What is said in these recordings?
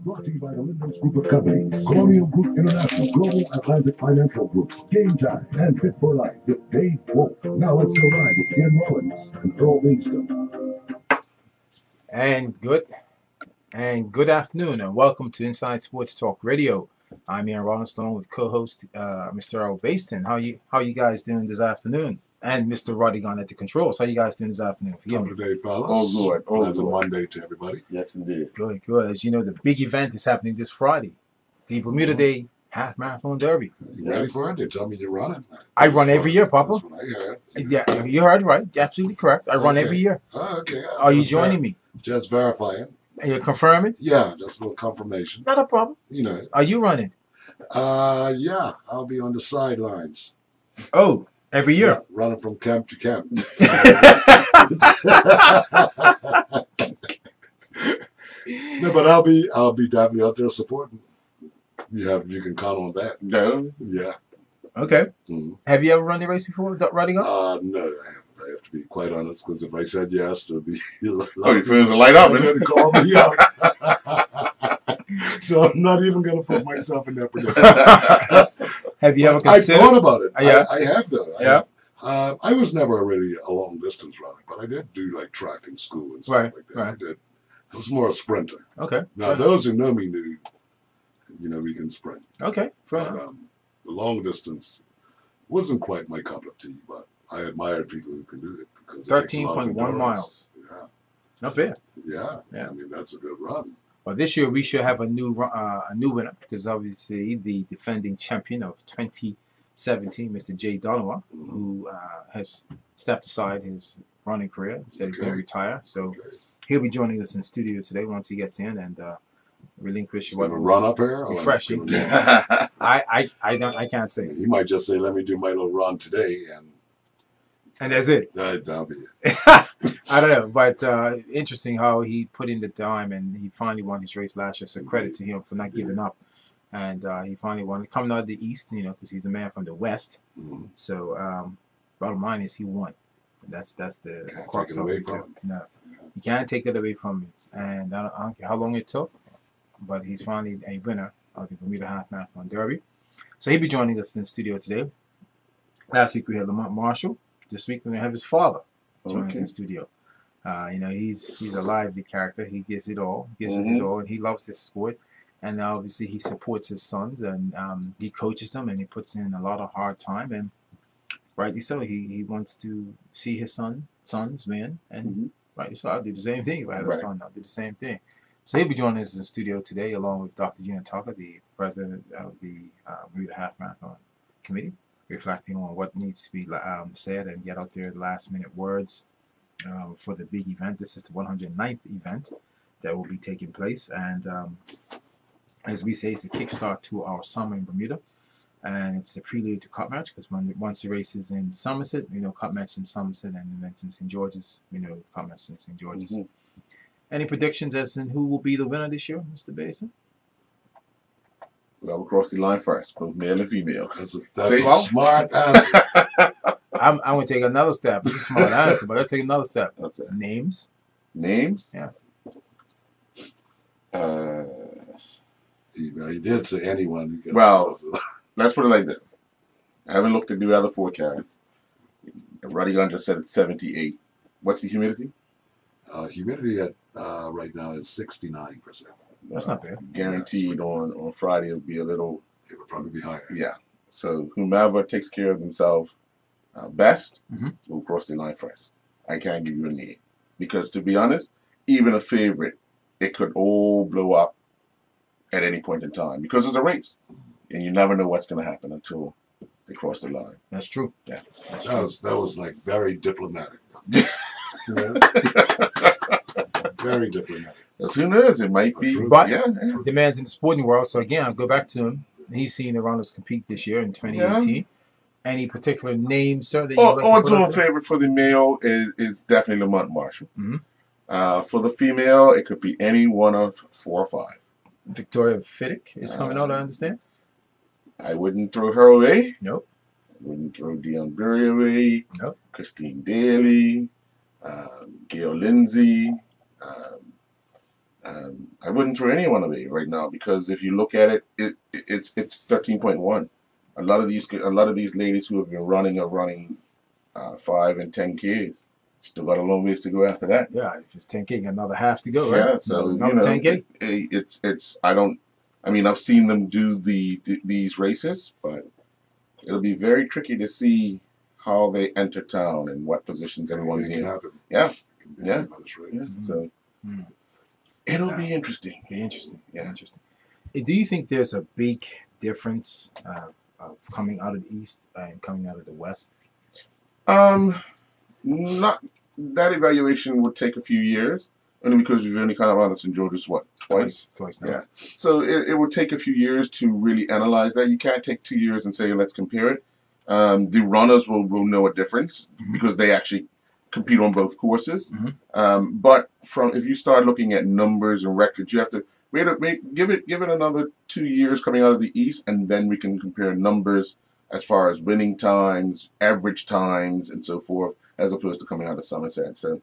Brought to you by the Linders Group of Companies, Colonial Group International, Global Atlantic Financial Group, Game Time, and Fit for Life with Dave Wolf. Now let's go live with Ian Rollins and Earl Mayston. And good afternoon, and welcome to Inside Sports Talk Radio. I'm Ian Rollins, along with co-host Mr. Earl Baston. How you guys doing this afternoon? And Mr. Roddy Gunn at the controls. How you guys doing this afternoon? Forgive me. Today, fellas. All good. As a Monday to everybody. Yes, indeed. Good. As you know, the big event is happening this Friday, the Bermuda Day Half Marathon Derby. You ready for it? They tell me you're running. I run every year, Papa. That's what I heard. Yeah, you heard right. Absolutely correct. I run every year. Oh, okay. Are you joining me? Just verifying. Are you confirming? Yeah, just a little confirmation. Not a problem. You know. Are you running? Yeah, I'll be on the sidelines. Oh, every year. Yeah, running from camp to camp. No, but I'll be definitely out there supporting. You can count on that. No. Yeah. Okay. Mm-hmm. Have you ever run the race before, Roddy Gunn? No, I have to be quite honest, because if I said yes, there'll be Oh, you feel the light up, going to call me out. So I'm not even going to put myself in that predicament. Have you ever I considered? thought about it. Yeah. I have though. Yeah. I was never really a long distance runner, but I did do like track in school and stuff like that. Right. I did. I was more a sprinter. Okay. Now those who know me knew, we can sprint. Okay. But the long distance wasn't quite my cup of tea, but I admired people who can do it because 13.1 miles. Yeah. Not bad. Yeah. Yeah. I mean, that's a good run. Well, this year we should have a new winner, because obviously the defending champion of 2017, Mr. Jay Donovan, who has stepped aside his running career, said he's going to retire. So he'll be joining us in studio today once he gets in and relinquish what was run up here. refreshing. I can't say. He might just say, "Let me do my little run today," and that's it. That'll be it. I don't know, but interesting how he put in the time and he finally won his race last year. So credit to him for not giving up. And he finally won, coming out of the East, because he's a man from the West. Mm-hmm. So bottom line is he won. That's the crux of it. No, you can't take it away from him. And I don't care how long it took, but he's finally a winner of the Bermuda Half Marathon Derby. So he'll be joining us in the studio today. Last week we had Lamont Marshall. This week we're gonna have his father join us in the studio. He's a lively character. He gives it all. And he loves this sport. And obviously he supports his sons and he coaches them and he puts in a lot of hard time, and rightly so. He wants to see his sons win, and rightly so. I'll do the same thing. If I had a son, I'll do the same thing. So he'll be joining us in the studio today along with Dr. Gina Tucker, the president of the Bermuda Half Marathon Committee, reflecting on what needs to be said and get out there last minute words for the big event. This is the 109th event that will be taking place, and as we say, it's the kickstart to our summer in Bermuda, and it's the prelude to Cup Match, because once the race is in Somerset, Cup Match in Somerset, and events in St. George's, Cup Match in St. George's. Mm-hmm. Any predictions as to who will be the winner this year, Mr. Basin? Well, we'll cross the line first, both male and female. That's a smart answer. I'm going to take another step. It's a smart answer, but let's take another step. That's it. Names? Yeah. He did say anyone. Well, let's put it like this. I haven't looked at the other forecasts. Roddy Gunn just said it's 78. What's the humidity? Humidity at right now is 69%. That's not bad. Guaranteed on Friday it'll be a little. It would probably be higher. Yeah. So whomever takes care of themselves best will cross the line first. I can't give you a name because, to be honest, even a favorite, it could all blow up at any point in time because it's a race, and you never know what's going to happen until they cross the line. That's true. Yeah. That was like very diplomatic. Very diplomatic. As who knows? It might be. But the man's in the sporting world, so again, I'll go back to him. He's seen the runners compete this year in 2018. Yeah. Any particular name, sir? That all-time favorite for the male is definitely Lamont Marshall. Mm-hmm. For the female, it could be any one of 4 or 5. Victoria Fiddick is coming out, I understand. I wouldn't throw her away. Nope. I wouldn't throw Dion Berry away. Nope. Christine Daly, Gail Lindsay. I wouldn't throw anyone away right now because if you look at it, it's 13.1. A lot of these ladies who have been running are running 5 and 10Ks. Still got a long ways to go after that. Yeah, if it's 10K, you got another half to go, right? Yeah, so another 10K. It's I don't. I mean, I've seen them do these races, but it'll be very tricky to see how they enter town and what positions everyone's in. Yeah. So it'll be interesting. Yeah, interesting. Do you think there's a big difference of coming out of the East and coming out of the West? Not that evaluation would take a few years, only because we've only come out of St. George's twice now. Yeah, so it would take a few years to really analyze that. You can't take 2 years and say let's compare it. The runners will know a difference because they actually compete on both courses. But if you start looking at numbers and records, you have to give it another 2 years coming out of the East, and then we can compare numbers as far as winning times, average times, and so forth, as opposed to coming out of Somerset. So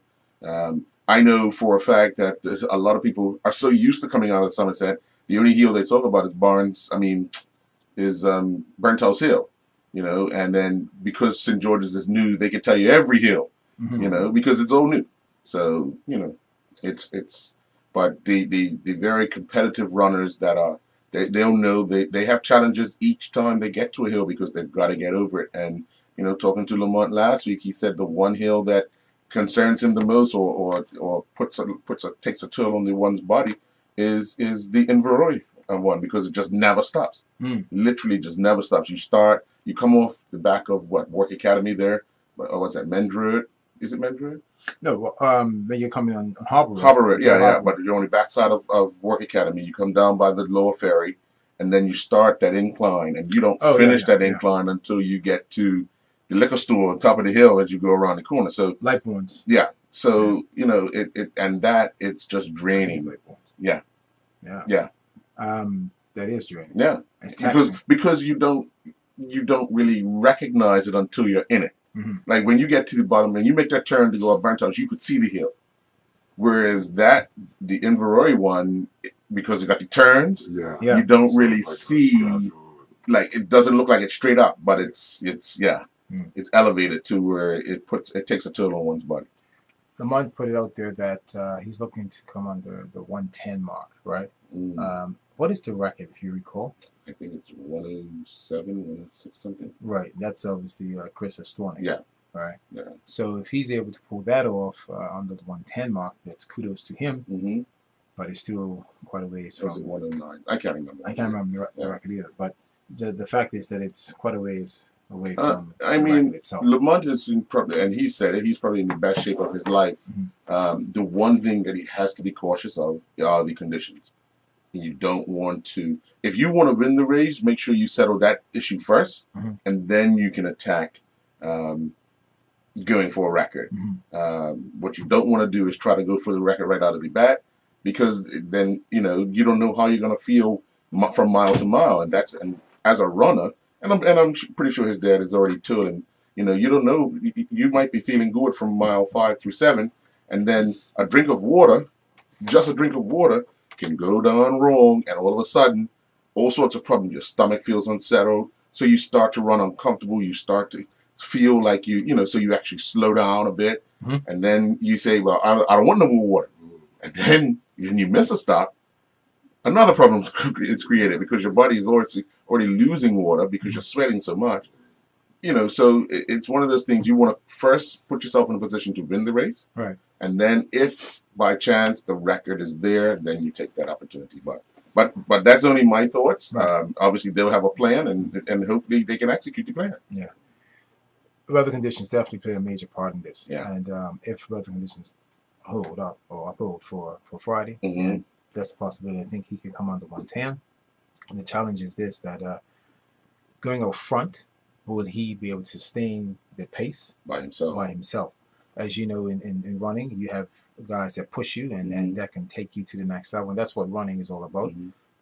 I know for a fact that a lot of people are so used to coming out of Somerset, the only hill they talk about is Burnt House Hill, and then because St. George's is new, they can tell you every hill, because it's all new. So, but the very competitive runners that are, they'll know they have challenges each time they get to a hill because they've got to get over it. And, talking to Lamont last week, he said the one hill that concerns him the most or takes a toll on the one's body is the Inverroy one, because it just never stops. Literally just never stops. You come off the back of Work Academy there, what's that, Mendroad? Is it Mendroad? No, when you're coming on Harbour Road. Harbour Road, yeah. But you're on the backside of Work Academy. You come down by the lower ferry, and then you start that incline, and you don't finish that incline until you get to the liquor store on top of the hill as you go around the corner. So Lightbournes. Yeah. So it's just draining. Yeah. That is draining. Yeah. Because you don't really recognize it until you're in it. Like when you get to the bottom and you make that turn to go up Burnt House, you could see the hill. Whereas the Inverroy one, because it got the turns, you don't really see. Like it doesn't look like it's straight up, but it's elevated to where it takes a toll on one's body. Lamont put it out there that he's looking to come under the 110 mark, right? What is the record, if you recall? I think it's 107, 106 something. Right. That's obviously Chris Estwani. Yeah. Right. Yeah. So if he's able to pull that off under the 110 mark, that's kudos to him. But it's still quite a ways from. Was it 109? I can't remember. I can't remember the record either. But the fact is that it's quite a ways away from. I mean, Lamont is probably, and he said it, he's probably in the best shape of his life. The one thing that he has to be cautious of are the conditions. You don't want to, if you want to win the race, make sure you settle that issue first, and then you can attack going for a record. What you don't want to do is try to go for the record right out of the bat, because then you don't know how you're going to feel from mile to mile, and as a runner, and I'm pretty sure his dad is already told him, you don't know, you might be feeling good from mile 5 through 7, and then just a drink of water, can go down wrong, and all of a sudden, all sorts of problems. Your stomach feels unsettled, so you start to run uncomfortable. You start to feel like so you actually slow down a bit, and then you say, well, I don't want no more water. And then you miss a stop, another problem is created because your body is already losing water because you're sweating so much. So it's one of those things you want to first put yourself in a position to win the race. Right. And then if by chance the record is there, then you take that opportunity. But that's only my thoughts. Right. Obviously, they'll have a plan, and hopefully they can execute the plan. Yeah. Weather conditions definitely play a major part in this. Yeah. And if weather conditions hold up or uphold for Friday, that's a possibility. I think he could come under 110. And the challenge is this, that going out front, would he be able to sustain the pace by himself? As you know, in running, you have guys that push you and that can take you to the next level. And that's what running is all about.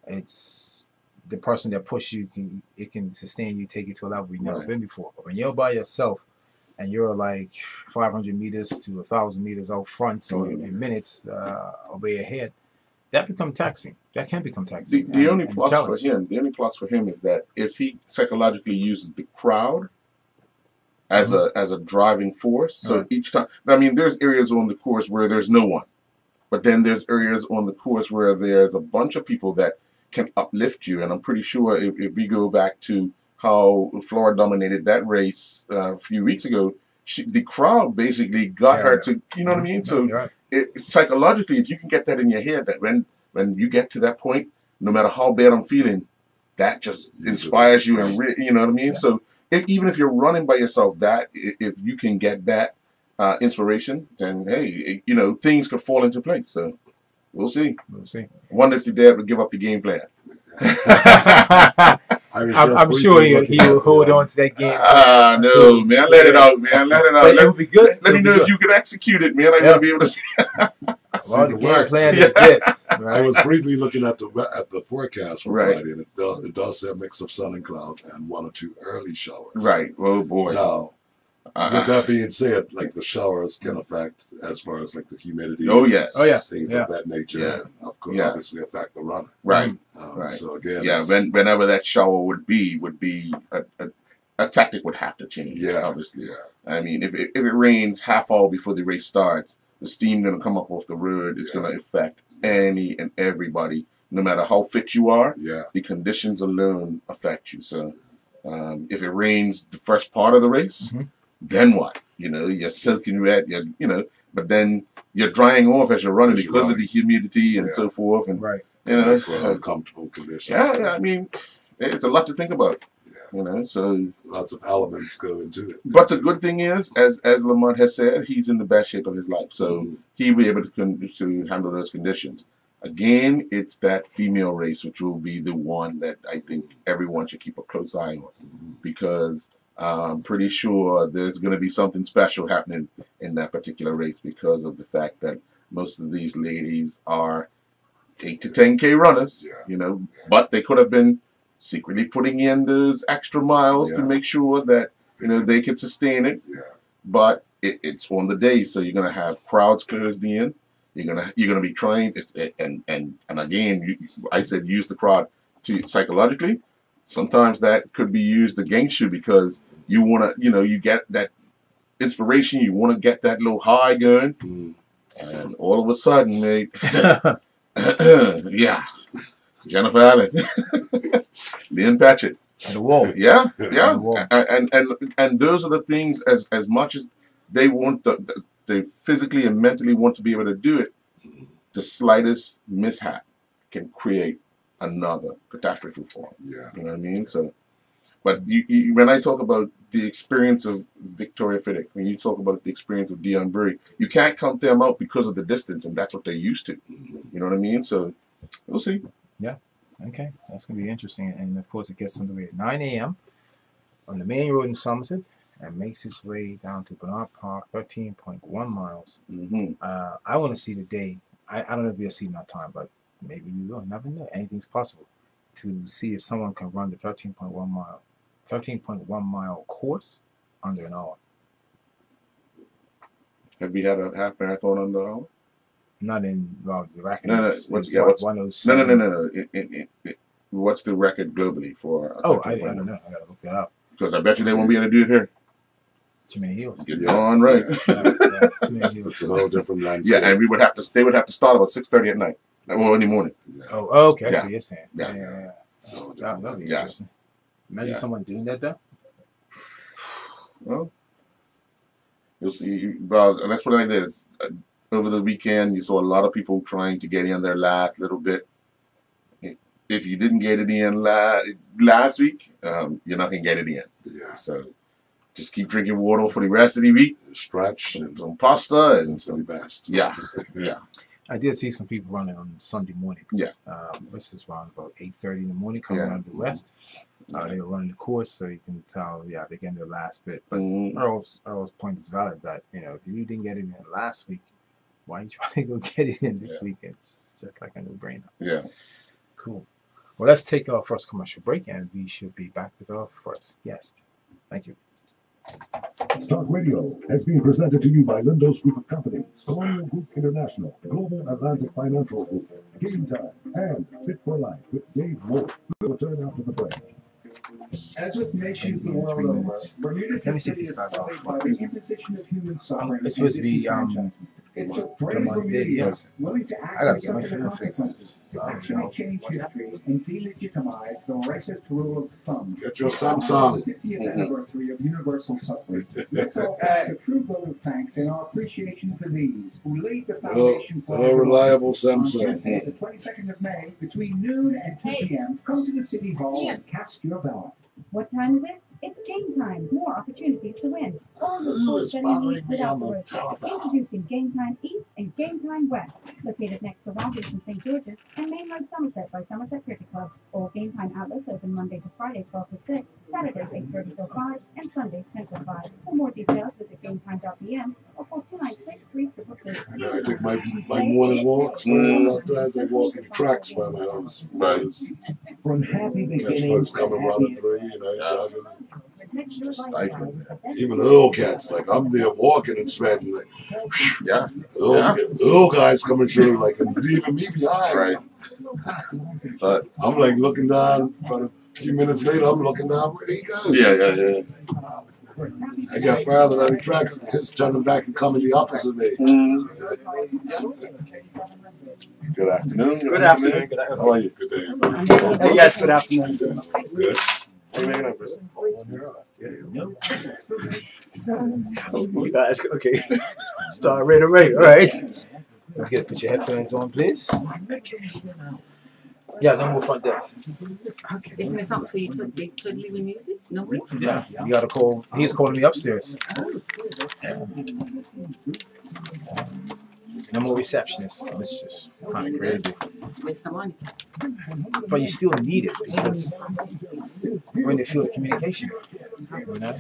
It's the person that pushes you, can sustain you, take you to a level you've never been before. But when you're by yourself and you're like 500 meters to 1,000 meters out front or in minutes away ahead, that become taxing. That can become taxing. The only plus for him is that if he psychologically uses the crowd as a driving force, so each time, I mean, there's areas on the course where there's no one, but then there's areas on the course where there's a bunch of people that can uplift you, and I'm pretty sure if we go back to how Flora dominated that race a few weeks ago, the crowd basically got her to, you know what I mean? So psychologically, if you can get that in your head, that when you get to that point, no matter how bad I'm feeling, that just inspires you, and you know what I mean? So even if you're running by yourself, that if you can get that inspiration, then hey, you know, things could fall into place. So we'll see. We'll see. Wonder if your dad would give up the game plan. I'm sure he will hold on to that game. No, man. Let it out, man. Let it out. It would be good. Let me know if you can execute it, man. I want to be able to see. Well, the game plan is this. Right? I was briefly looking at the forecast for Friday, and it does say a mix of sun and cloud and 1 or 2 early showers. Right. Oh, boy. Now, with that being said, like the showers can affect as far as like the humidity. Oh, yes. Oh, yeah. Things of that nature. And of course, obviously affect the runner. Right. Right. So again, whenever that shower would be a tactic would have to change. Yeah. Obviously. Yeah. I mean, if it rains half hour before the race starts, the steam going to come up off the road. It's going to affect any and everybody, no matter how fit you are. Yeah. The conditions alone affect you. So if it rains the first part of the race, then what? You know, you're soaking wet. You know, but then you're drying off as you're running because of the humidity and so forth. And you know, for uncomfortable conditions. Yeah. I mean, it's a lot to think about. You know, so lots of elements go into it. But the good thing is, as Lamont has said, he's in the best shape of his life, so he'll be able to handle those conditions. Again, it's that female race which will be the one that I think everyone should keep a close eye on, because I'm pretty sure there's going to be something special happening in that particular race because of the fact that most of these ladies are 8 to 10K runners, you know, but they could have been secretly putting in those extra miles to make sure that, you know, they can sustain it. But it's on the day, so you're gonna have crowds closed in. You're gonna be trying and again, I said use the crowd to psychologically. Sometimes that could be used against you because you wanna, you know, you get that inspiration. You want to get that little high going, and all of a sudden, mate, Jennifer Allen, Lynn Patchett, and the wall, and those are the things. As much as they want they physically and mentally want to be able to do it, the slightest mishap can create another catastrophe for them. You know what I mean? So, but when I talk about the experience of Victoria Fiddick, when you talk about the experience of Dion Bury, you can't count them out because of the distance, and that's what they're used to. You know what I mean? So, we'll see. Yeah. Okay. That's going to be interesting. And, of course, it gets underway at 9 a.m. on the main road in Somerset and makes its way down to Bernard Park, 13.1 miles. I want to see the day. I don't know if we'll see enough time, but maybe we will. Never know. Anything's possible to see if someone can run the 13.1 mile course under an hour. Have we had a half marathon under an hour? Not in the record. No. What's the record globally for? I don't know. I gotta look that up. Because I bet you they won't be able to do it here. Too many hills. You're darn right. Too many hills. It's a whole different landscape. Yeah, and they would have to start about 6:30 at night, or in the morning. Oh, okay. That's what you're saying. Yeah. So that'll be interesting. Imagine someone doing that though. Well, you'll see. Well, that's what it is. Over the weekend, you saw a lot of people trying to get in their last little bit. If you didn't get it in last week, you're not going to get it in. So just keep drinking water for the rest of the week. Stretch. Some pasta. And some best. Yeah. I did see some people running on Sunday morning. This is around about 8:30 in the morning coming out of the west. They were running the course, so you can tell, they're getting their last bit. But Earl's point is valid that, you know, if you didn't get it in last week, why are you trying to go get it in this week? It's just like a no-brainer. Yeah. Cool. Well, let's take our first commercial break, and we should be back with our first guest. Thank you. Stock Radio has been presented to you by Lindo's Group of Companies, Colonial Group International, Global Atlantic Financial Group, Game Time, and Fit for Life with Dave Wolf. We'll return after the break. As with nations the world over, Bermuda Let me see if these guys are It's supposed to be Bermudians willing to I gotta act get my against the finger consequences fixed. to actually change history and delegitimize the racist rule of thumb. Get your Samsung. The 50th anniversary of universal suffrage. Let's all pass a true vote of thanks and our appreciation for these who laid the foundation for a reliable on Samsung. Tuesday, the 22nd of May, between noon and 2 p.m. Come to the City Hall and cast your ballot. What time is it? It's game time. More opportunities to win. All the sports betting needs without the road trip. Introducing Game Time East and Game Time West, located next to Rogers and St. George's and Main Road Somerset by Somerset Cricket Club. All Game Time outlets open Monday to Friday 12 to 6, Saturdays 8:30 till 5, and Sundays 10 till 5. For more details, visit GameTime.pm or call 296-3222. I take my morning walks as I walk in the tracks by my house. Right. From happy Catch beginnings folks coming running through, jogging. Stifling. Even the Earl cats, like I'm there walking and sweating, like Yeah. Earl guys coming through, like and leaving me behind. Right. So, I'm like looking down. About a few minutes later, I'm looking down. Where did he go? yeah. I got farther down the tracks. His turning back and coming the opposite way. Good afternoon. Good afternoon. How are you? Good day. Yes, good afternoon. Good. How you making up, Chris? You guys, okay. Start right away, all right. Let's get put your headphones on, please. Yeah, no more front desk. Isn't it something for you to be totally removed? No more? Yeah, you gotta call. He's calling me upstairs. No more receptionists. It's just kind of crazy. Waste of money. But you still need it because we're in the field of communication. You know?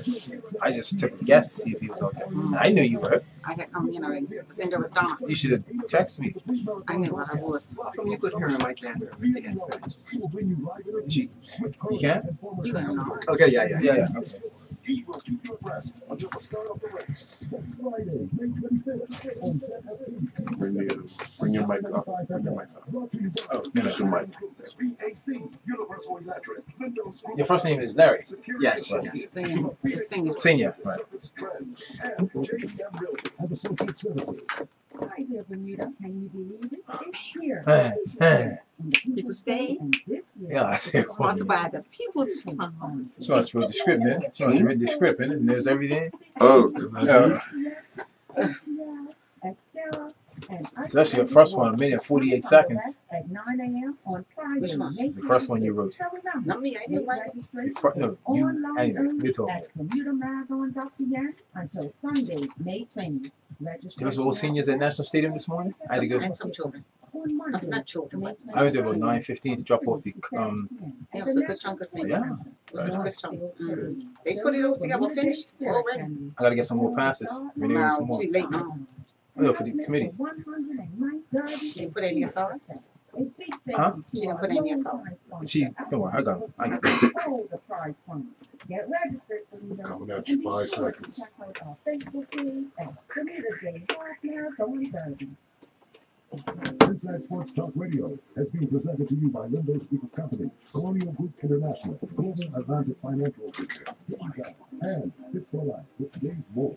I just took the guess to see if he was okay. I knew you were. I had come in already. Send her a Donna. You should have texted me. I knew what I was. You could hear him, I can't. You can? You don't know. Okay, yeah. Yeah. Okay. He will keep you abreast until the start of the race. That's Friday, May 25th on ZFP. Bring your mic up. Bring your mic up. Oh, That's your mic. BAC, Universal Electric, Windows. Your first name is Larry. Yes. Singing. Senior. Right. And JDM Realty and Associate Services. Hi there, Bermuda. Can you believe it? It's here. People stay. Yeah. Sponsored by the People's Fund. So I wrote the script, man. So I read the script, and there's everything. Oh. So that's your first one, a minute 48 seconds. At 9 a.m. on Friday. Which one? The first one you wrote. Not me, I didn't write it. No, you. Anyway, you told me. At BermudaMarathon.pm until Sunday, May 20th. There was all seniors at National Stadium this morning. I had to go. And some children. That's not children, but I went there about 9:15 to drop off the. it was a good chunk of singers. Yeah. It was a good chunk. They put it all together, finished already. I gotta get some more passes. Maybe Now, some more. too late now. Oh, for the committee. She didn't put any aside. Huh? She didn't put any aside. Don't worry, I got them. I got them. Get registered for these Coming at you 5 seconds. Check out our Facebook page at Bermuda Day Half Marathon Derby. Inside Sports Talk Radio has been presented to you by Lindo's Group of Companies, Colonial Group International, Global Atlantic Financial Group, and Fit for Life with Dave Wolf.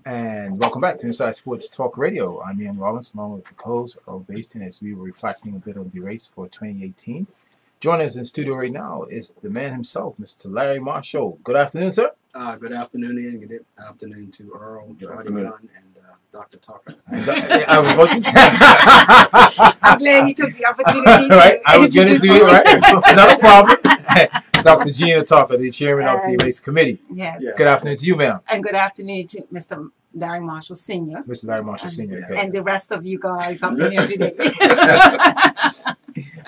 And welcome back to Inside Sports Talk Radio. I'm Ian Rollins, along with the co-host Earl Baston, as we were reflecting a bit on the race for 2018. Joining us in studio right now is the man himself, Mr. Larry Marshall. Good afternoon, sir. Good afternoon, Ian. Good afternoon to Earl, Johnny Gunn, and Dr. Tucker. I was going to say. I'm glad he took the opportunity. Right, I was going to do it, right? Not a problem. Dr. Gina Tucker, the chairman of the race committee. Yes. Yeah. Good afternoon to you, ma'am. And good afternoon to Mr. Larry Marshall Sr. Mr. Larry Marshall Sr. And the rest of you guys up in here today.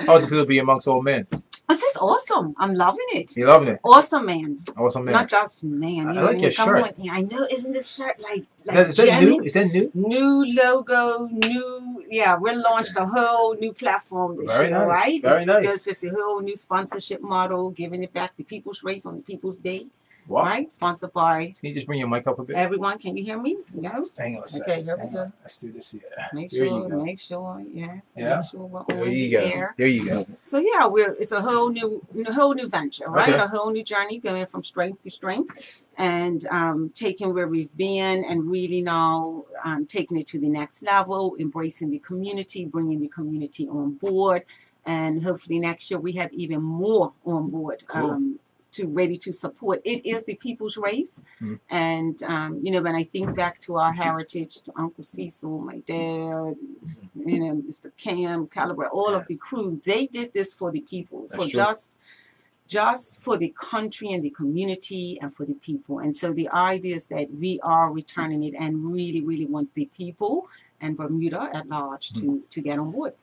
How's it feel to be amongst old men? This is awesome. I'm loving it. You loving it? Awesome, man. Awesome, man. Not just man. I like your shirt. I know. Isn't this shirt like Is that new? Is that new? New logo, new. Yeah, we launched a whole new platform this Very year, nice. right? Very It nice. goes with the whole new sponsorship model, giving it back to People's Race on the People's Day. Wow. right? Sponsored by Can you just bring your mic up a bit? everyone. Can you hear me? No? Hang on a second. Okay, here we Hang go. on. Let's do this here. Make There you sure, go. yes. Yeah. Make sure we're There on you the go. air. There you go. So yeah, it's a whole new venture, right? Okay. A whole new journey going from strength to strength, and taking where we've been and really now taking it to the next level, embracing the community, bringing the community on board, and hopefully next year we have even more on board. Cool. Ready to support. It is the people's race. Mhm. And when I think back to our heritage, to Uncle Cecil, my dad, Mr. Cam, Calibre, all of the crew, they did this for the people, That's for true. just for the country and the community and for the people. And so the idea is that we are returning it and really, really want the people and Bermuda at large to get on board.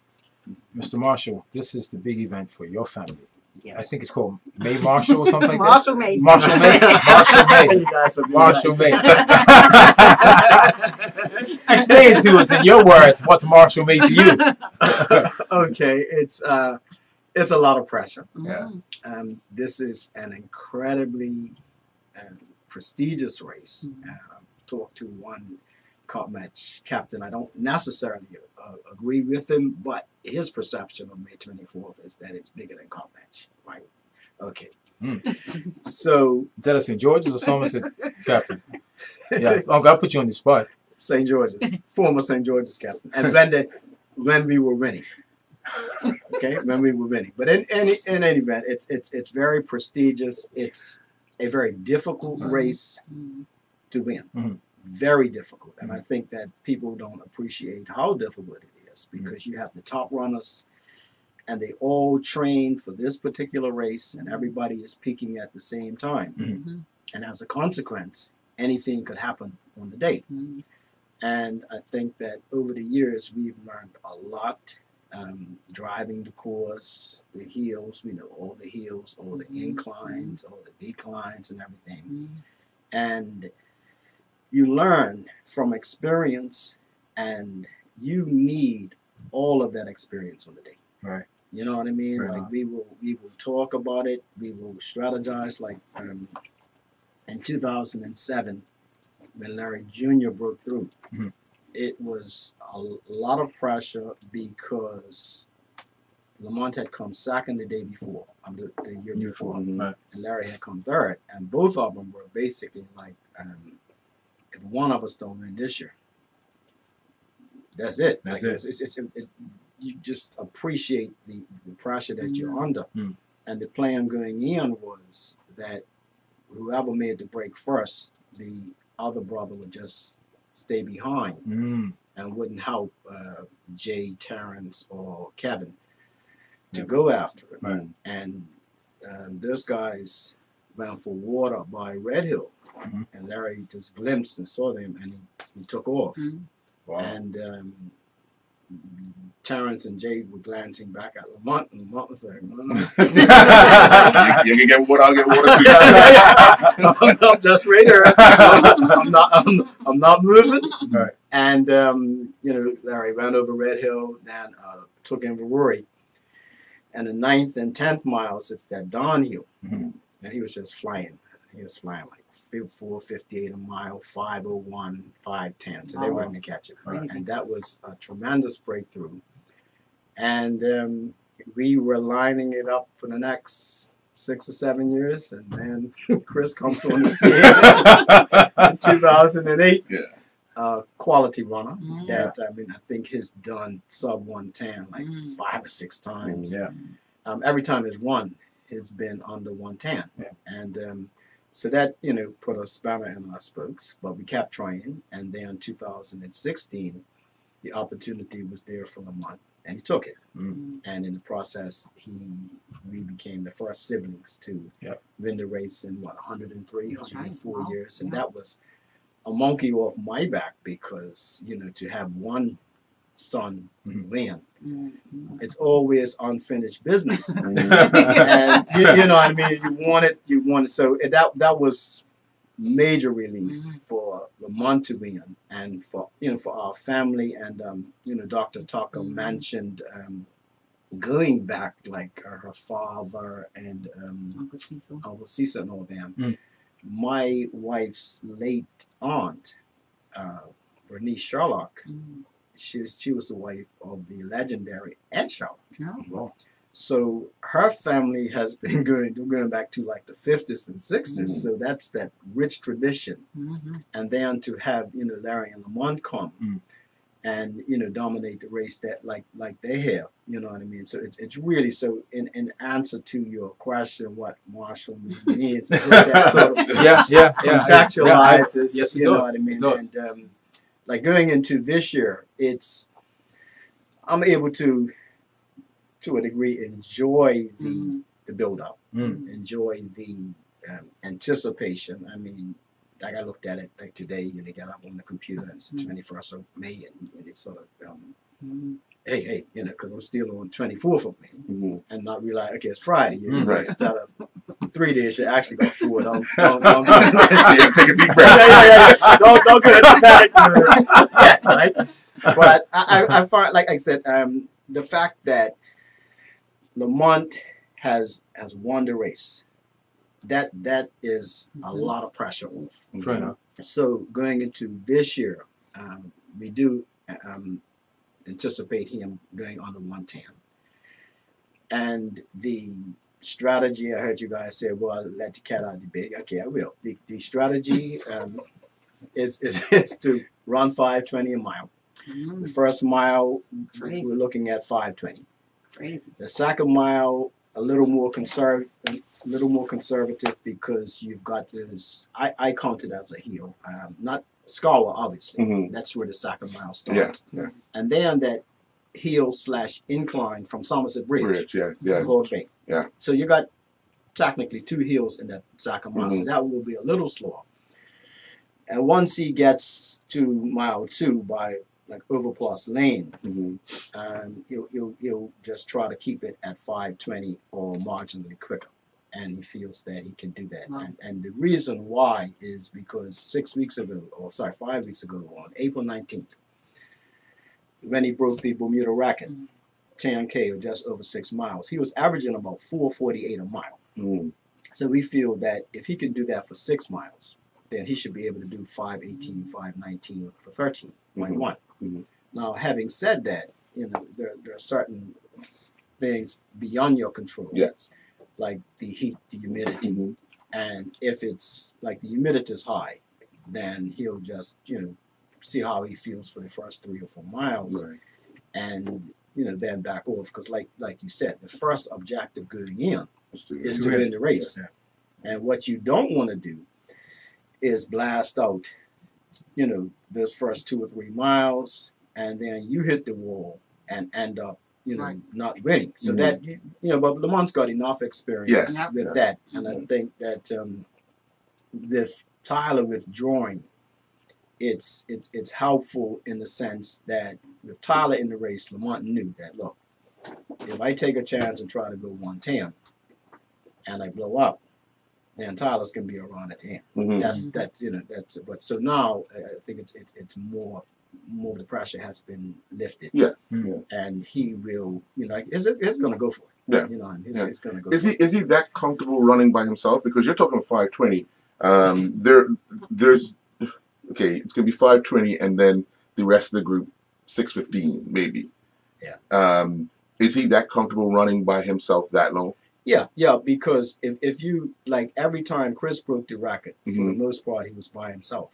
Mr. Marshall, this is the big event for your family. Yes. I think it's called May Marshall or something like Marshall May. that. Marshall May. Marshall May. You guys are Marshall nice. May. Explain to us in your words what's Marshall May to you. Okay, it's a lot of pressure. Yeah. This is an incredibly prestigious race. Talked to one cup match captain. I don't necessarily agree with him, but his perception of May 24th is that it's bigger than cup match. Right? Okay. So Is that a St. George's or Somerset captain? Yeah. Oh, I'll put you on the spot. St. George's, former St. George's captain, and when we were winning. Okay, when we were winning. But in any event, it's very prestigious. It's a very difficult race to win. Mm-hmm. Very difficult. And I think that people don't appreciate how difficult it is because you have the top runners and they all train for this particular race and everybody is peaking at the same time. Mm-hmm. And as a consequence, anything could happen on the day. And I think that over the years, we've learned a lot. Driving the course, the hills, all the hills, all the inclines, all the declines and everything. And you learn from experience and you need all of that experience on the day. Right. You know what I mean? Right. Like we will talk about it, we will strategize. Like in 2007, when Larry Jr. broke through, it was a lot of pressure because Lamont had come second the day before, the year before, Right. and Larry had come third, and both of them were basically like, if one of us don't win this year, that's it. That's like, it. You just appreciate the pressure that you're under. And the plan going in was that whoever made the break first, the other brother would just stay behind and wouldn't help Jay, Terrence, or Kevin to go after it. Right. And those guys went for water by Red Hill. And Larry just glimpsed and saw them and he took off. Wow. And Terrence and Jay were glancing back at Lamont, and Lamont was like, You can get water, I'll get water too. I'm just right here. I'm not moving. Right. And Larry ran over Red Hill, then took in Rory. And the 9th and 10th miles, it's that downhill. And he was just flying. He was flying like 4:58 a mile, 5:01, 5:10. So they were going to catch it. Right. And that was a tremendous breakthrough. And we were lining it up for the next 6 or 7 years. And then Chris comes on the scene in 2008. Yeah. Quality runner. That I think he's done sub 110 like 5 or 6 times. Yeah. Every time he's won, has been under 110. Yeah. And so that, put a spanner in our spokes, but we kept trying. And then 2016, the opportunity was there for Lamont, and he took it. And in the process, we became the first siblings to win the race in 103, 104 years. And that was a monkey off my back because, to have one son win, it's always unfinished business. And you know what I mean? You want it. So that was major relief for Lamont to win and for our family. And Dr. Tucker mentioned going back like her father and Uncle Cecil and all them. my wife's late aunt, Bernice Sherlock, she was the wife of the legendary Ed Sherlock. No. So her family has been going back to like the 50s and 60s. So that's that rich tradition. And then to have, you know, Larry and Lamont come and, you know, dominate the race that like they have, you know what I mean? So it's really, so in answer to your question, what Marshall means, that sort of contextualizes, Yes, it you know does. what I mean? It does. And like going into this year, I'm able to a degree, enjoy the build up, enjoy the anticipation. I mean, like I looked at it like today, you know, got up on the computer and it's the 21st of May, and it's sort of, hey, you know, because I'm still on 24th of May, and not realize, okay, it's Friday. You know, Right. instead of 3 days, you actually got 4. Don't Take a deep breath. don't get dramatic yet, right? But I find, like I said, the fact that Lamont has won the race, that is a lot of pressure off. Fair enough. So going into this year, we do anticipate him going under 110. And the strategy, I heard you guys say, well, let the cat out of the bag. Okay, I will. The strategy is to run 5:20 a mile. The first mile, Crazy. we're looking at 5:20. Crazy. The second mile, a little more conservative because you've got this. I count it as a hill, not Scarwa, obviously. That's where the second mile starts. Yeah. And then that hill / incline from Somerset Bridge. Yeah. Hog Bay. Yeah. So you got technically 2 hills in that second mile, so that will be a little slower. And once he gets to mile 2 by like Overplus Lane, he'll just try to keep it at 5:20 or marginally quicker, and he feels that he can do that. Wow. And the reason why is because 5 weeks ago, on April 19th, when he broke the Bermuda record, 10K or just over 6 miles, he was averaging about 4:48 a mile. So we feel that if he can do that for 6 miles, then he should be able to do 5:18, 5:19 for 13.1. Now, having said that, you know, there are certain things beyond your control, like the heat, the humidity, and if it's like the humidity is high, then he'll just, you know, see how he feels for the first 3 or 4 miles, and you know, then back off, because like you said, the first objective going in is to win the race, and what you don't want to do is blast out, you know, those first 2 or 3 miles, and then you hit the wall and end up, you know, not winning. So that, you know, but Lamont's got enough experience with that, and I think that with Tyler withdrawing, it's helpful in the sense that with Tyler in the race, Lamont knew that, look, if I take a chance and try to go 110 and I blow up, then Tyler's gonna be around at the end. That's you know, that's, but so now I think it's more of the pressure has been lifted. And he will, you know, he's gonna go for it. You know, and he's gonna go. Is he that comfortable running by himself? Because you're talking 5:20. There's okay, it's gonna be 5:20, and then the rest of the group 6:15 maybe. Is he that comfortable running by himself that long? Yeah, because if you, like, every time Chris broke the record, for the most part, he was by himself.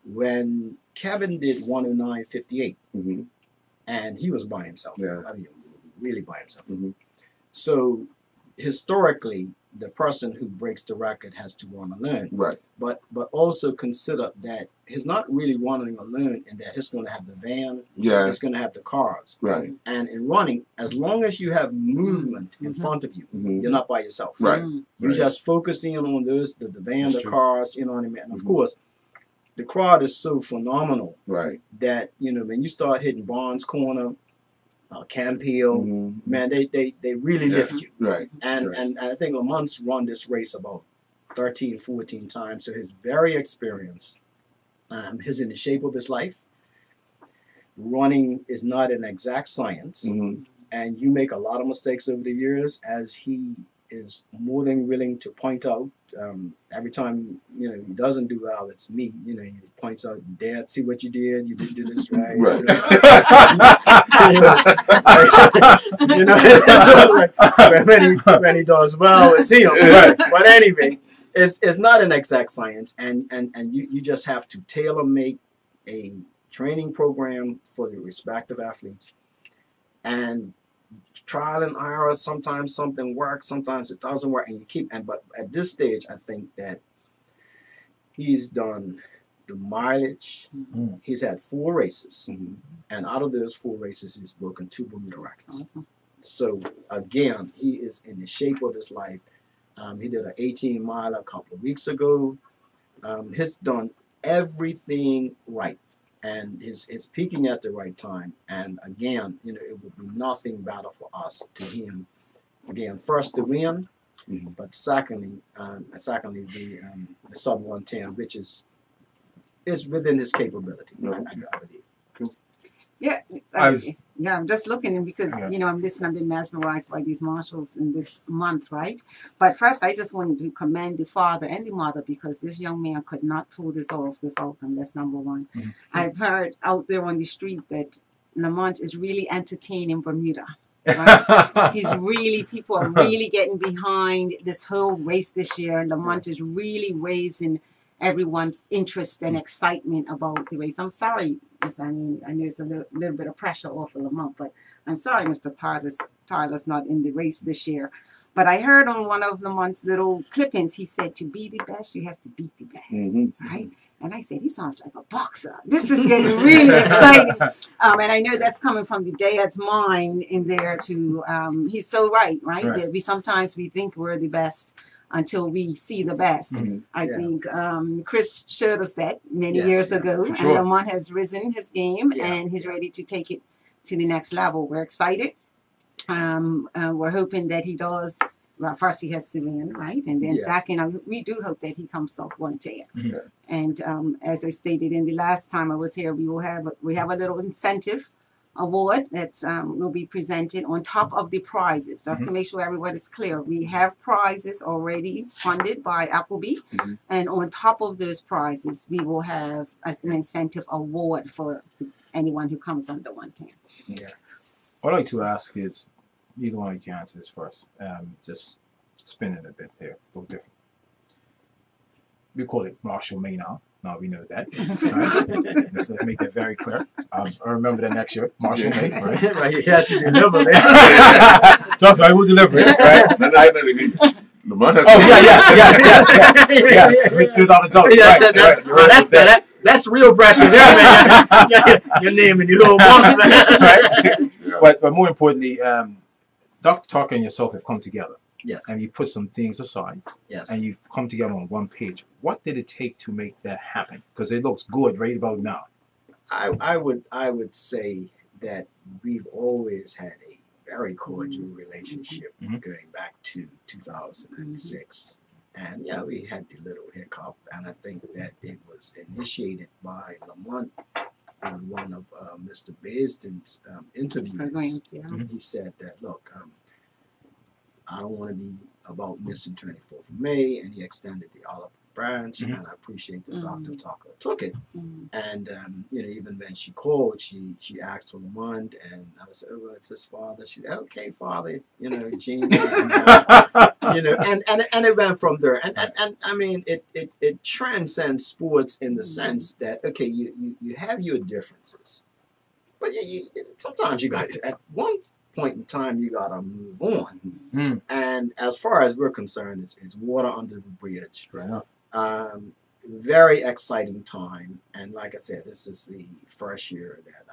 When Kevin did 109.58, and he was by himself. I mean, really by himself. So historically, the person who breaks the record has to run alone. But also consider that he's not really running alone in that he's going to have the van, he's going to have the cars. And in running, as long as you have movement in front of you, you're not by yourself. You're just focusing on those, the van, the cars, you know what I mean? And of course, the crowd is so phenomenal that, you know, when you start hitting Barnes Corner, Camp Hill, man, they really lift you. And I think Lamont's run this race about 13, 14 times, so he's very experienced. He's in the shape of his life. Running is not an exact science, and you make a lot of mistakes over the years, as he is more than willing to point out every time he doesn't do well. It's me. He points out, Dad, see what you did. You didn't do this right. Right. When he does well, it's him. Right. But anyway, it's not an exact science, and you just have to tailor make a training program for the respective athletes, and trial and error. Sometimes something works, sometimes it doesn't work, and you keep. But at this stage, I think that he's done the mileage. Mm-hmm. He's had 4 races, Mm-hmm. and out of those 4 races, he's broken 2 Bermuda records. Awesome. So again, he is in the shape of his life. He did an 18-mile a couple of weeks ago. He's done everything right, and is peaking at the right time. And again, it would be nothing better for us to him. Again, first the win, Mm-hmm. but secondly the sub 110, which is within his capability. I believe. Yeah, I'm just looking because I'm listening. I've been mesmerized by these marshals in this month, right? But first, I just wanted to commend the father and the mother because this young man could not pull this off without them. That's number one. Mm-hmm. I've heard out there on the street that Lamont is really entertaining Bermuda. Right? People are really getting behind this whole race this year. Lamont is really raising everyone's interest and excitement about the race. I'm sorry, I know it's a little bit of pressure off of Lamont, but I'm sorry, Mr. Tyler's not in the race this year. But I heard on one of Lamont's little clippings, he said, to be the best, you have to beat the best, right? And I said, he sounds like a boxer. This is getting really exciting. And I know that's coming from the dad's mind in there to, he's so right? That sometimes we think we're the best until we see the best. Mm-hmm. I think Chris showed us that many years ago, and sure. Lamont has risen his game, and he's ready to take it to the next level. We're excited. We're hoping that he does. Well, first he has to win, right? And then second, we do hope that he comes up 110. Mm-hmm. And as I stated in the last time I was here, we have a little incentive award that's will be presented on top of the prizes, just to make sure everyone is clear. We have prizes already funded by Appleby, and on top of those prizes, we will have an incentive award for anyone who comes under 110. Yeah. What I'd like to ask is, either one of you can answer this first. Just spin it a bit there, a little different. We call it Marshall May now. Now we know that. Right? Let's make that very clear. I remember that next year, Marshall May. Right? Right, he has to deliver that. Trust me, I will deliver it. Right? Without a doubt. That's real pressure there, man. Your name and your whole month. Right? But more importantly, Dr. Tucker and yourself have come together. Yes. And you put some things aside. Yes. And you've come together on one page. What did it take to make that happen? Because it looks good right about now. I would say that we've always had a very cordial relationship going back to 2006. And yeah, we had the little hiccup, and I think that it was initiated by Lamont on one of Mr. Baisden's interviews. He said that, look, I don't want to be about missing 24th of May, and he extended the olive branch, and I appreciate that Dr. Tucker took it. And even when she called, she asked for Lamont, and I was, oh, well, it's his father. She said, okay, father, Gene, and it went from there. And I mean, it transcends sports in the sense that, okay, you have your differences, but sometimes you got, at one point in time, you got to move on. And as far as we're concerned, it's water under the bridge. Very exciting time. And like I said, this is the first year that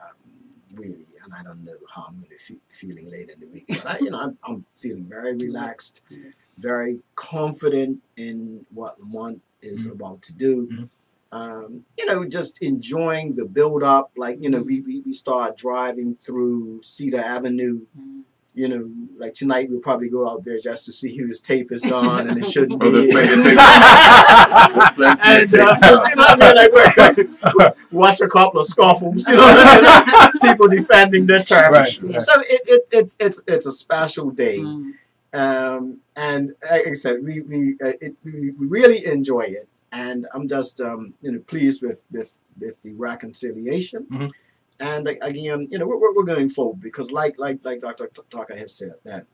really, and I don't know how I'm going to feeling later in the week, but I'm feeling very relaxed, very confident in what Lamont is about to do. Just enjoying the build up. Like, we start driving through Cedar Avenue. Like tonight we'll probably go out there just to see whose tape is gone, and it shouldn't be. Watch a couple of scuffles, people defending their turf. So it's a special day, And like I said, we really enjoy it, and I'm just pleased with the reconciliation. Mhm. And again, we're going forward because like Dr. Tucker has said that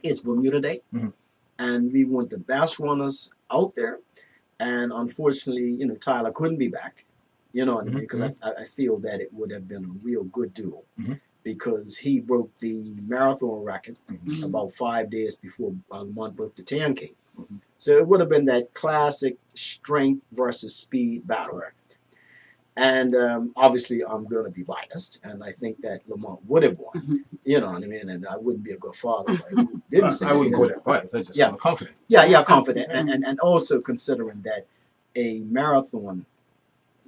it's Bermuda Day, Mhm. and we want the best runners out there. And unfortunately, Tyler couldn't be back. You know what I mean? Because I feel that it would have been a real good duel. Mhm. Because he broke the marathon record Mhm. about 5 days before Lamont broke the 10K. So it would have been that classic strength versus speed battle. And obviously, I'm going to be biased, and I think that Lamont would have won. Mhm. You know what I mean? And I wouldn't be a good father if I didn't say I wouldn't that. go that bias. I just Yeah. want confident. Yeah, confident. And also considering that a marathon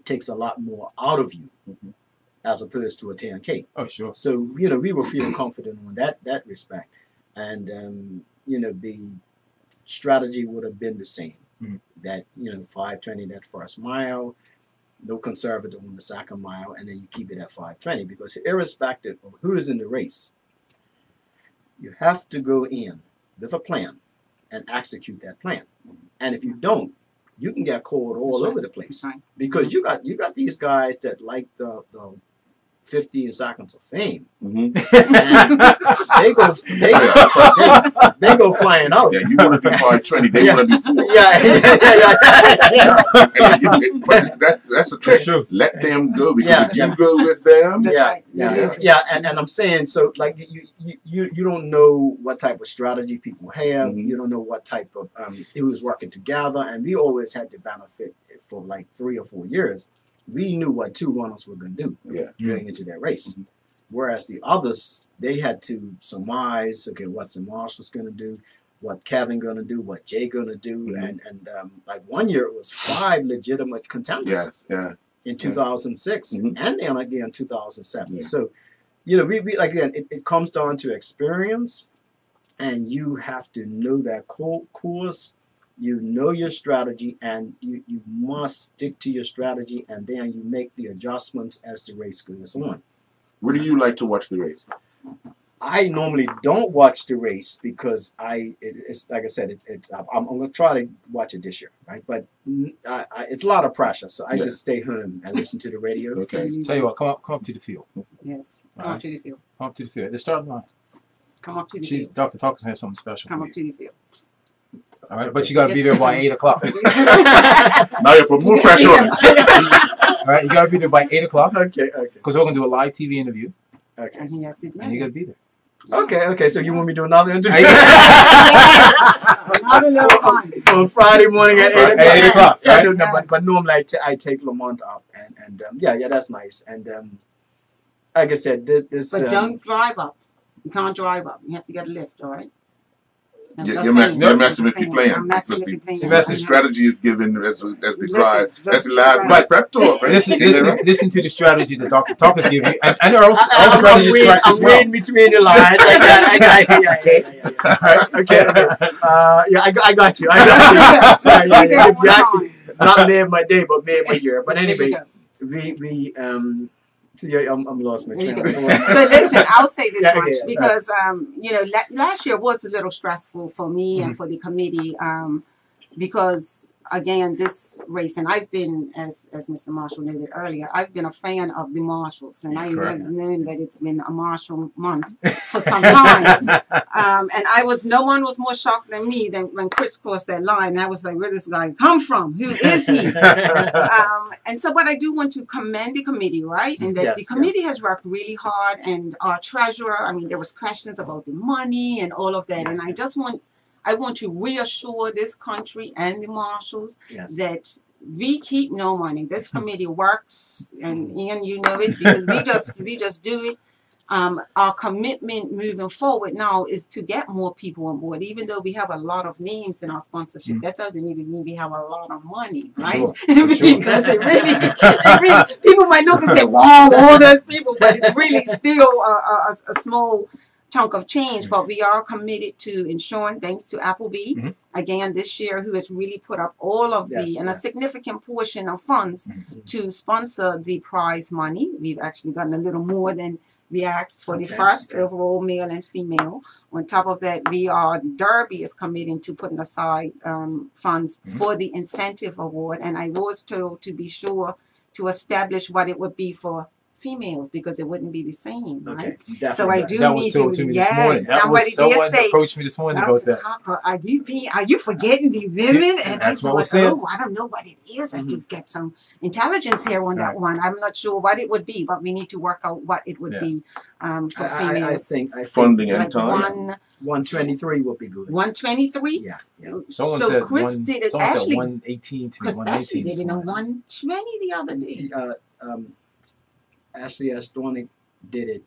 takes a lot more out of you as opposed to a 10K. Oh, sure. So, we were feeling confident on that respect. And, the strategy would have been the same. Mhm. That, 520 that first mile, no conservative on the second mile, and then you keep it at 520. Because irrespective of who is in the race, you have to go in with a plan and execute that plan. And if you don't, you can get caught all over the place. Right. Because you got these guys that like the 15 seconds of fame. Mm-hmm. And they go flying out. Yeah, you want to be 520, they want to be 4. Yeah. That's a trick. Sure. Let them go, because Yeah, if you go with them, That's right. And I'm saying, so like you don't know what type of strategy people have. Mhm. You don't know what type of who's working together, and we always had the benefit for like 3 or 4 years. We knew what 2 runners were going to do going into that race. Mhm. Whereas the others, they had to surmise, okay, what's the Marshall's going to do, what Kevin going to do, what Jay going to do. Mhm. And like 1 year, it was 5 legitimate contenders yes, yeah. in 2006 Mhm. and then again in 2007. Yeah. So, we again, it comes down to experience, and you have to know that course. You know your strategy, and you must stick to your strategy, and then you make the adjustments as the race goes on. Where do you like to watch the race? I normally don't watch the race because it's like I said, I'm going to try to watch it this year, right? But it's a lot of pressure, so I just stay home and listen to the radio. Okay. Tell you what, come up to the field. Yes. Come All up to the field. Come up to the field. The start line. Come up to the She's field. Dr. Talkers has something special. Come for up to the field. you. All right, but you got to be there by 8 o'clock. Now you put more pressure on it. All right, you got to be there by 8 o'clock Okay. because we're gonna do a live TV interview, Okay. And he has to be and you got to be there. Okay. So you want me to do another interview? Another little one. On Friday morning at 8 o'clock. At 8 o'clock, Yeah, right? no, but normally I take Lamont up, and yeah, that's nice. And like I said, this But don't drive up. You can't drive up. You have to get a lift, all right? I'm You're just messing, saying. you're messing with I'm your plan. I'm messing Because with your plan. You're messing the strategy is given as the Listen, drive. just That's the to last drive. night prep talk, right? Listen to the strategy that Dr. Talkers give you, and there are also I'm strategies reading, correct as I'm well. reading between the lines. I got okay. I got you. You actually not made my day, but made my year. But There you anyway, go. we I'm lost my There you train go. of thought. So listen, I'll say this Yeah, much yeah, because last year was a little stressful for me and for the committee because again this race, and I've been as Mr. Marshall noted earlier, I've been a fan of the Marshalls, and I Correct. have known that it's been a Marshall month for some time. And no one was more shocked than me than when Chris crossed that line. I was like, where does this guy come from? Who is he? And so, but I do want to commend the committee, right? And that Yes, the committee has worked really hard, and our treasurer, I mean, there was questions about the money and all of that. And I want to reassure this country and the marshals Yes. that we keep no money. This committee works, and Ian, you know it, because we just do it. Our commitment moving forward now is to get more people on board. Even though we have a lot of names in our sponsorship, that doesn't even mean we have a lot of money, right? Sure. Because it really, people might look and say, "Wow, all those people," but it's really still a small chunk of change. But we are committed to ensuring, thanks to Appleby, again this year, who has really put up all of a significant portion of funds to sponsor the prize money. We've actually gotten a little more than We asked for the Okay. first overall male and female. On top of that, the Derby is committing to putting aside funds for the incentive award. And I was told to be sure to establish what it would be for females because it wouldn't be the same, right? Okay. So I Definitely. do That was need told to, to me this morning. yes, That somebody was someone did say, approached me this morning about Dr. that. Tucker, are you forgetting the women? Yeah, And that's I what was thought, said. oh, I don't know what it is. I have to get some intelligence here on that one. I'm not sure what it would be, but we need to work out what it would be for I females. think Funding and Like time. 123 would be good. 123. Yeah. Someone So said Chris one, did it. someone said Ashley, 118 to me, because Ashley 119. did it in 120 the other day. Ashley Astonic did it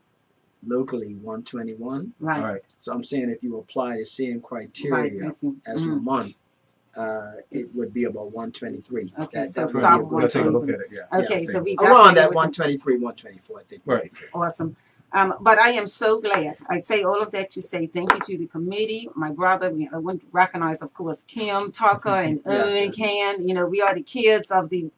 locally 121. Right. All right. So I'm saying if you apply the same Right. criteria Listen. as Lamont, it would be about 123. Okay, so that would South be a We'll good take a time. look at it. Yeah. Okay, so we Around that definitely would- 123, 124, I think. Right. Awesome. But I am so glad. I say all of that to say thank you to the committee. My brother, I want to recognize, of course, Kim Tucker and Erwin Can. You know, we are the kids of the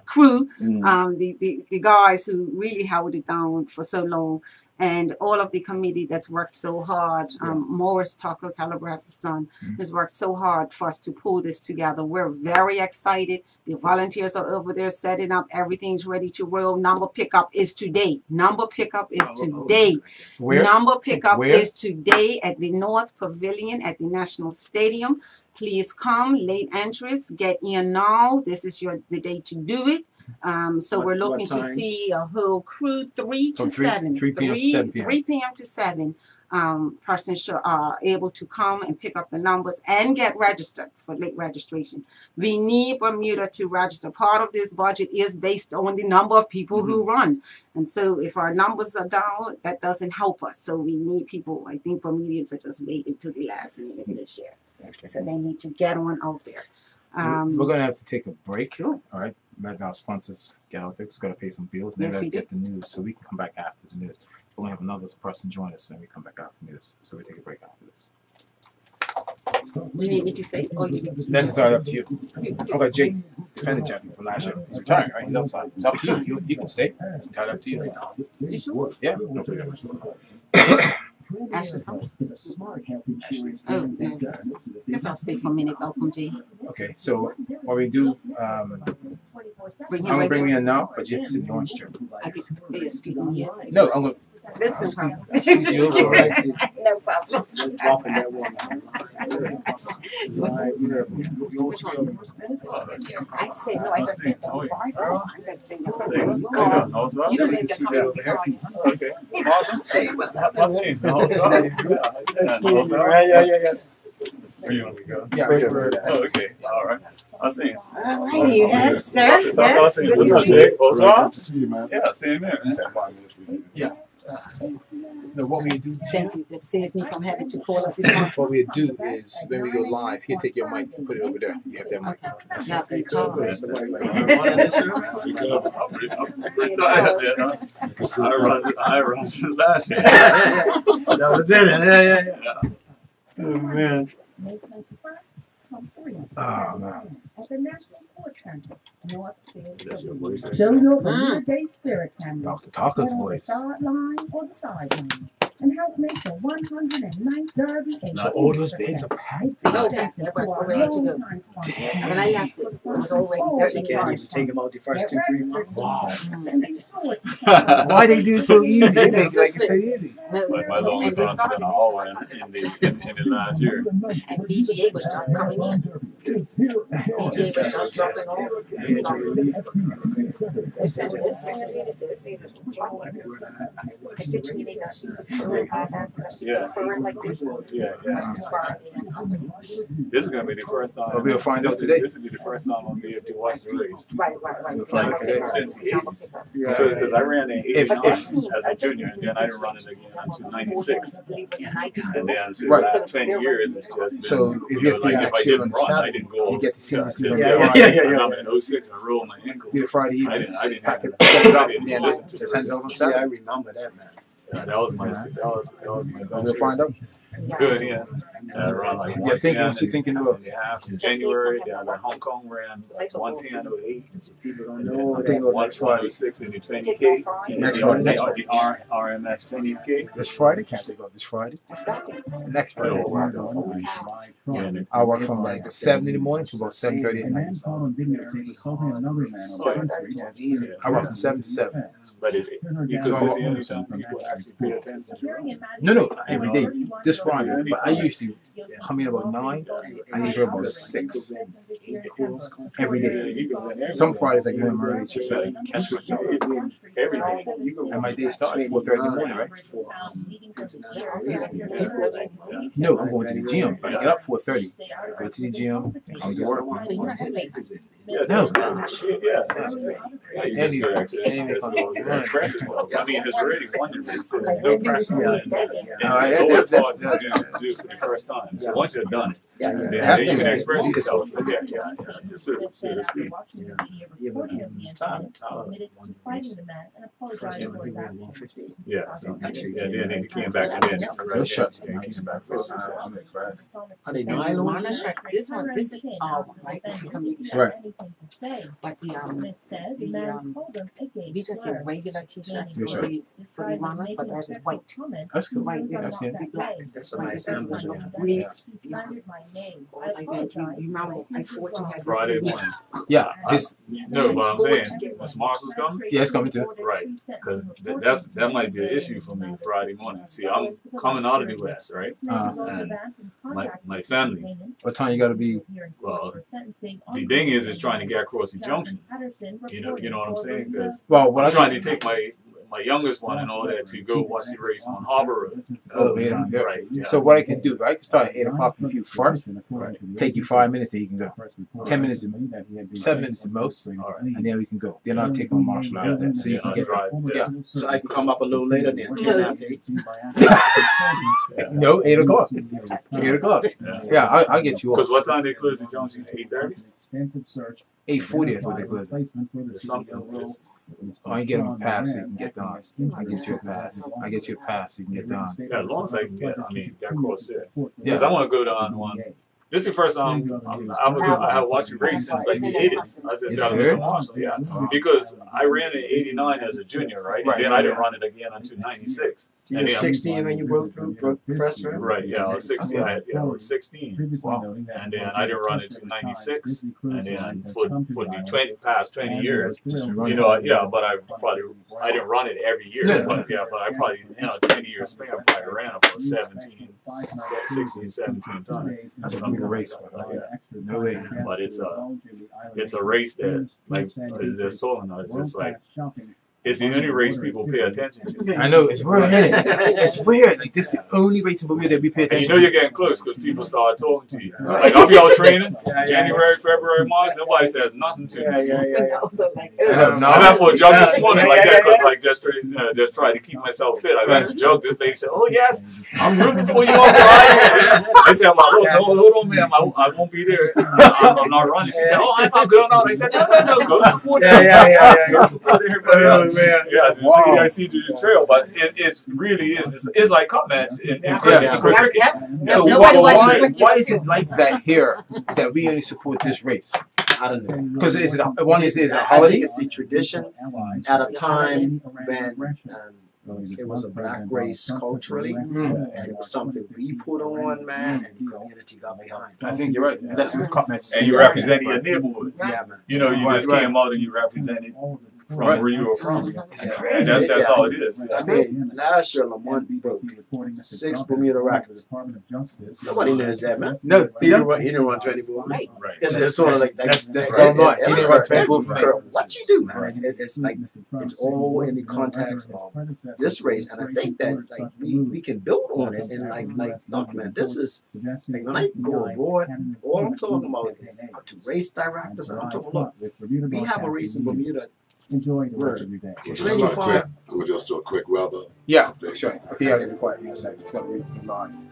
crew, the guys who really held it down for so long. And all of the committee that's worked so hard. Morris Tucker, Calabras's son, has worked so hard for us to pull this together. We're very excited. The volunteers are over there setting up. Everything's ready to roll. Number pickup is today. Number pickup is today. Where? Number pickup Where? is today at the North Pavilion at the National Stadium. Please come, late entrance, get in now. This is the day to do it. So we're looking to see a whole crew 3 to 7. 3 p.m. to 7 p.m. 3 p.m. to 7. Persons are able to come and pick up the numbers and get registered for late registration. We need Bermuda to register. Part of this budget is based on the number of people who run. And so if our numbers are down, that doesn't help us. So we need people. I think Bermudians are just waiting till the last minute this year. So they need to get on out there. We're going to have to take a break. Cool. All right. Let our sponsors get out there. We've got to pay some bills. And Yes, then we get the news. So we can come back after the news. We're going to have another person join us when we come back after the news. So we take a break after this. You need me to say? Or you? That's entirely up to you. How about Jake, defending champion from last year? He's retiring, right? He's outside. It's up to you. You can stay. It's entirely up to you. You sure? Yeah. No problem. Ash's house. Is a smart health insurance Oh, no. Guess I'll stay for a minute, Malcolm G. Okay, so what we do, Bring I'm him going to right bring there. me in now, but you have to sit in the orange chair. I could be a scooting here. No, I'm going to. That's no problem. scoot you over, right? No problem. Walking that one. Which one? I said, no, I just said, oh, I got to you don't need to come in the car. Okay. Awesome. Yeah. Where you want me to go? Yeah, we're, Oh, okay. All right. I'll see you. All righty, yes, sir. Yes, good What's to up, see you. Nick? What's up? Good to see you, man. Yeah, same here. no, what we do, Thank you. That saves me from having to call up this one. what we do is when we go live, he'll take your mic and put it over there. You have that mic. Okay. Yeah, in charge. I run to the last year. That was it. Yeah. Oh, man. May 21st from 3 Oh, man. at the National Sports Center, North That's your voice. Show your Bermuda Day spirit, Tammy. Dr. Tucker's Whether on the voice. sideline or the sideline, and help make the 109th Derby a So all those bags are packed. No, we're ready to go. When I left, it was already You 30 can't even cars. take them out the first 2-3 months. Wow. Why they do it so easy? They make it like it's so easy. Like my long And they runs started in the hallway in the last year. And BGA was just coming in. BGA was just dropping off. They said, I said, you need for it like this. Yeah. This is gonna be the first time. Well, we'll find out today. This will be the first time I'll be able to watch the race. Right. We'll find out today. Since the 80s. Because I ran in 89 as a junior, and then I didn't run it again until 96. And then so the Right. last 10 years, it's just been, So if you have to like if I actually didn't on run, I Saturday, didn't go. you get to see this Yeah, Friday. I'm in 06, I rolled my ankles. Do it Friday I evening. didn't Pack have it, set it up, I and didn't then listen to send it it. over on Yeah, I Saturday. remember that, man. Yeah, that was my best We'll find out. Good, yeah. Around like You're thinking what you're thinking about. in January, then Hong Kong ran like 110.08. People don't And know then I'm thinking about next Friday. 106 in the 20K. Next Friday. Next Friday. The RMS 20K. This Friday? Can't think of this Friday. Next Friday. I work from like 7 in the morning to about 7:30 at night. I work from 7 to 7. But is it because it's the only time people actually pay attention? No, every day. This Friday. But I usually come in about 9 and leave here about 6. Every day. Some Fridays I go in early to 7. And my day starts 4:30 in the morning, right? No, I'm going to the gym. I get up 4:30. Go to the gym. I'll do work. No. I mean, it's already wonderful. There's no pressure. It's always hard to do for the first time. So once you've done it, then you can express yourself. So to speak. Yeah. Then they came back and then Those shots came back first. I'm impressed. Are they nylon? This is right community shirt. Right. But these just a regular t-shirts for the runners, but theirs is white. That's cool. White, Yeah, I've seen it. black. That's a nice image. Really, you remember I fought to have this Friday thing. morning. Yeah. This. No, but I'm saying, Miss Marshall's coming? Yeah, it's coming too. Right, because that might be an issue for me Friday morning. See, I'm coming out of the West, right? And my family. What time you gotta be? Well, the thing is trying to get across the junction. You know what I'm saying? Because Well, what I'm I trying to take my youngest one and all that to go watch the race on Harbor Road. Oh, yeah. Right. Yeah. So what I can do, I can start at 8 o'clock with you first. Take you 5 minutes, then you can go. 10 minutes, 7 minutes at most, and then we can go. Then I'll take on Marshall after that, so you can get drive. Yeah. So I can come up a little later then. 10 after 8. No, 8 o'clock. 8 o'clock. Yeah, I'll get you Because off. what time they close the junction? 8:30. 8:40 is what they close. I get them a pass so you can get done. I get you a pass. I get you a pass so you can get done. Yeah, as long as I can get, that course there. Yeah. Because I want to go down one. This is the first time I have watched the race since like the 80s. I just got Mr. Marshall, yeah. Because I ran in 89 as a junior, right? And then I didn't run it again until 96. You were 16 when you broke freshman? Right, yeah, I was 16. I was 16. Wow. And then I didn't run it until 96. And then for the past 20 years, but I didn't run it every year. But I probably, 20 years span, I probably ran about 16, 17 times. That's what I'm gonna race. No way. But it's a race that, like, is this talking about? It's just like, it's the only race people pay attention to. I know, it's weird, isn't it? It's weird. Like, this is the only race in Bermuda that we pay And attention you're getting close because people start talking to you. Like, I'll be out training, January, February, March, nobody says nothing to me. I went for a jog this morning like that because, like, just try to keep myself fit. I went to jog. This lady said, "Oh, yes, I'm rooting for you on Friday." I said, "Hold on, ma'am. I won't be there. I'm not running." She said, "Oh, I'm not going out." I said, "No. Go support them. Go support everybody else." Man. Yeah, wow. I see the trail, but it really is. It's like comments in cricket. So why is it like that here that we only support this race? I don't know. Because is it a holiday? I think it's the tradition at a time when it was a black race culturally, and it was something we put on, man, and the community got behind. I think you're right. That's what cup matches. And you represented your neighborhood. Yeah, man. You just came out and you represented from where you were from. And that's all it is. I mean, last year Lamont broke 6 Bermuda records. Nobody knows that, man. No, he didn't run 24. Right. It's sort of like that's right. He didn't run 24 for me. What you do, man? It's like it's all in the context of this race, and I think that like we can build on it and like look, man, this is like when I go abroad, all I'm talking about is to race directors, and I'm talking, look, we have a race in Bermuda. Enjoy the rest of your day. We'll just do a quick weather. Yeah, sure. Okay, yeah, be quiet. It's got to read the line.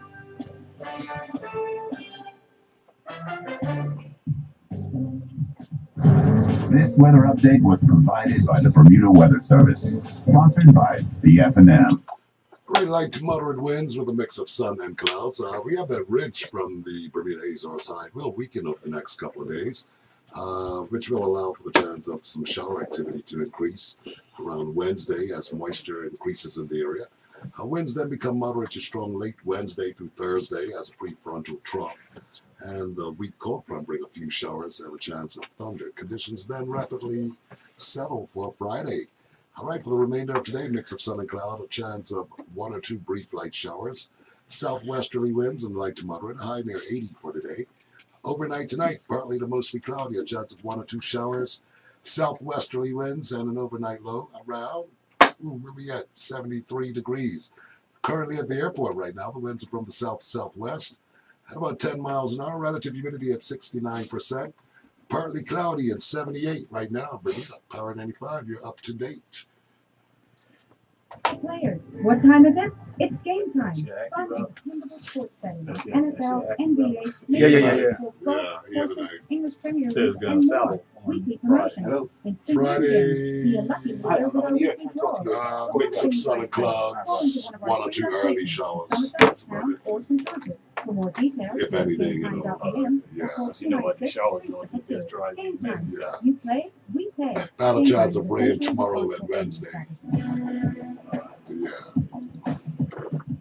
This weather update was provided by the Bermuda Weather Service, sponsored by the F&M. Very light to moderate winds with a mix of sun and clouds. We have that ridge from the Bermuda Azores side will weaken over the next couple of days, which will allow for the chance of some shower activity to increase around Wednesday as moisture increases in the area. Winds then become moderate to strong late Wednesday through Thursday as a prefrontal trough. And the weak cold front bring a few showers and a chance of thunder. Conditions then rapidly settle for Friday. All right, for the remainder of today, mix of sun and cloud, a chance of 1 or 2 brief light showers. Southwesterly winds and light to moderate, high near 80 for today. Overnight tonight, partly to mostly cloudy, a chance of 1 or 2 showers. Southwesterly winds and an overnight low around, where we at, 73 degrees. Currently at the airport right now, the winds are from the south-southwest at about 10 miles an hour, relative humidity at 69%. Partly cloudy and 78 right now. Bermuda, Power 95, you're up to date. Players, what time is it? It's game time. Jackie, Fun bro. and dependable sports betting. That's NFL, Jackie, NBA, Yeah, yeah, Major yeah. League Baseball, Yeah, golf, tonight. English Premier Said it's League, gonna and sell more. it on Weekly Friday. promotion. Instant win games. Be a lucky Friday, winner with our weekly draws. mix of sun and clouds, 1 or 2 early showers. That's about it. Or St. George's. For more details, If anything, gametime.am, yeah. or You know what, the 426 showers also just dries you. Game time. Yeah. You play, we pay. Not a Game chance time of is rain essential tomorrow for and Wednesday. Yeah.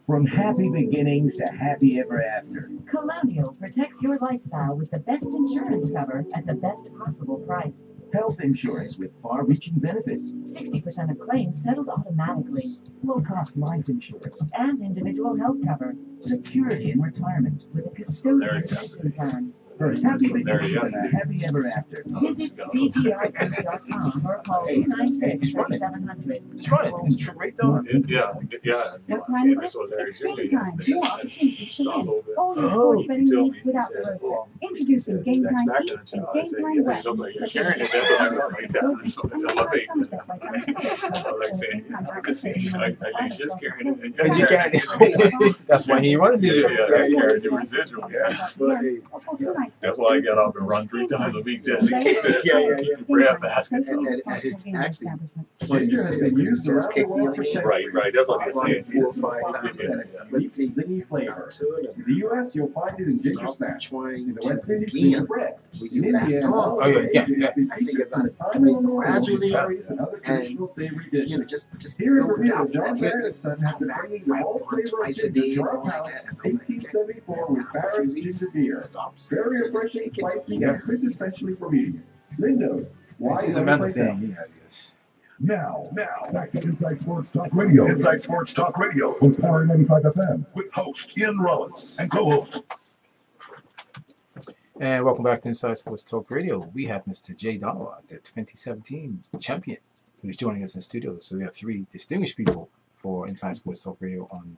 From happy beginnings to happy ever after. Colonial protects your lifestyle with the best insurance cover at the best possible price. Health insurance with far-reaching benefits. 60% of claims settled automatically. Low-cost life insurance. And individual health cover Security in retirement. with a custodian There it is. pension plan. For happy There it beginnings is. and a happy ever after. Visit cgrgroup.com or call 296-3700. Just run it. It's true right down. Yeah. What I time see, is I it? saw Larry It's Julie game time. yesterday. More opportunities to Stop a win. little bit. All your Oh, sports He betting told needs me, without he the said, road. oh, Introducing Game Zach's Time back in East the and child. I Game said, Time yeah, West. you look like you're Located carrying it. next That's to what I Somerset, got like that. Somerset by I like saying, I can see, I think she's carrying it. And Yeah, you carrying can't. it. That's why he running this Yeah, year. that's carrying the residual. That's why I get up and run 3 times a week, Jesse. Keep the bread basket. And it's actually Ginger you has see been it, used just around keep the world for eating it. centuries. Right, that's what they're saying. 4 or 5 times. But Deep zingy flavor. In the U.S., you'll find it in ginger stop snaps. trying In the to West Indies, begin ginger bread. when In you left India, and off. all Oh, yeah, over yeah, Asia, yeah. it's been I think featured about since it time doing immemorial in gradually curries and other traditional savory you know, dishes. just Here in build Bermuda, out John that Barrett and Son have come been back bringing the right whole once, flavor of twice a ginger day, to our all like house that. since And I'm like, 1874 with after a few Barrett's weeks, ginger beer. stops. Very So refreshing, take it. spicy, and quintessentially Bermudian. Lindo's. Why This is other another place thing. else? Yeah, yes. Now, back to Inside Sports Talk Radio. Inside Sports Talk Radio with Power 95 FM with host Ian Rollins and co-host. And welcome back to Inside Sports Talk Radio. We have Mr. Jay Donovan, the 2017 champion, who's joining us in the studio. So we have 3 distinguished people for Inside Sports Talk Radio on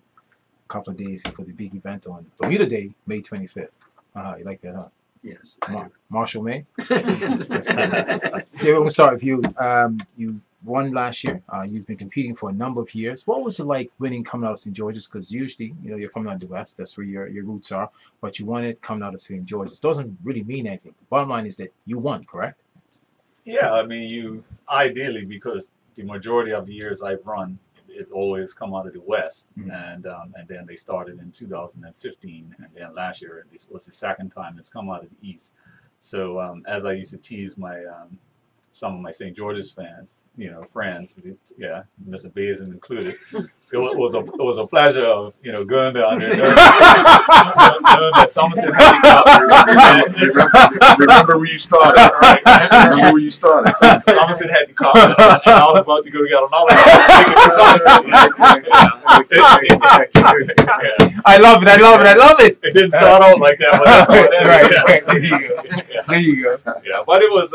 a couple of days before the big event on Bermuda Day, May 25th. You like that, huh? Yes. Marshall May. That's good. Jay, we're going to start with you. You won last year. You've been competing for a number of years. What was it like winning coming out of St. George's? Because usually, you're coming out of the West. That's where your roots are. But you won it coming out of St. George's. Doesn't really mean anything. The bottom line is that you won, correct? Yeah, I mean, you ideally, because the majority of the years I've run, it always come out of the West, and then they started in 2015, and then last year this was the second time it's come out of the East. So as I used to tease my some of my St. George's fans, friends, yeah, Mr. Bazin included, it was a pleasure of going down there, knowing that Somerset had the Remember where you started. right? Remember where you started. Somerset had the car, and I was about to go get another car. I love it. It didn't start out like that, but that's how it ended. Right. There you go. There you go. Yeah, but it was.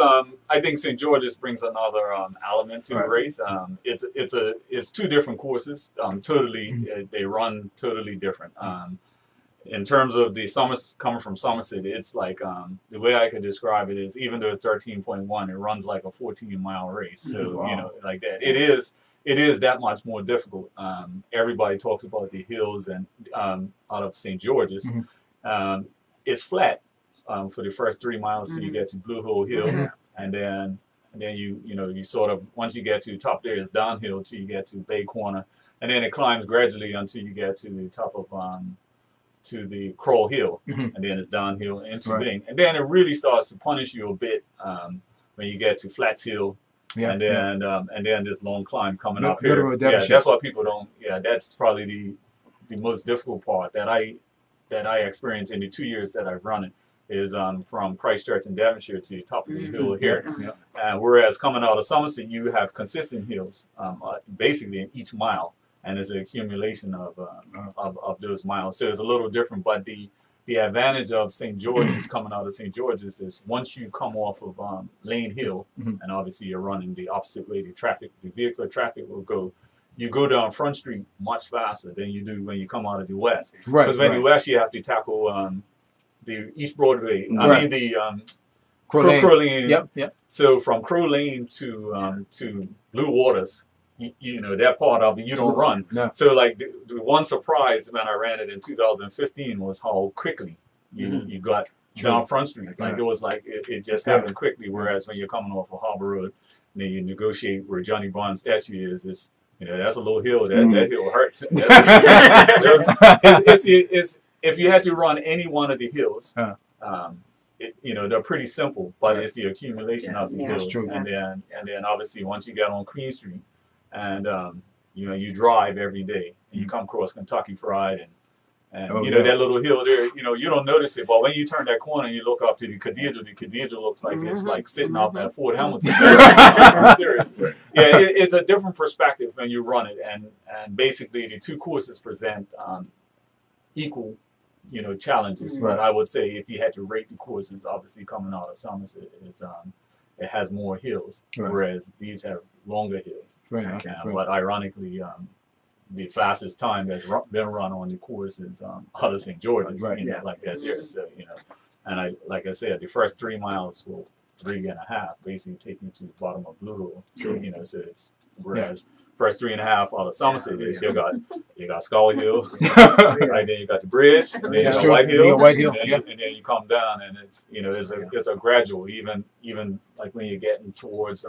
I think St. George's brings another element to the Right. race. It's 2 different courses. Totally, they run totally different. In terms of the coming from Somerset, it's like the way I could describe it is, even though it's 13.1, it runs like a 14-mile race. So Wow. like that. It is that much more difficult. Everybody talks about the hills and out of St. George's. It's flat for the first 3 miles till you get to Blue Hole Hill, and then and then you sort of, once you get to the top there, it's downhill till you get to Bay Corner, and then it climbs gradually until you get to the top of to the Kroll Hill, and then it's downhill into thing, and then it really starts to punish you a bit when you get to Flats Hill. And then this long climb coming up here. Yeah, that's why people don't. Yeah, that's probably the most difficult part that I experienced in the 2 years that I've run it is from Christchurch and Devonshire to the top of the hill here. And whereas coming out of Somerset, you have consistent hills basically in each mile, and it's an accumulation of those miles. So it's a little different, but the advantage of St. George's coming out of St. George's is once you come off of Lane Hill, and obviously you're running the opposite way the vehicular traffic will go, you go down Front Street much faster than you do when you come out of the west. Because when you west, you have to tackle the East Broadway. I mean the Crow Lane. Yep. So from Crow Lane to Blue Waters, you know, that part of it, you don't run. No. So like the one surprise when I ran it in 2015 was how quickly you got down Front Street. Like it was like it just happened quickly. Whereas when you're coming off of Harbor Road, and then you negotiate where Johnny Bond's statue is, you know, that's a little hill. That hill hurts. It's if you had to run any one of the hills, you know, they're pretty simple, but it's the accumulation of the hills. And then obviously once you get on Queen Street, and you know, you drive every day, and you come across Kentucky Fried, and you know that little hill there. You know, you don't notice it, but when you turn that corner and you look up to the cathedral looks like it's like sitting up at Fort Hamilton. Serious. Yeah, it's a different perspective when you run it, and basically the two courses present equal, you know, challenges. But I would say if you had to rate the courses, obviously coming out of Somerset, it has more hills, whereas these have longer hills. But ironically, the fastest time that's been run on the course is out of St. George's, you know, like that there. So, you know, and like I said, the first 3 miles will 3.5 basically take you to the bottom of Blue Hole. So, you know, so it's whereas first 3.5 out of Somerset is you got Skull Hill, right? Then you got the bridge, and then you got White Hill, and then you come down, and it's, you know, it's a gradual, even like when you're getting towards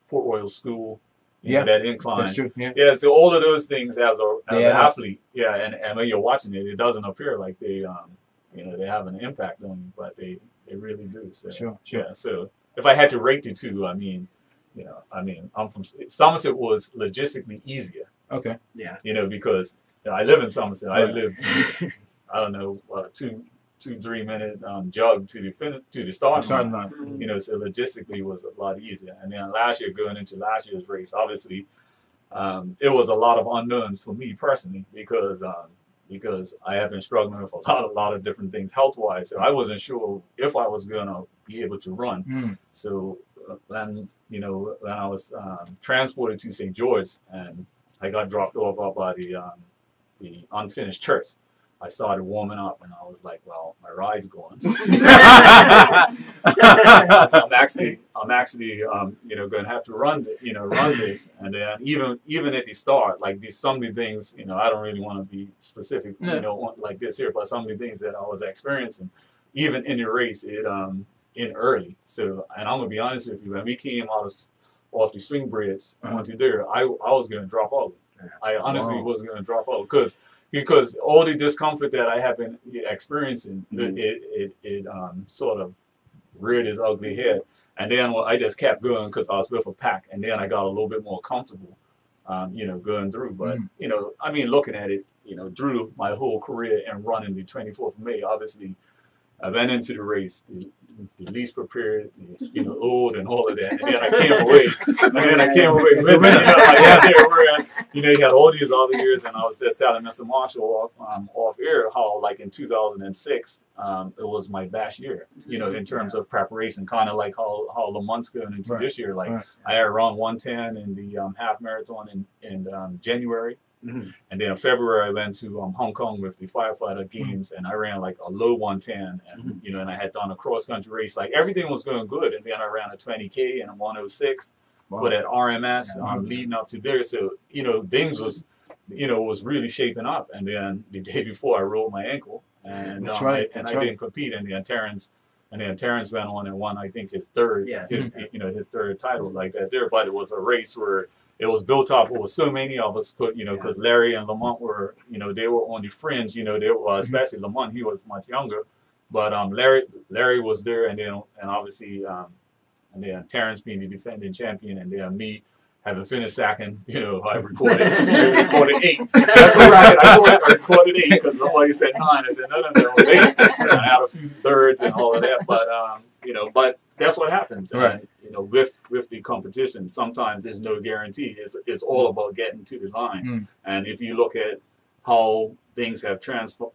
Port Royal School. You know, that incline. That's true. Yeah. So all of those things as an athlete, and when you're watching it, it doesn't appear like they, you know, they have an impact on you, but they really do. So, sure. Yeah. So if I had to rate the two, I mean, you know, I'm from Somerset was logistically easier. Okay. Yeah. You know, because you know, I live in Somerset. I lived, I don't know, 2-3 minute jog to the starting line. You know, so logistically was a lot easier. And then last year, going into last year's race, obviously, it was a lot of unknowns for me personally because I have been struggling with a lot of different things health wise. So I wasn't sure if I was gonna be able to run. So then, you know, when I was transported to St. George and I got dropped off up by the unfinished church, I started warming up and I was like, well, my ride's going. I'm actually you know, going to have to run this. And then even at the start, like some of the things, you know, I don't really want to be specific, you know, like this here, but some of the things that I was experiencing, even in the race, in early. So, and I'm gonna be honest with you, when we came off the swing bridge onto there, I was gonna drop out. I honestly was gonna drop out because all the discomfort that I have been experiencing, it sort of reared its ugly head. And then I just kept going because I was with a pack, and then I got a little bit more comfortable, you know, going through. But you know, I mean, looking at it, you know, through my whole career and running the 24th of May, obviously, I went into the race the least prepared, you know, old and all of that. And then I came away. With it, you know, like out there, whereas, you know, you had all these other years, and I was just telling Mr. Marshall off air how, like in 2006, it was my best year, you know, in terms of preparation, kind of like how Lamont's going into this year. Like I had around 110 in the half marathon in January. And then in February, I went to Hong Kong with the firefighter games, and I ran like a low 110, and you know, and I had done a cross country race. Like everything was going good, and then I ran a 20K and a 106 for that RMS leading up to there. So you know, things was really shaping up. And then the day before, I rolled my ankle, and I didn't compete. And then Terrence And then Terrence went on and won, I think, his third, his third title like that there. But it was a race where it was built up. It was so many of us could, because Larry and Lamont were, they were on the fringe. They were, especially Lamont, he was much younger. But Larry was there, and obviously, and then Terrence being the defending champion, and then me having finished second. I recorded 8. That's what I recorded 8 because nobody said 9. I said no, it was 8. And I had a few thirds and all of that, but but that's what happens. Right. And, with the competition, sometimes there's no guarantee. It's all about getting to the line. And if you look at how things have transpired,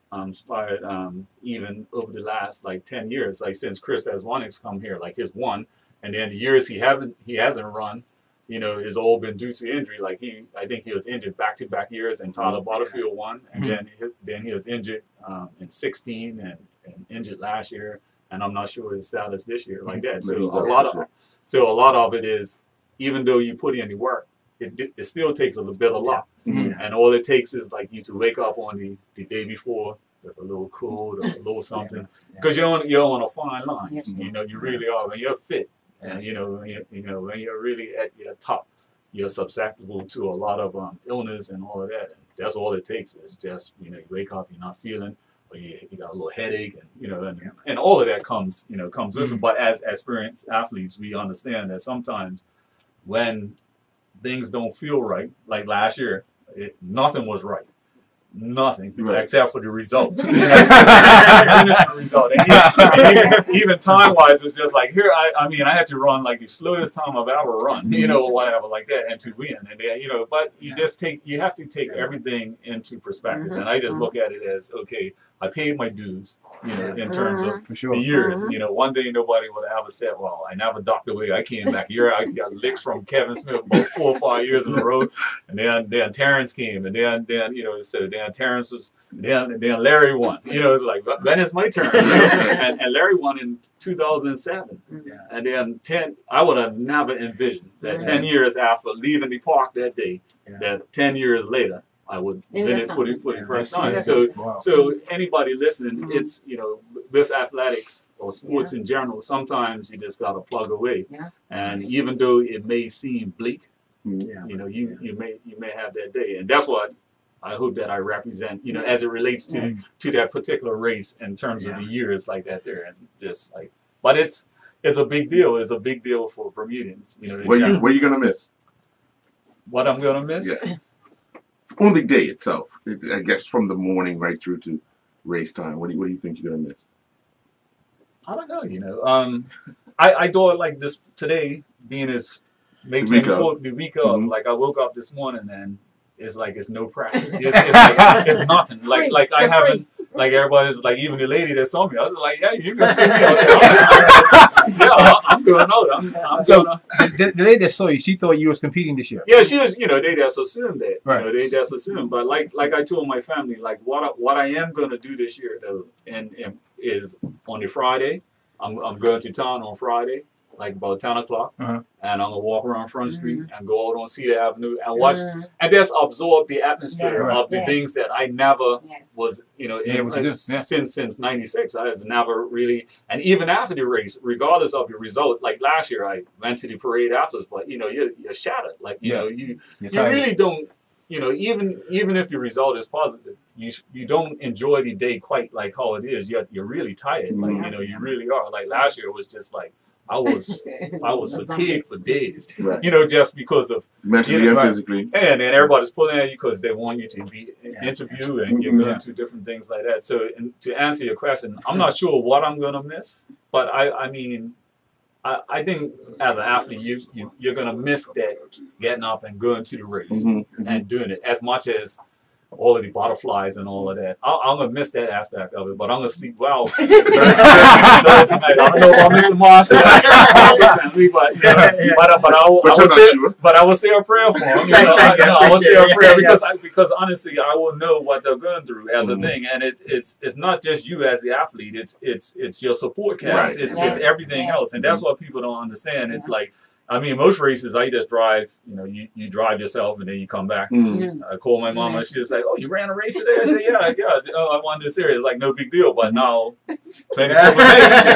even over the last 10 years, since Chris has won, it's come here, his one, and then the years he hasn't run, it's all been due to injury. I think he was injured back-to-back years, and Tyler Butterfield won, and then he was injured in 16 and injured last year, and I'm not sure his status this year like that. So a lot of it is, even though you put in the work, it still takes a little bit of luck, and all it takes is you to wake up on the day before with a little cold or a little something, because you're on a fine line. Yes. You really are when you're fit. And when you're really at your top, you're susceptible to a lot of illness and all of that. And that's all it takes is just you wake up, you're not feeling, or you got a little headache, and and all of that comes with it. But as experienced athletes, we understand that sometimes when things don't feel right, like last year, nothing was right. Nothing except for the result. The result. And even time-wise, was just here. I had to run the slowest time I've ever run, or whatever like that, and to win. And then, but you have to take everything into perspective. And I just look at it as, okay, I paid my dues, in terms of the years. One day nobody would have ever said, well, I never docked away. I came back here. I got licks from Kevin Smith about 4 or 5 years in a row. And then Terrence came. And then so then Terrence was, then Larry won. It's when is my turn? And Larry won in 2007. And then I would have never envisioned that 10 years after leaving the park that day, that 10 years later, I would win it for the first time. So anybody listening, it's with athletics or sports in general, sometimes you just gotta plug away. And even though it may seem bleak, you may have that day, and that's what I hope that I represent. As it relates to that particular race in terms of the years like that there, and just but it's a big deal. It's a big deal for Bermudians. What are you gonna miss? What I'm gonna miss? Yeah. On the day itself, I guess from the morning right through to race time, what do you think you're gonna miss? I don't know. I do it like this today, being maybe the week of. I woke up this morning and it's it's no pressure. It's nothing. I haven't. Everybody's even the lady that saw me, I was yeah, you can see me out there. I'm good. The lady that saw you, she thought you was competing this year. Yeah, she was. They just assumed that. Right. They just assumed. But like I told my family, what I am gonna do this year though, and is on the Friday, I'm going to town on Friday, about 10 o'clock, and I'm gonna walk around Front Street and go out on Cedar Avenue and watch and just absorb the atmosphere of the things that I never was, since '96. I was never really, and even after the race, regardless of the result, last year I went to the parade afterwards, but you're shattered. You really don't. Even if the result is positive, you don't enjoy the day quite like how it is. You're really tired. You really are. Last year it was just I was fatigued for days. Right. Just because of mentally and physically. And then everybody's pulling at you because they want you to be interviewed and you're going to different things like that. So to answer your question, I'm not sure what I'm gonna miss, but I think as an athlete, you're gonna miss that getting up and going to the race and doing it as much as all of the butterflies and all of that. I'm gonna miss that aspect of it, but I'm gonna sleep well Thursday night. I don't know about Mr. Marshall, but I will say a prayer for him. I will say a prayer because honestly, I will know what they're going through as a thing, and it's not just you as the athlete. It's your support cast. It's everything else, and that's what people don't understand. It's I mean, most races I just drive. You know, you drive yourself and then you come back. I call my mama and she's like, "Oh, you ran a race today?" I said, "Yeah. Oh, I won this series. Like no big deal." But now, 24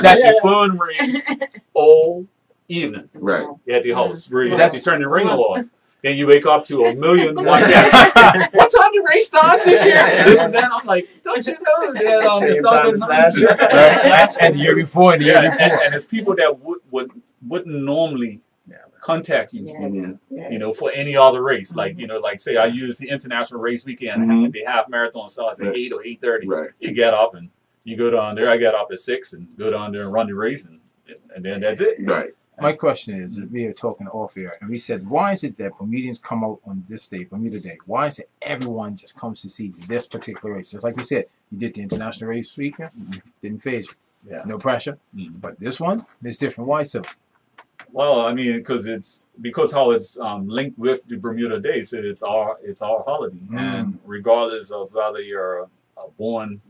that's a fun race all evening. Right. At the house where you have to turn the ringer off. Then you wake up to a million what time the race starts this year? And this and that. I'm like, don't you know that it starts at 9? And the year before, and the year before. And it's people that wouldn't normally contact you, you know, for any other race. Like, you know, like say I use the international race weekend and the half marathon starts at 8 or 8:30. Right. You get up and you go down there. I get up at 6 and go down there and run the race and then that's it. Right. My question is, we were talking off air, and we said, why is it that Bermudians come out on this day, Bermuda Day? Why is it everyone just comes to see this particular race? Just like we said, you did the international race weekend, didn't phase you. Yeah. No pressure. But this one is different. Why so? Well, I mean, because how it's linked with the Bermuda Day, so it's our holiday, and regardless of whether you're born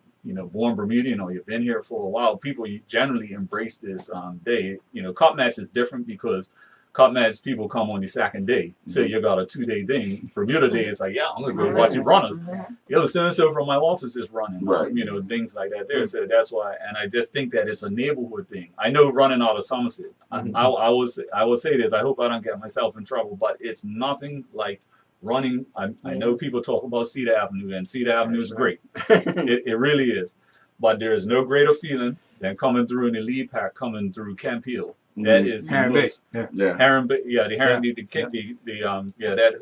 Bermudian or you've been here for a while, people generally embrace this day. You know, cup match is different because cup match people come on the second day. So you got a 2-day thing. Bermuda Day is like, yeah, I'm gonna go watch the runners. Yo, so and so from my office is running. Right. You know, things like that there. So that's why, and I just think that it's a neighborhood thing. I know running out of Somerset. I will say this. I hope I don't get myself in trouble, but it's nothing like running. I know people talk about Cedar Avenue, and Cedar Avenue is great. It really is. But there is no greater feeling than coming through in the lead pack, coming through Camp Hill. That is the most. Heron Bay, the Heron Bay,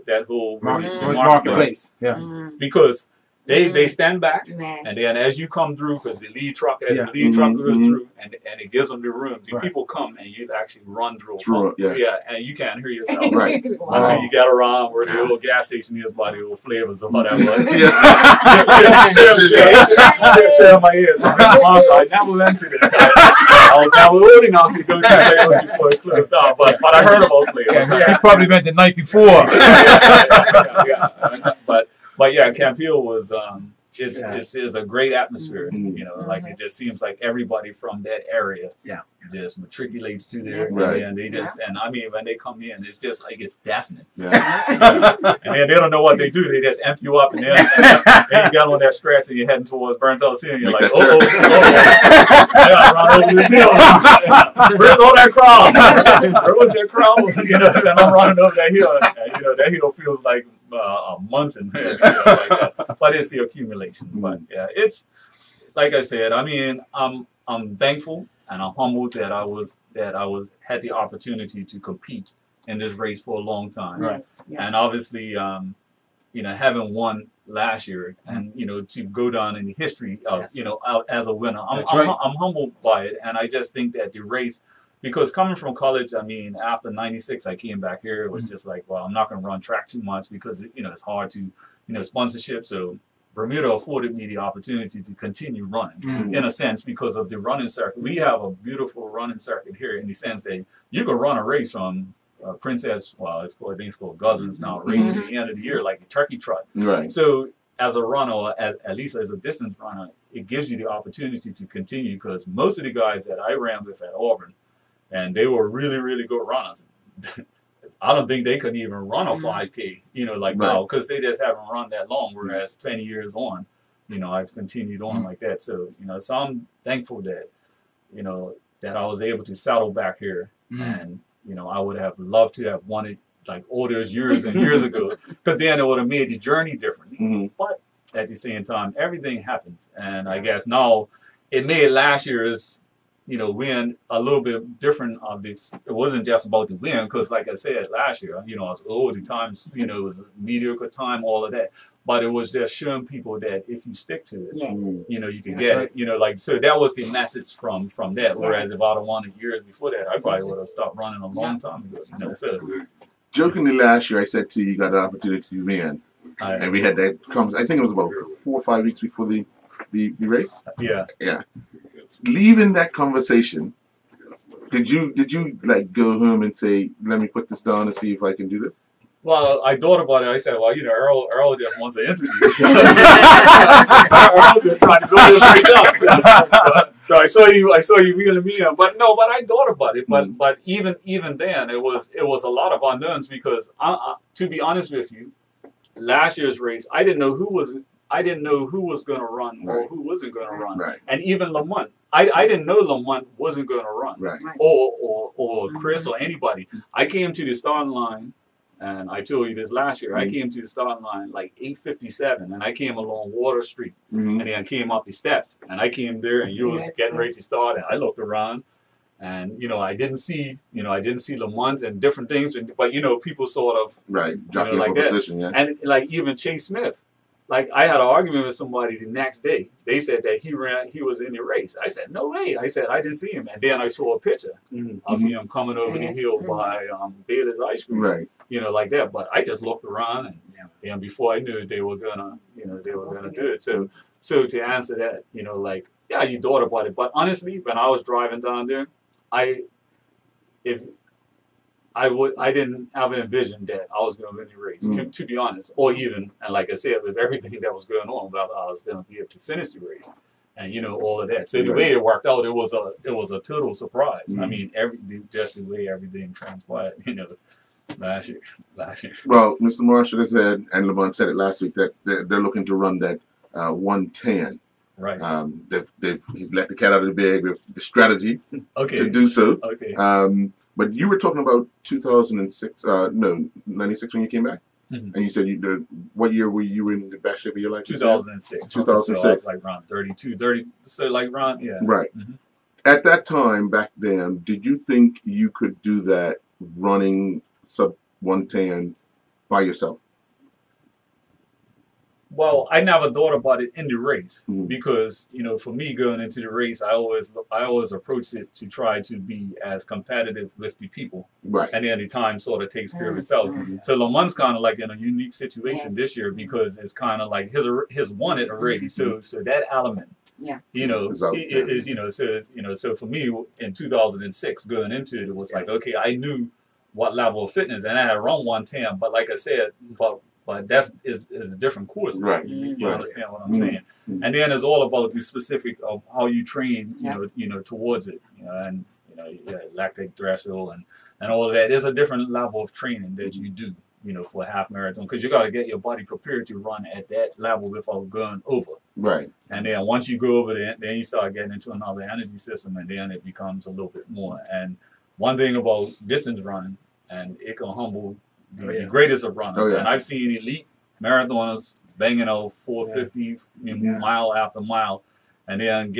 that whole marketplace. Yeah. Because they stand back, and then as you come through, because the lead truck goes through, and it gives them the room. The people come and you actually run through. And you can't hear yourself until you get around where the old gas station is by the old flavors or whatever. Share my ears. I never went to that. I was never old enough to go to that before it closed down, but I heard about flavors. He probably meant the night before. But yeah, Camp Hill was it's a great atmosphere. You know, like it just seems like everybody from that area just matriculates to there, and they just and I mean when they come in, it's just like it's definite. And then they don't know what they do. They just amp you up, and then you got on that stretch and you're heading towards Burnt Out City, and you're like, I run over this hill. Where's all that crowd? Where was that crowd? You know, and I'm running over that hill, and you know that hill feels like a mountain, like that. But it's the accumulation. But yeah, it's like I said. I mean, I'm thankful and I'm humbled that I had the opportunity to compete in this race for a long time. And obviously, you know, having won last year and you know to go down in the history of you know out as a winner, I'm humbled by it, and I just think that the race. Because coming from college, I mean, after '96, I came back here. It was just like, well, I'm not going to run track too much because, you know, it's hard to, you know, sponsorship. So Bermuda afforded me the opportunity to continue running in a sense because of the running circuit. We have a beautiful running circuit here in the sense that you can run a race from Princess, well, I think it's called Guzzin's now, right to the end of the year, like a turkey trot. Right. So as a runner, at least as a distance runner, it gives you the opportunity to continue because most of the guys that I ran with at Auburn, and they were really, really good runners. I don't think they could even run a 5K, you know, like now, because they just haven't run that long. Whereas 20 years on, you know, I've continued on like that. So, you know, so I'm thankful that, you know, that I was able to settle back here. And, you know, I would have loved to have won it like all those years and years ago, because then it would have made the journey differently. But at the same time, everything happens. And I guess now it made last year's, you know, win a little bit different of this. It wasn't just about the win, because like I said last year, you know, I was old, the times, you know, it was a mediocre time, all of that. But it was just showing people that if you stick to it, you know, you can get it. You know, like, so that was the message from that. Whereas if I'd have won it years before that, I probably would have stopped running a long time ago. You know, so. Jokingly last year, I said to you, got the opportunity to win. And we had that conversation. I think it was about 4 or 5 weeks before the race. Yeah. Leaving that conversation, did you like go home and say, let me put this down and see if I can do this? Well, I thought about it. I said, well, Earl just wants an interview. Earl's just trying to build his race up. So I saw you wheeling me in. But no, but I thought about it. But even then, it was a lot of unknowns because to be honest with you, last year's race, I didn't know who was going to run or who wasn't going to run. Right. And even Lamont, I didn't know Lamont wasn't going to run. Right. Or Chris or anybody. I came to the starting line. And I told you this last year. I came to the starting line like 8:57, and I came along Water Street, and then I came up the steps, and I came there, and you was getting ready to start, and I looked around, and I didn't see Lamont and different things, but people sort of like that, position, yeah. And like even Chase Smith. Like I had an argument with somebody the next day. They said that he was in the race. I said, no way. I said, I didn't see him. And then I saw a picture of him coming over the hill by Bailey's Ice Cream. Right. Like that. But I just looked around and before I knew it, they were gonna do it. So to answer that, yeah, you thought about it. But honestly, when I was driving down there, I didn't have envisioned that I was going to win the race, to be honest. Or even, and like I said, with everything that was going on, whether I was going to be able to finish the race, and all of that. So the way it worked out, it was a total surprise. I mean, just the way everything transpired, last year. Well, Mr. Marshall has said, and Lamont said it last week, that they're looking to run that 110. Right. He's let the cat out of the bag with the strategy to do so. Okay. But you were talking about 2006, 96 when you came back? And you said what year were you in the best shape of your life? 2006. 2006. So I was like around 30, so like around, yeah. Right. At that time, back then, did you think you could do that running sub 110 by yourself? Well, I never thought about it in the race because, for me going into the race, I always approached it to try to be as competitive with the people. Right. And then the time sort of takes care of itself. So Lamont's kind of like in a unique situation this year because it's kind of like his won it already. So that element, so for me in 2006 going into it, it was like, okay, I knew what level of fitness and I had run 110, but like I said, but that is a different course. Right. You understand what I'm saying? And then it's all about the specific of how you train, towards it. And lactate threshold and all of that. There's a different level of training that you do, for a half marathon because you got to get your body prepared to run at that level without going over. Right. And then once you go over there, then you start getting into another energy system, and then it becomes a little bit more. And one thing about distance running, and it can humble the greatest of runners. And I've seen elite marathoners banging out 450 mile after mile, and then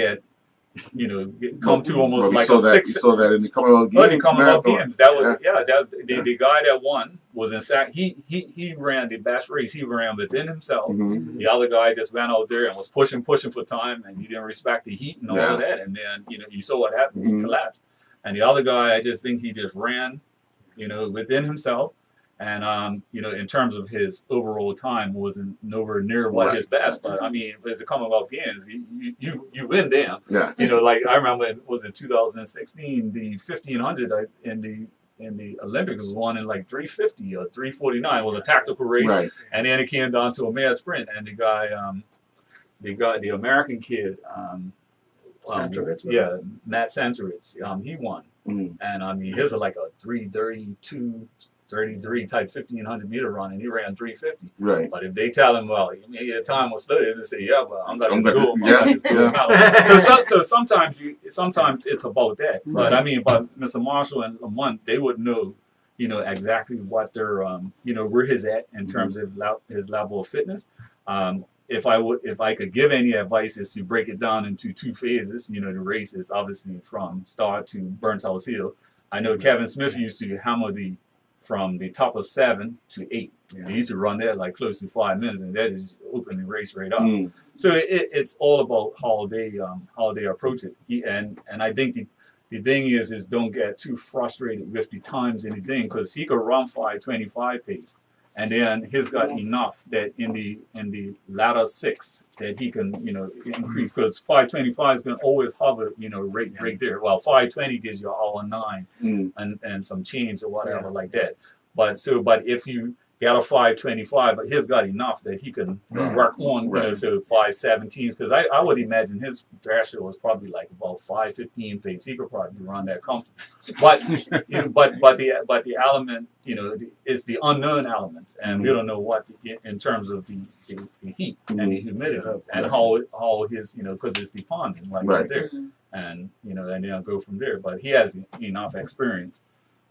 come to almost like a 6. You saw that in the Commonwealth Games. The Commonwealth Games. That was that's the guy that won was in fact he ran the best race. He ran within himself. The other guy just went out there and was pushing for time, and he didn't respect the heat and all of that. And then you saw what happened. He collapsed. And the other guy, I just think he just ran, within himself. And in terms of his overall time, wasn't nowhere near what his best. But I mean, as the Commonwealth Games, you win them. Yeah. Like I remember it was in 2016, the 1500 in the Olympics was won in like 350 or 349. It was a tactical race, and then it came down to a mad sprint, and the American kid, Matt Santeritz, he won. And I mean, his are like a 3:32. 33 type 1500 meter run, and he ran 350. Right. But if they tell him, well, your time was slow, they say, yeah, but I'm not just go. So sometimes it's about that. But I mean, but Mr. Marshall and Lamont, they would know, exactly what their, where he's at in terms of his level of fitness. If I could give any advice, is to break it down into 2 phases. The race is obviously from start to Burnt House Hill. I know Kevin Smith used to hammer from the top of 7 to 8. He used to run there like close to 5 minutes, and that is open the race right up. So it's all about how they approach it. And I think the thing is don't get too frustrated with the times and the thing, because he could run 5:25 pace, and then he's got enough that in the latter 6 that he can increase, because 5:25 is going to always hover right there. Well, 5:20 gives you an hour 9 and some change or whatever like that. But if you he had a 525, but he's got enough that he can work on, so 517s. Because I would imagine his thrasher was probably like about 515 pace. He could probably run that comfortably. But but the element, is the unknown element, and we don't know what in terms of the heat and the humidity and how his because it's the ponding right there, and and then go from there. But he has enough experience,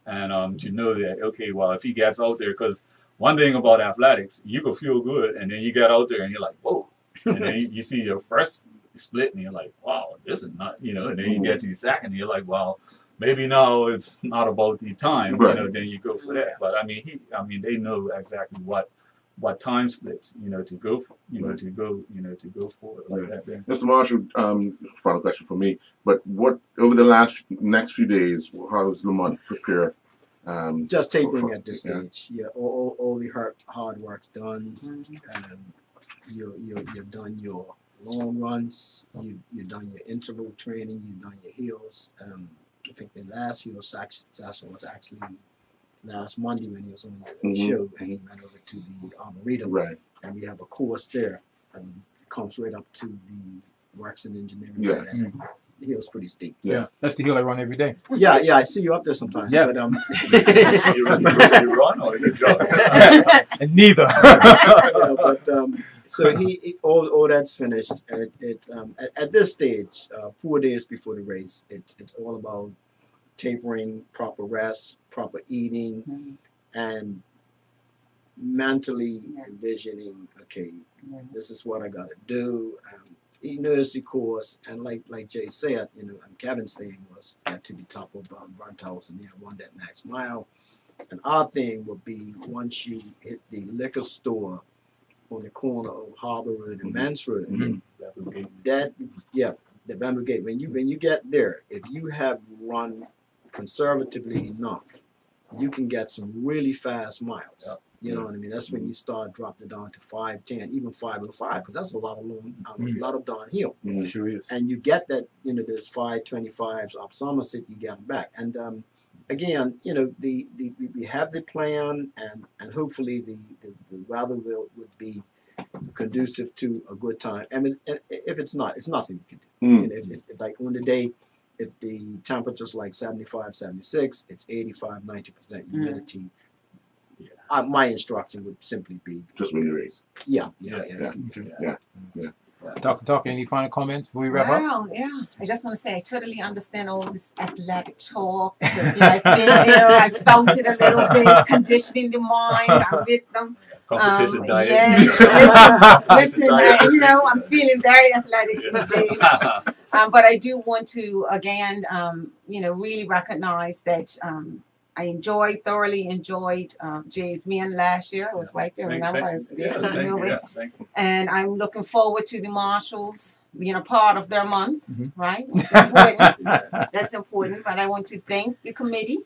and to know that well, if he gets out there, because one thing about athletics, you can feel good, and then you get out there and you're like, whoa, and then you see your first split, and you're like, wow, this is not, and then you get to your second, and you're like, well, maybe now it's not about the time, then you go for that. But I mean, they know exactly what time splits, to go for, to go for it like that. Then. Mr. Marshall, final question for me. But what over the next few days, how does Lamont prepare? Just tapering at this stage. Yeah, all the hard work's done. You've done your long runs. You've done your interval training. You've done your heels. I think the last heel session was actually last Monday when he was on the show, and he went over to the Arboretum, and we have a course there. It comes right up to the works and engineering. The hill's pretty steep. Yeah, that's the hill I run every day. Yeah, I see you up there sometimes. Yeah, but you run or you jog? And neither. So all that's finished. At this stage, 4 days before the race, it's all about tapering, proper rest, proper eating, and mentally envisioning. Okay, this is what I got to do. He knows the course, and like Jay said, Kevin's thing was get to the top of Burnt House and run that next mile. And our thing would be once you hit the liquor store on the corner of Harbor Road and Mance Road, the Bamboo Gate. When you get there, if you have run conservatively enough, you can get some really fast miles. You know what I mean? That's when you start dropping it down to 510, even 505, because that's a lot of a lot of downhill. Sure is. And you get that, there's 525s up Somerset, you get them back. And again, we have the plan, and hopefully the weather would be conducive to a good time. I mean, if it's not, it's nothing we can do. If like on the day, if the temperature's like 75, 76, it's 85, 90% humidity. My instruction would simply be just when you race. Yeah. Dr. any final comments before we wrap up? Wow, yeah. I just want to say I totally understand all this athletic talk because I've been there, I felt it a little bit, conditioning the mind. I'm with them. Competition diet. Yes. Listen, I'm feeling very athletic these days. But I do want to again, really recognize that. I thoroughly enjoyed Jay's meeting last year. I was right there, remember? And I'm looking forward to the Marshalls being a part of their month, right? It's important. That's important. But I want to thank the committee.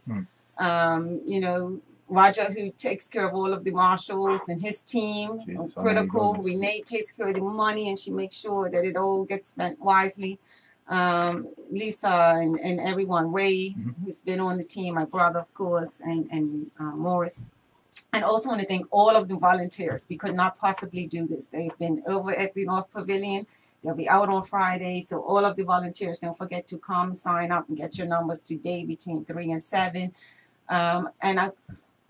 Roger, who takes care of all of the Marshalls, and his team, critical. Renee takes care of the money, and she makes sure that it all gets spent wisely. Lisa and everyone, Ray, who's been on the team, my brother, of course, and Morris. And also want to thank all of the volunteers. We could not possibly do this. They've been over at the North Pavilion. They'll be out on Friday. So all of the volunteers, don't forget to come, sign up, and get your numbers today between 3 and 7. And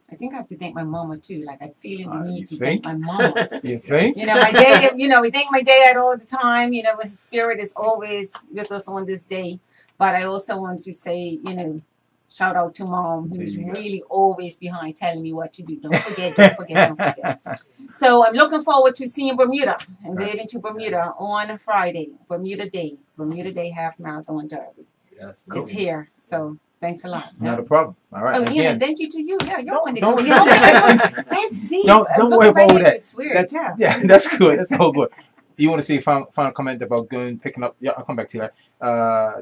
I think I have to thank my mama too. Like I'm feeling the need to thank my mama. You think? My dad. We thank my dad all the time. His spirit is always with us on this day. But I also want to say, shout out to Mom, who's really always behind telling me what to do. Don't forget. So I'm looking forward to seeing Bermuda and heading to Bermuda on Friday. Bermuda Day Half Marathon Derby. Yes, it's here. So. Thanks a lot. Not a problem. All right. Oh, Ian, thank you to you. Yeah, you're one that's deep. Don't worry about all that. It's weird. That's good. That's all good. Do you want to say a final comment about picking up? Yeah, I'll come back to that.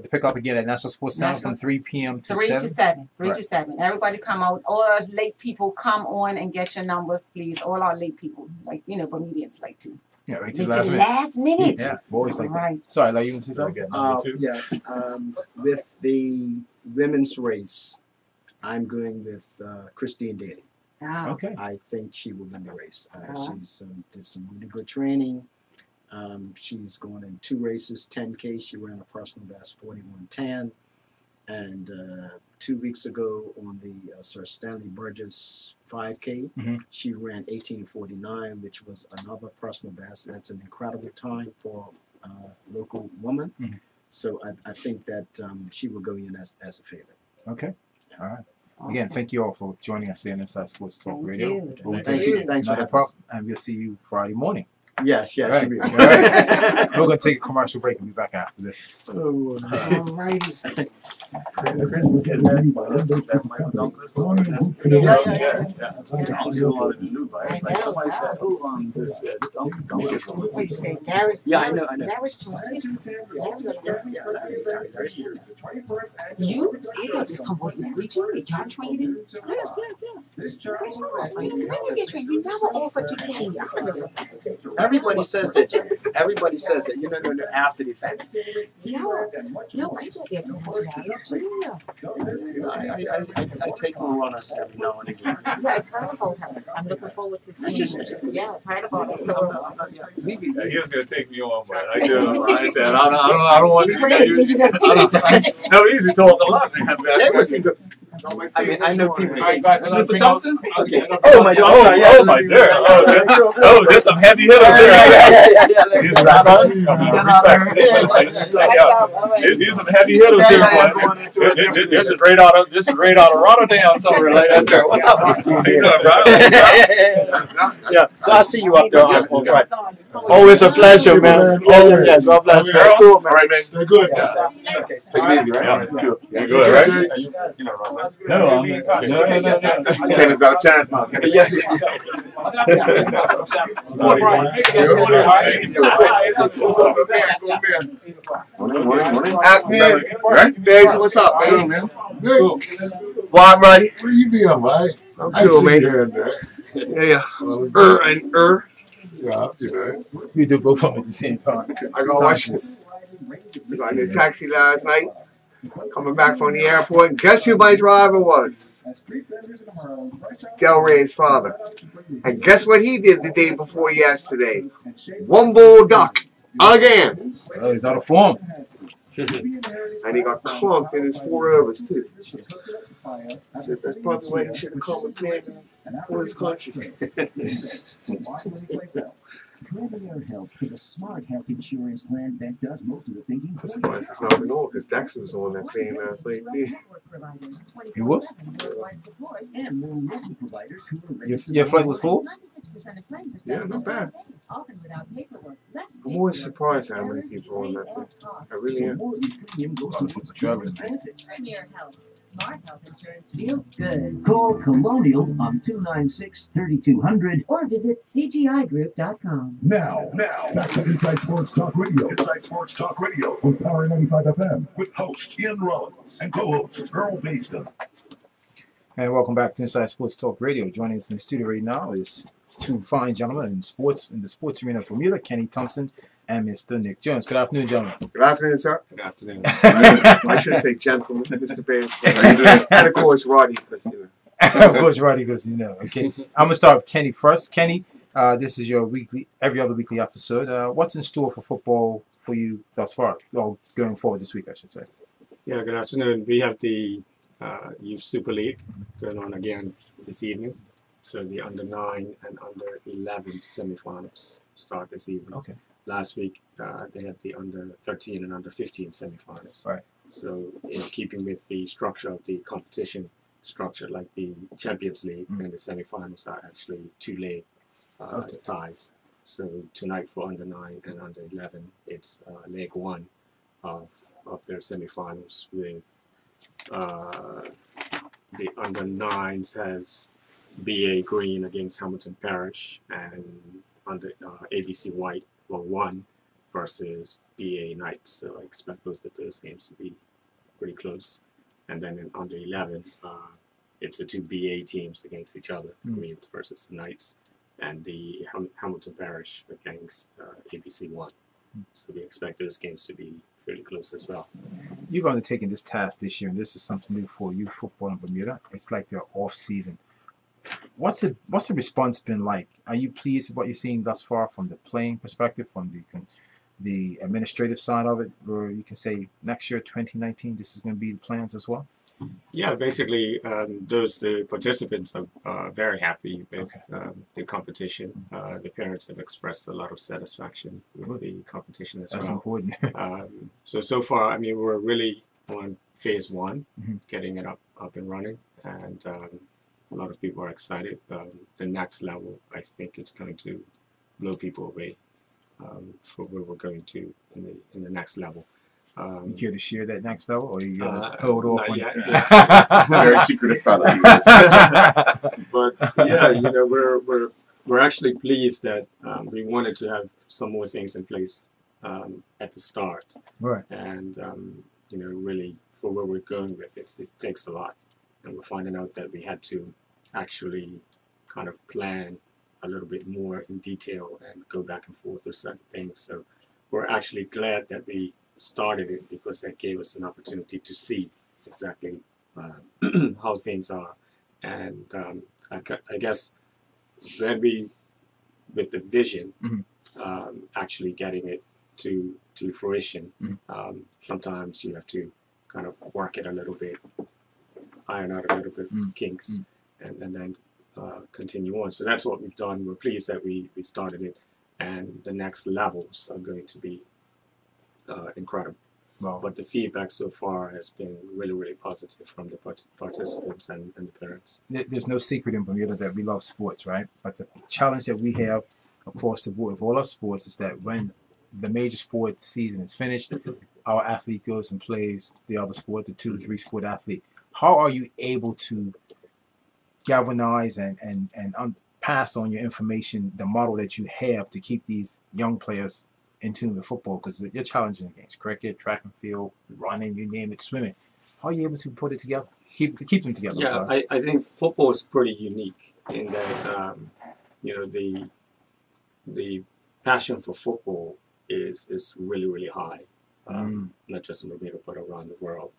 The pick up again at National Sports Center from 3 p.m. to 3 7? to 7. 3 to 7. Everybody come out. All us late people, come on and get your numbers, please. All our late people, Bermudians like to. Yeah, right to the last minute. Yeah, always like that. Sorry, you want to say something? With the women's race, I'm going with Christine Daly. Okay. I think she will win the race. She's did some really good training. She's going in 2 races, 10K. She ran a personal best 41:10. And 2 weeks ago on the Sir Stanley Burgess 5K, she ran 18:49, which was another personal best. That's an incredible time for a local woman. So I think that she will go in as a favorite. Okay. All right. Again, thank you all for joining us here on Inside Sports Talk Radio. Thank you. Thanks for having us. And we'll see you Friday morning. Yes, All right. you All right. We're going to take a commercial break and be back after this. will. Chris, is that Michael Douglas? I see a lot of the new bikes. Like somebody said, this Wait, say Gary's. Yeah, I know. Gary's 20. You? I got this come with Larry too. John trained him. Yes. What's wrong? Like, when you get trained, you never offered to train me. Everybody says that. Everybody says that. No, after the fact. No, I did it before that. I take on runners every now and again. Yeah, I've heard about her. I'm looking forward to seeing her. Yeah, I've heard about it. So, he was gonna take me on, but I said I don't want to. No, easy talk a lot, man. I mean, I know people say, Mr. Thompson? Okay. Oh my God! Oh my God! There's some heavy hitters here. There's some heavy hitters here, boy. This is right out of Rotterdam somewhere like that. There. What's up? Yeah. So I'll see you up there on Friday. Always a pleasure, man. Yes, God bless. All right, man. Stay good. Okay. Take it easy, right? You good, right? No. Kenny's got a chance now. Afternoon. Right? Daisy, what's up, man? Cool. Well, I'm ready. Where you been, right? I'm I cool, see man. you here and there. Yeah. Yeah, you know. We do both of them at the same time. I got watch this. I got in a taxi last night, coming back from the airport, and guess who my driver was? Del Rey's father. And guess what he did the day before yesterday? One bull duck. Again. Oh, he's out of form. And he got clunked in his 4 overs, too. I said, that's probably why he should have come and played for his country. Premier Health is a smart health insurance plan that does most of the thinking. I'm surprised it's not been on, because Dexter was the one that played last night, too. He was? And more local providers who are ready. Your flight was full? Yeah, not bad. I'm always surprised how many people are on that thing. I really am. Premier Health. Smart health insurance feels good. Call Colonial on 296-3200 Or visit CGIGroup.com. Now, back to Inside Sports Talk Radio. Inside Sports Talk Radio with Power 95 FM with host Ian Rollins and co-host Earl Baston. And welcome back to Inside Sports Talk Radio. Joining us in the studio right now is 2 fine gentlemen in the sports arena of Bermuda, Kenny Thompson and Mr. Nick Jones. Good afternoon, gentlemen. Good afternoon, sir. Good afternoon. I should say gentlemen, Mr. Baird. And of course, Roddy, because you know. Of course, Roddy goes, Okay, I'm gonna start with Kenny first. Kenny, this is your every other weekly episode. What's in store for football for you thus far, or going forward this week, I should say? Yeah, good afternoon. We have the Youth Super League going on again this evening. So the under 9 and under 11 semifinals start this evening. Okay. Last week they had the under 13 and under 15 semifinals. Right. So in keeping with the structure of the competition structure, like the Champions League, and the semifinals are actually 2-leg ties. So tonight for under 9 and under 11, it's leg 1 of their semifinals with the under 9s has BA Green against Hamilton Parish, and under ABC White 1 versus BA Knights. So I expect both of those games to be pretty close. And then in under 11, it's the 2 BA teams against each other, Greens versus the Knights, and the Hamilton Parish against ABC 1. So we expect those games to be fairly close as well. You've undertaken this task this year, and this is something new for youth football in Bermuda. It's like their off season. what's the response been like? Are you pleased with what you're seeing thus far from the playing perspective, from the administrative side of it, where you can say next year, 2019, this is going to be the plans as well? Yeah, basically, the participants are very happy with the competition. The parents have expressed a lot of satisfaction with the competition as That's well. important. So far, I mean, we're really on phase one, Mhm. getting it up and running, and a lot of people are excited. The next level, I think it's going to blow people away for where we're going to in the next level. You care to share that next level, or you gonna hold off Not on yet. Very secretive fellow. But yeah, you know, we're actually pleased that we wanted to have some more things in place at the start, Right. and you know, really for where we're going with it, it takes a lot, and we're finding out that we had to actually kind of plan a little bit more in detail and go back and forth with certain things. So we're actually glad that we started it, because that gave us an opportunity to see exactly how things are. And I guess then with the vision, actually getting it to fruition, sometimes you have to kind of work it a little bit, iron out a little bit of kinks, and then continue on. So that's what we've done. We're pleased that we started it, and the next levels are going to be incredible. Wow. But the feedback so far has been really, really positive from the participants and the parents. There's no secret in Bermuda that we love sports, right? But the challenge that we have across the board of all our sports is that when the major sport season is finished, our athlete goes and plays the other sport, the 2 to 3 sport athlete. How are you able to galvanize and pass on your information, the model that you have to keep these young players in tune with football? Because you're challenging against cricket, track and field, running, you name it, swimming. How are you able to put it together? Keep them together. Yeah, I think football is pretty unique in that you know, the passion for football is really, really high, not just in Bermuda but around the world.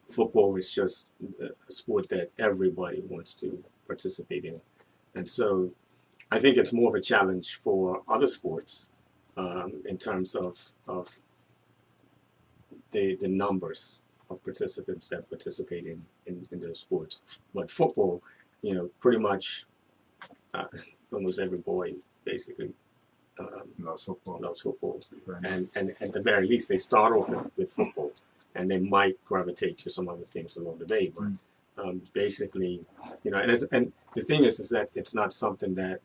Football is just a sport that everybody wants to participate in, and so I think it's more of a challenge for other sports in terms of the numbers of participants that participate in those sports. But football, you know, pretty much almost every boy basically loves football. Right. And at the very least, they start off with football, and they might gravitate to some other things along the way. But basically, you know, and the thing is that it's not something that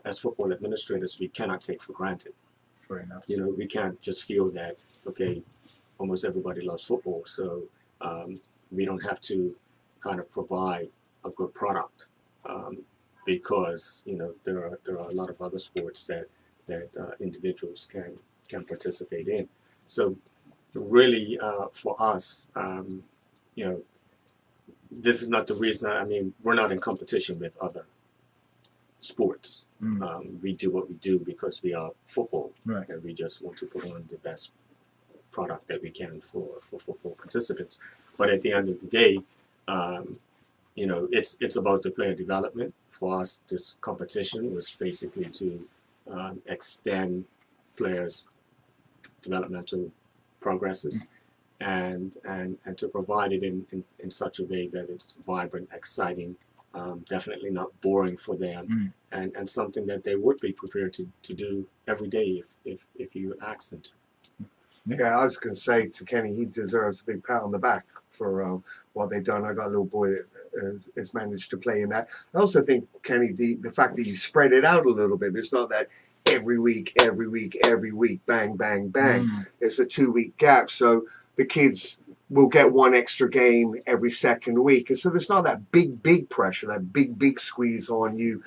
as football administrators we cannot take for granted. Fair enough. You know, we can't just feel that, okay, almost everybody loves football, so we don't have to kind of provide a good product because, you know, there are a lot of other sports that individuals can participate in. So really, for us, you know, this is not the reason. I mean, we're not in competition with other sports. We do what we do because we are football, right, and we just want to put on the best product that we can for football participants. But at the end of the day, you know, it's about the player development. For us, this competition was basically to extend players' developmental progresses and to provide it in such a way that it's vibrant, exciting, definitely not boring for them, and something that they would be prepared to do every day if you asked them to. Yeah, I was going to say to Kenny, he deserves a big pat on the back for what they've done. I got a little boy that has managed to play in that. I also think, Kenny, the fact that you spread it out a little bit, there's not that every week, bang, bang, bang. There's a 2-week gap, so the kids will get one extra game every second week. And so there's not that big pressure, that big squeeze on you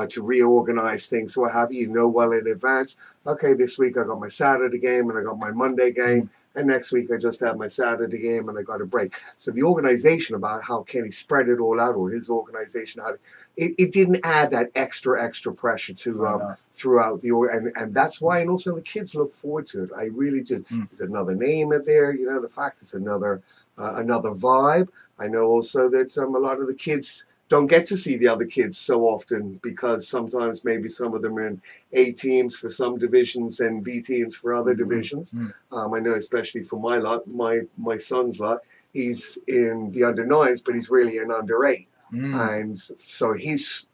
to reorganize things, what have you. You know well in advance, okay, this week I got my Saturday game and I got my Monday game, and next week I just have my Saturday game and I got a break. So the organization about how Kenny spread it all out, or his organization, how it didn't add that extra pressure to throughout the and that's why, and also the kids look forward to it. I really do. There's another name in there, you know, the fact it's another vibe. I know also that a lot of the kids don't get to see the other kids so often because sometimes maybe some of them are in A teams for some divisions and B teams for other divisions. I know especially for my lot, my son's lot, he's in the under 9s, but he's really an under 8. And so his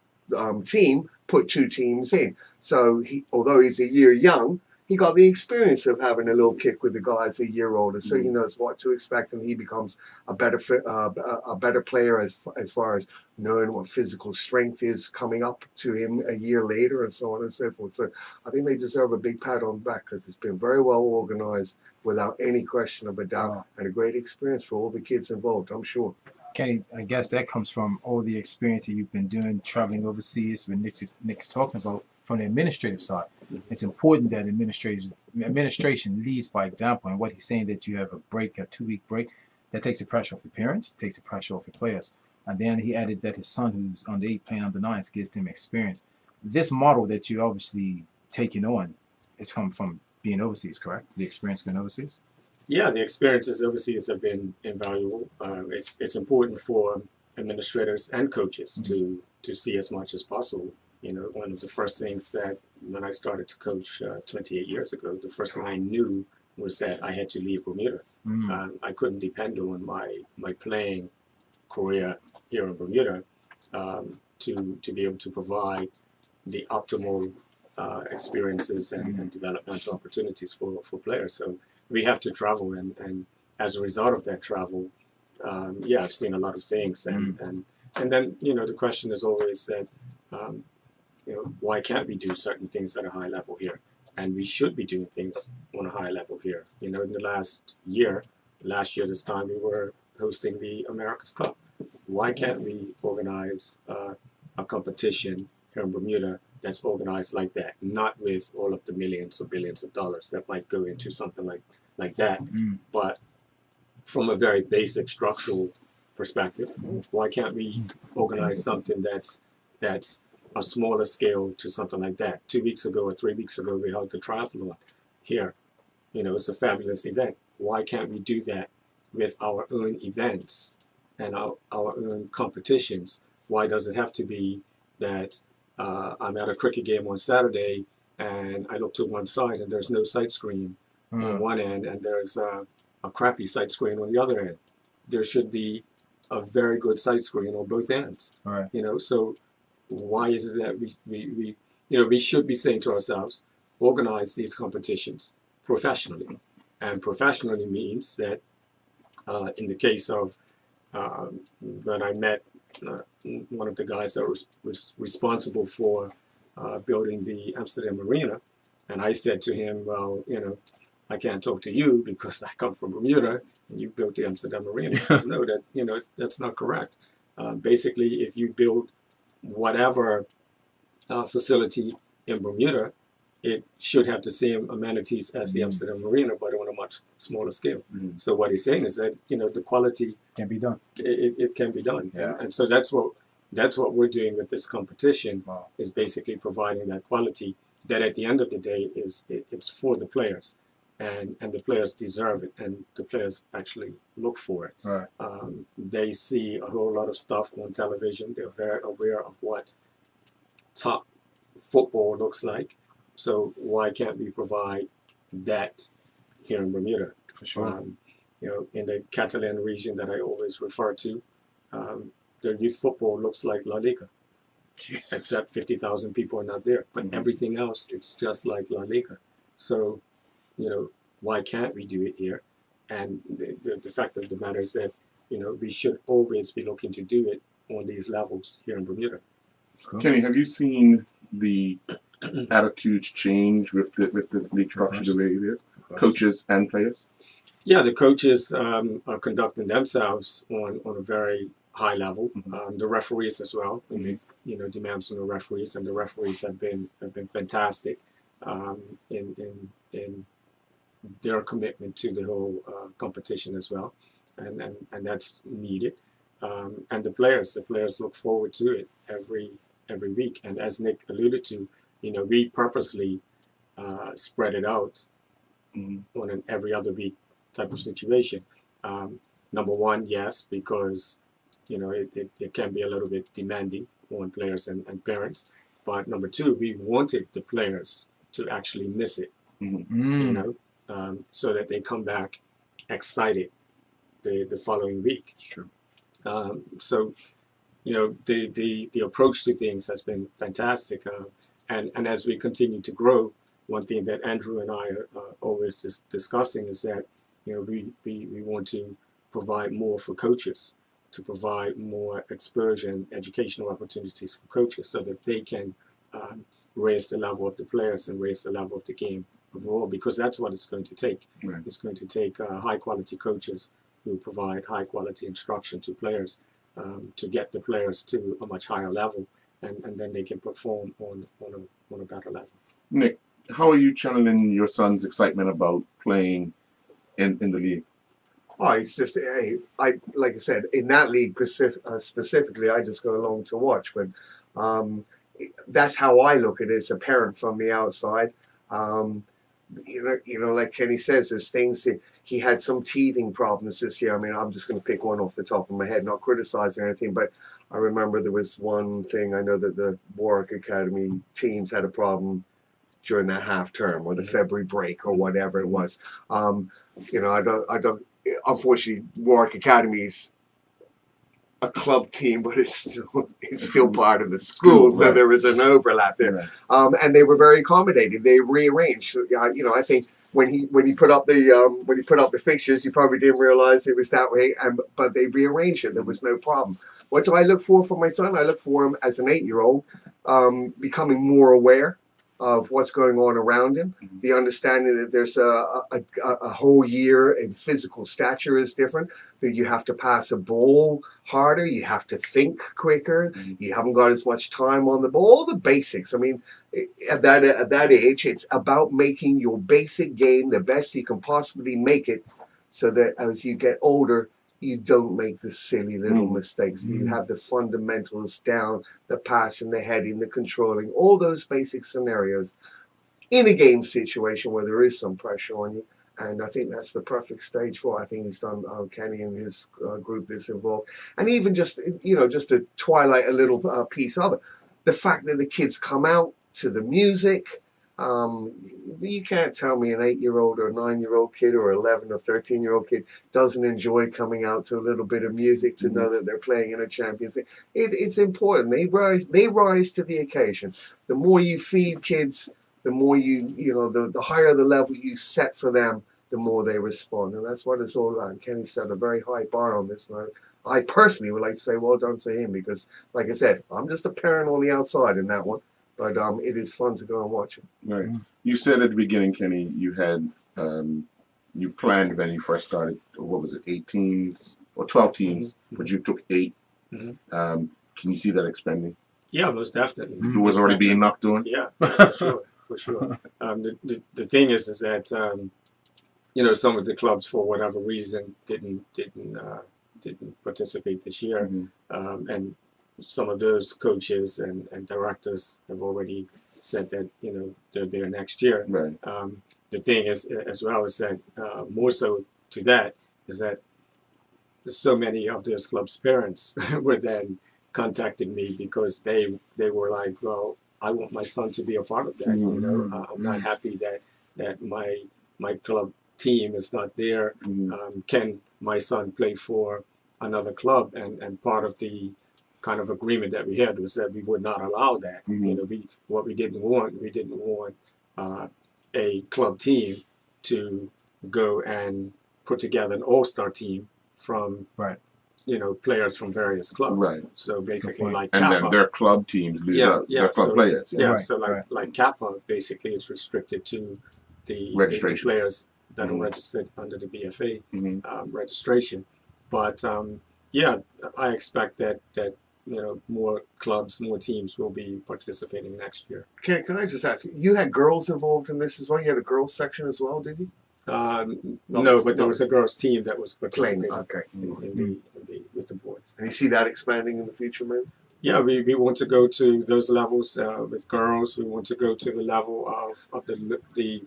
team put 2 teams in. So although he's a year young, he got the experience of having a little kick with the guys a year older, so he knows what to expect, and he becomes a better player as far as knowing what physical strength is coming up to him a year later, and so on and so forth. So I think they deserve a big pat on the back because it's been very well organized, without any question of a doubt, and a great experience for all the kids involved, I'm sure. Kenny, I guess that comes from all the experience that you've been doing, traveling overseas, when Nick's talking about from the administrative side. It's important that administration leads by example, and what he's saying that you have a 2-week break, that takes the pressure off the parents, takes the pressure off the players. And then he added that his son, who's under 8 playing under 9s, gives them experience. This model that you're obviously taking on is come from being overseas, correct? The experience going overseas? Yeah, the experiences overseas have been invaluable. It's important for administrators and coaches to see as much as possible. You know, one of the first things that when I started to coach 28 years ago, the first thing I knew was that I had to leave Bermuda. I couldn't depend on my playing career here in Bermuda to be able to provide the optimal experiences and developmental opportunities for players. So we have to travel, and as a result of that travel, yeah, I've seen a lot of things, and then the question is always that why can't we do certain things at a high level here? And we should be doing things on a high level here. In the last year this time, we were hosting the America's Cup. Why can't we organize a competition here in Bermuda that's organized like that, not with all of the millions or billions of dollars that might go into something like that, but from a very basic structural perspective? Why can't we organize something that's a smaller scale to something like that? 2 weeks ago or 3 weeks ago, we held the triathlon here. It's a fabulous event. Why can't we do that with our own events and our own competitions? Why does it have to be that I'm at a cricket game on Saturday and I look to one side and there's no sight screen on one end and there's a crappy sight screen on the other end? There should be a very good sight screen on both ends. Right. So why is it that we should be saying to ourselves, organize these competitions professionally? And professionally means that in the case of when I met one of the guys that was responsible for building the Amsterdam Marina, and I said to him, well, I can't talk to you because I come from Bermuda and you built the Amsterdam Marina. He says, no, that's not correct. Basically, if you build whatever facility in Bermuda, it should have the same amenities as the Amsterdam Marina, but on a much smaller scale. So what he's saying is that the quality can be done. It can be done, Yeah. and so that's what we're doing with this competition. Is basically providing that quality that at the end of the day it's for the players, and the players deserve it, and the players actually look for it. Right. They see a whole lot of stuff on television. They're very aware of what top football looks like. So why can't we provide that here in Bermuda? For sure. In the Catalan region that I always refer to, their youth football looks like La Liga, except 50,000 people are not there. But everything else, it's just like La Liga. So, why can't we do it here? And the fact of the matter is that, we should always be looking to do it on these levels here in Bermuda. Kenny, have you seen the attitudes change with the league structure the way it is? Coaches and players? Yeah, the coaches are conducting themselves on a very high level. The referees as well. We make demands on the referees, and the referees have been fantastic in their commitment to the whole competition as well, and that's needed. And the players look forward to it every week. And as Nick alluded to, we purposely spread it out on an every other week type of situation. Number one, yes, because it can be a little bit demanding on players and parents. But number two, we wanted the players to actually miss it, so that they come back excited the following week. True. So, the approach to things has been fantastic. And as we continue to grow, one thing that Andrew and I are always discussing is that, we want to provide more for coaches, to provide more exposure and educational opportunities for coaches so that they can raise the level of the players and raise the level of the game overall, because that's what it's going to take. Right. It's going to take high quality coaches who provide high quality instruction to players to get the players to a much higher level, and then they can perform on a better level. Nick, how are you channeling your son's excitement about playing in the league? Oh, it's just, I like I said, in that league specifically, I just go along to watch. But that's how I look at it as a parent from the outside. Like Kenny says, there's things that he had some teething problems this year. I mean, I'm just going to pick one off the top of my head, not criticizing or anything, but I remember there was one thing. I know that the Warwick Academy teams had a problem during that half term or the February break or whatever it was. I don't. Unfortunately, Warwick Academy's a club team, but it's still part of the school, so there was an overlap there. Right. And they were very accommodating. They rearranged. I think when he put up the fixtures, you probably didn't realize it was that way. But they rearranged it. There was no problem. What do I look for my son? I look for him as an 8-year-old, becoming more aware of what's going on around him, the understanding that there's a whole year in physical stature is different, that you have to pass a ball harder, you have to think quicker, you haven't got as much time on the ball, all the basics. I mean, at that age, it's about making your basic game the best you can possibly make it, so that as you get older, you don't make the silly little mistakes. You have the fundamentals down, the passing, the heading, the controlling, all those basic scenarios in a game situation where there is some pressure on you. And I think that's the perfect stage for it. I think he's done, Kenny and his group that's involved. And even just to twilight a little piece of it, the fact that the kids come out to the music. You can't tell me an 8-year-old or a 9-year-old kid or 11 or 13-year-old kid doesn't enjoy coming out to a little bit of music to know that they're playing in a Champions League. It's important. They rise to the occasion. The more you feed kids, the more the higher the level you set for them, the more they respond. And that's what it's all about. And Kenny set a very high bar on this. And I personally would like to say well done to him, because, like I said, I'm just a parent on the outside in that one. But it is fun to go and watch it. Right. You said at the beginning, Kenny, you had you planned when you first started. What was it, 8 teams or 12 teams? But you took 8. Can you see that expanding? Yeah, most definitely. Who was already being knocked on? Yeah, for sure. The thing is that some of the clubs, for whatever reason, didn't participate this year, and some of those coaches and directors have already said that they're there next year. Right. The thing is, as well, is that more so to that is that so many of those clubs' parents were then contacting me because they were like, well, I want my son to be a part of that. I'm not happy that my club team is not there. Can my son play for another club? And part of the kind of agreement that we had was that we would not allow that. What we didn't want a club team to go and put together an all-star team from players from various clubs. Right. So basically, like and Kappa, then their club teams lose out. Their club players. Yeah. So like Kappa, basically, it's restricted to the players that are registered under the BFA registration. But I expect that more clubs, more teams will be participating next year. Can I just ask you had girls involved in this as well? You had a girls section as well, did you? No, but there was a girls team that was participating with the boys. And you see that expanding in the future, man? Yeah, we want to go to those levels with girls. We want to go to the level of the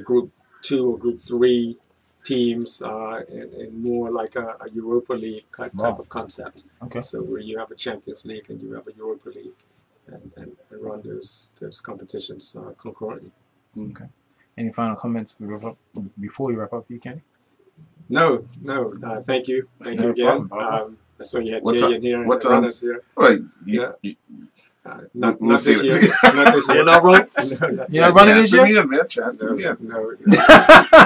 group 2 or group 3 teams in more like a Europa League type of concept. Okay. So where you have a Champions League and you have a Europa League, and run those competitions concurrently. Okay. Any final comments before we wrap up, you Kenny? No. Thank you No again. problem. I saw you had What Jay time- in here and what the time- runners here. Right. Not we'll this see year. it. Not this year. You're not running? You're not running this year? Chance to man. Chance to No, man.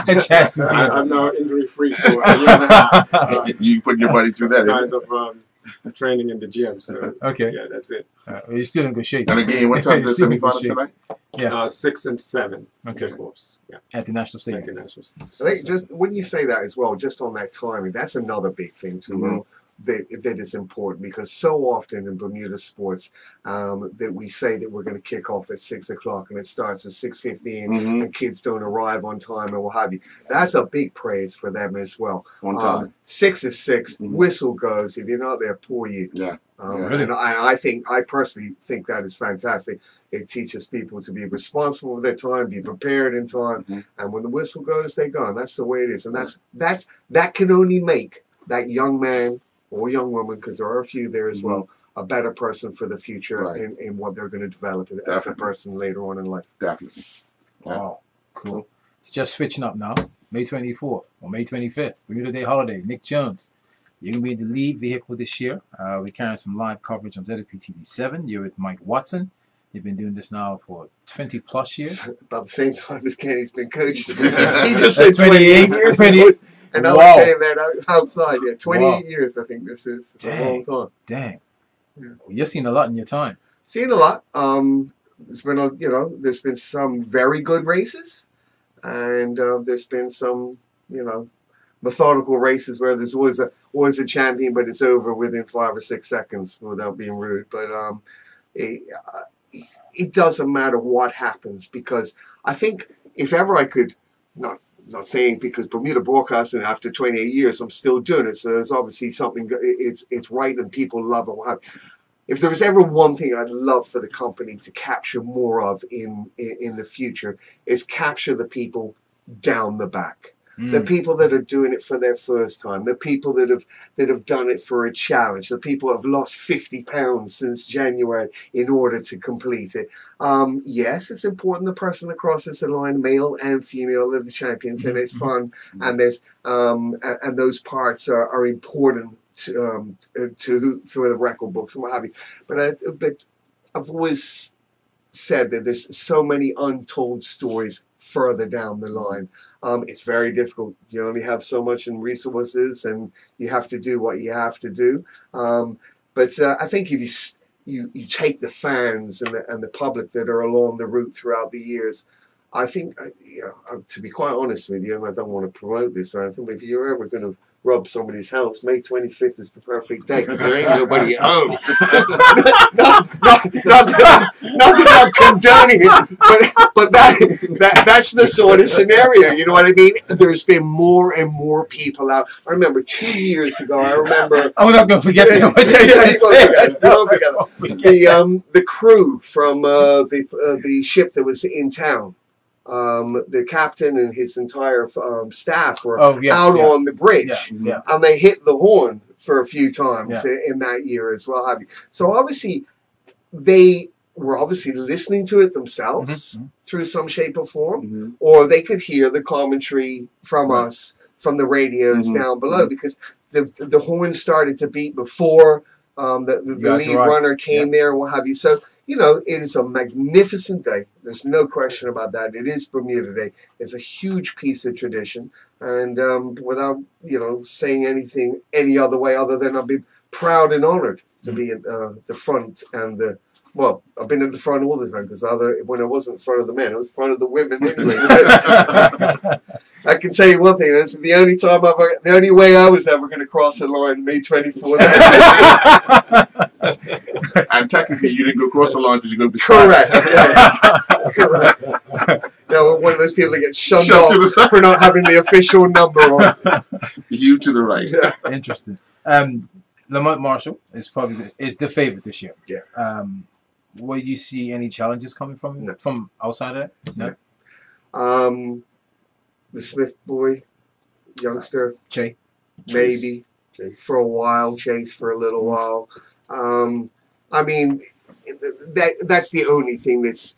no. Chance to win. I'm now injury free for a year and a half. You put your body through that. Kind of training in the gym. So Okay. yeah, that's it. You're still in good shape. And again, what time is the Still in good semifinals shape. tonight? Yeah. 6 and 7. Okay. Of course. Yeah. At the National Stadium. At the National Stadium. I think just when you say that as well, just on that timing, that's another big thing too. That is important, because so often in Bermuda sports that we say that we're going to kick off at 6 o'clock and it starts at 6:15 and kids don't arrive on time and what have you. That's a big praise for them as well. On time. 6 is 6. Whistle goes. If you're not there, poor you. Yeah. Really? And I personally think that is fantastic. It teaches people to be responsible with their time, be prepared in time, and when the whistle goes, they're gone. That's the way it is, and that can only make that young man or young woman, because there are a few there as well, a better person for the future in what they're going to develop as a person later on in life. Definitely. Wow. Cool. It's just switching up now. May 24th or May 25th, Bermuda Day holiday. Nick Jones. You're going to be in the lead vehicle this year. We're carrying some live coverage on ZFP-TV7. You're with Mike Watson. You've been doing this now for 20 plus years. About the same time as Kenny's been coaching. He just said 28 years. 28. And I was saying that outside. Yeah, 28 years I think this is. It's a long time. Dang. Yeah. Well, you've seen a lot in your time. Seen a lot. There's been there's been some very good races, and there's been some methodical races where there's always a champion, but it's over within 5 or 6 seconds without being rude. But it doesn't matter what happens, because I think if ever I could, not saying because Bermuda Broadcasting after 28 years I'm still doing it, so there's obviously something it's right and people love it. If there was ever one thing I'd love for the company to capture more of in the future, is capture the people down the back. The people that are doing it for their first time, the people that have done it for a challenge, the people that have lost 50 pounds since January in order to complete it. Yes, it's important the person that crosses the line, male and female, are the champions, and it's fun, and there's and those parts are important to for the record books and what have you. But I've always said that there's so many untold stories further down the line. It's very difficult. You only have so much in resources, and you have to do what you have to do. But I think if you take the fans and the public that are along the route throughout the years, I think, to be quite honest with you, and I don't want to promote this or anything, but if you're ever going to rub somebody's house, May 25th is the perfect day, because there ain't nobody home. not that I'm condoning it, but that's the sort of scenario, you know what I mean? There's been more and more people out. I remember 2 years ago, I'm not going to forget that. The crew from the ship that was in town. The captain and his entire staff were out on the bridge, and they hit the horn for a few times in that year as well. So obviously, they were listening to it themselves through some shape or form, or they could hear the commentary from us from the radios down below, because the horn started to beat before the lead runner came there and what have you. So, it is a magnificent day. There's no question about that. It is Bermuda Day. It's a huge piece of tradition. And without, saying anything any other way other than I've been proud and honored to be at the front and well, I've been at the front all the time, because when I wasn't in front of the men, I was in front of the women anyway. I can tell you one thing, that's the only way I was ever going to cross the line, May 24th. And technically, you didn't go across the line because you go correct. Correct. One of those people that get shunned off for not having the official number on. You to the right. Interesting. Lamont Marshall is the favorite this year. Yeah. Will you see any challenges coming from outside of that? No. The Smith boy, youngster. Jay. Maybe. Chase. For a while. Chase for a little while. I mean, that's the only thing that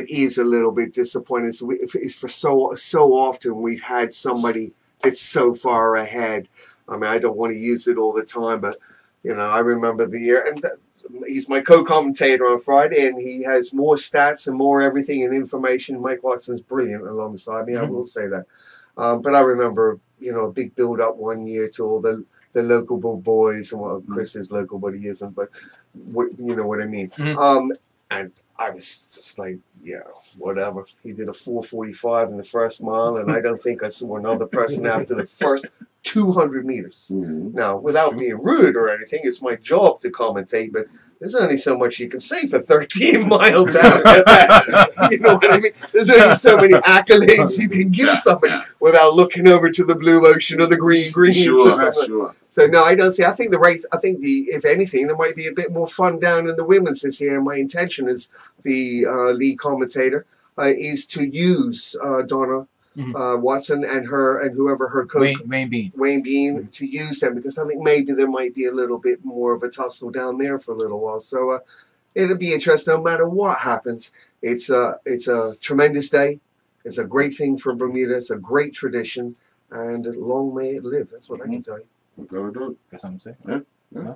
is a little bit disappointing. Is for so often we've had somebody that's so far ahead. I mean, I don't want to use it all the time, but you know, I remember the year, and he's my co-commentator on Friday, and he has more stats and more everything and information. Mike Watson's brilliant alongside me. I will say that. But I remember, you know, a big build-up one year to all the local boys, and well, Chris is local, but he isn't. But you know what I mean. And I was just like, yeah, whatever. He did a 4:45 in the first mile, and I don't think I saw another person after the first 200 meters. Now, without being rude or anything, it's my job to commentate, but there's only so much you can say for 13 miles after that. You know what I mean? There's only so many accolades you can give somebody without looking over to the blue ocean or the green greens or something. Sure. So no, I don't see. I think the race. I think if anything, there might be a bit more fun down in the women's this year. And my intention as the lead commentator is to use Donna Watson and her and whoever her coach Wayne Bean to use them, because I think maybe there might be a little bit more of a tussle down there for a little while. So it'll be interesting. No matter what happens, it's a tremendous day. It's a great thing for Bermuda. It's a great tradition, and long may it live. That's what I can tell you. That's what I'm saying. Yeah.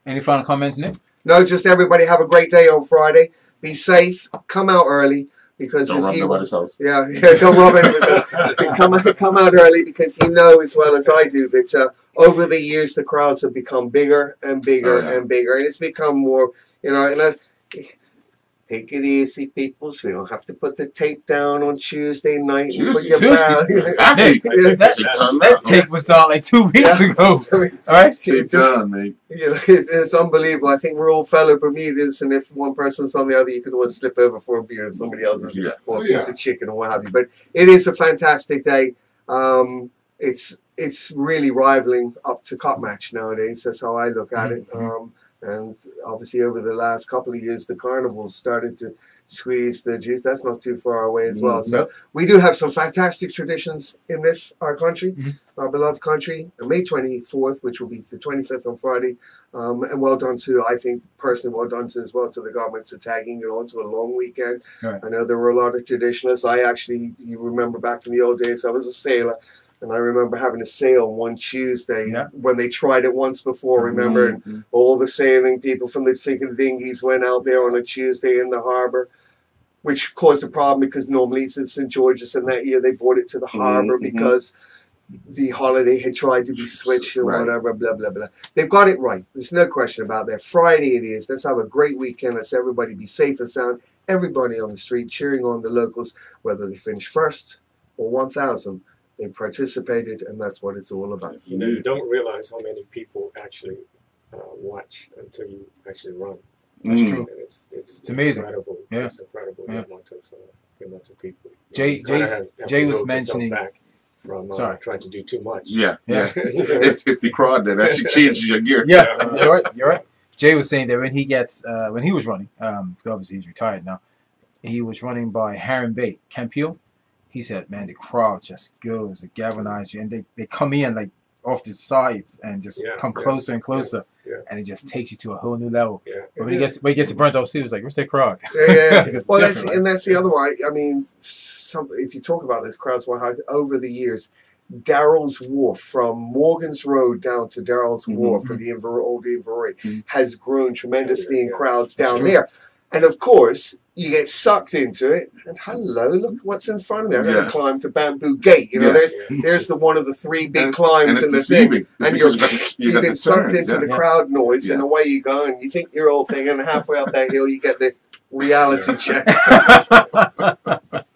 Any final comments, Nick? No, just everybody have a great day on Friday. Be safe. Come out early, because don't rob nobody's house. Yeah, don't rob anybody's house. Come out early, because you know as well as I do that over the years the crowds have become bigger and bigger and bigger, and it's become more, you know. And take it easy, people. So we don't have to put the tape down on Tuesday night. That tape was done like 2 weeks ago. All right, it's unbelievable. I think we're all fellow Bermudas, and if one person's on the other, you could always slip over for a beer and somebody else, or a piece of chicken or what have you. But it is a fantastic day. It's really rivaling up to cup match nowadays. That's how I look at it. And obviously over the last couple of years, the carnivals started to squeeze the juice. That's not too far away as well. So we do have some fantastic traditions in our country, our beloved country. On May 24th, which will be the 25th on Friday. And well done to, I think, personally, well done to as well to the government to tagging it on to a long weekend. I know there were a lot of traditionalists. You remember back in the old days, I was a sailor. And I remember having a sail one Tuesday when they tried it once before, remember? And all the sailing people from the freaking dinghies went out there on a Tuesday in the harbor, which caused a problem because normally it's in St. George's, and that year they brought it to the harbor because the holiday had tried to be switched or whatever, blah, blah, blah. They've got it right. There's no question about that. Friday it is. Let's have a great weekend. Let's everybody be safe and sound. Everybody on the street cheering on the locals, whether they finish first or 1,000. They participated, and that's what it's all about. You know, you don't realize how many people actually watch until you actually run. That's true. And it's amazing. Incredible. Yeah. It's incredible the amount of people. Jay was mentioning. Back from trying to do too much. It's the crowd that actually changes your gear. You're right. Jay was saying that when he was running, obviously he's retired now, he was running by Heron Bay, Campbell. He said, man, the crowd just goes to galvanize you, and they come in like off the sides and just come closer and closer, and it just takes you to a whole new level. But when he gets to Brunch, he was like, where's that crowd? Well, that's the other one. I mean, if you talk about this crowds, over the years, Darrell's Wharf, from Morgan's Road down to Darrell's Wharf for the old Inverary, has grown tremendously in crowds down there. And of course, you get sucked into it, and hello, look what's in front of me. I'm going to climb to Bamboo Gate. You know, there's the one of the three big climbs in the thing, and you've been sucked into the crowd noise, and away you go, and you think you're all thing, and halfway up that hill, you get the reality check.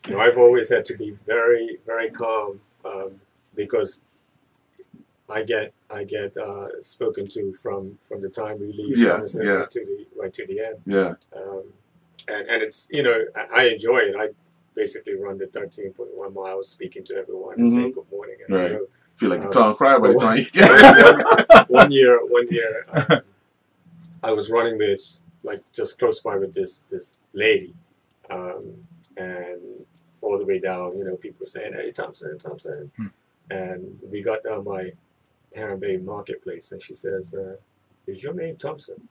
You know, I've always had to be very, very calm because I get spoken to from the time we leave right to the end. And it's, you know, I enjoy it. I basically run the 13.1 miles, speaking to everyone and saying good morning. And, you know, feel like a town cry by the time you get one year, I was running this, like, just close by with this lady, and all the way down, you know, people saying, "Hey, Thompson." And we got down by Heron Bay Marketplace, and she says, "Is your name Thompson?"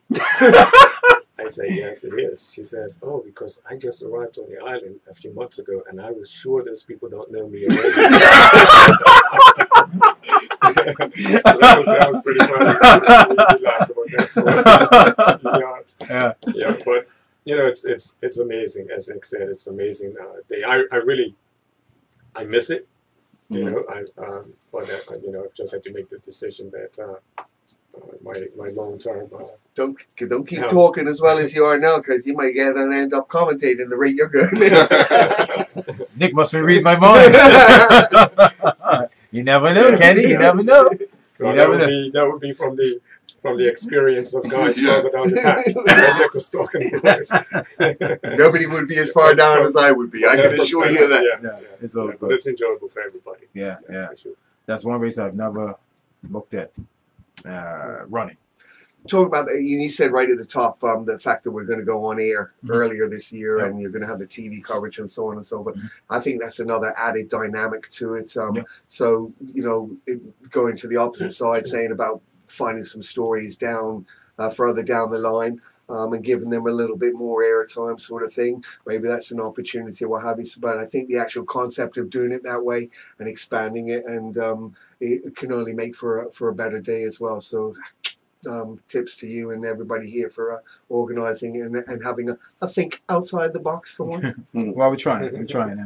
I say, "Yes, it is." She says, "Oh, because I just arrived on the island a few months ago, and I was sure those people don't know me already." That was pretty funny. We laughed about that for yards. Yeah, but you know, it's amazing. As Nick said, it's amazing. I miss it. You know, but you know, I've just had to make the decision that my long term. Don't keep talking as well as you are now, because you might get and end up commentating the rate you're good. Nick must be reading my mind. You never know, Kenny. You never know. Well, that would be from the experience of guys further down the path. Nick was talking about. Nobody would be as far down as I would be. I can assure you that. It's all good. But it's enjoyable for everybody. Yeah. Sure. That's one race I've never looked at running. Talk about, you said right at the top the fact that we're going to go on air earlier this year, and you're going to have the TV coverage and so on and so forth. I think that's another added dynamic to it. So, you know, going to the opposite side, saying about finding some stories down further down the line and giving them a little bit more airtime, sort of thing. Maybe that's an opportunity or what have you. But I think the actual concept of doing it that way and expanding it, and it can only make for a better day as well. So tips to you and everybody here for organising and having a think outside the box for once. Well, we're trying, and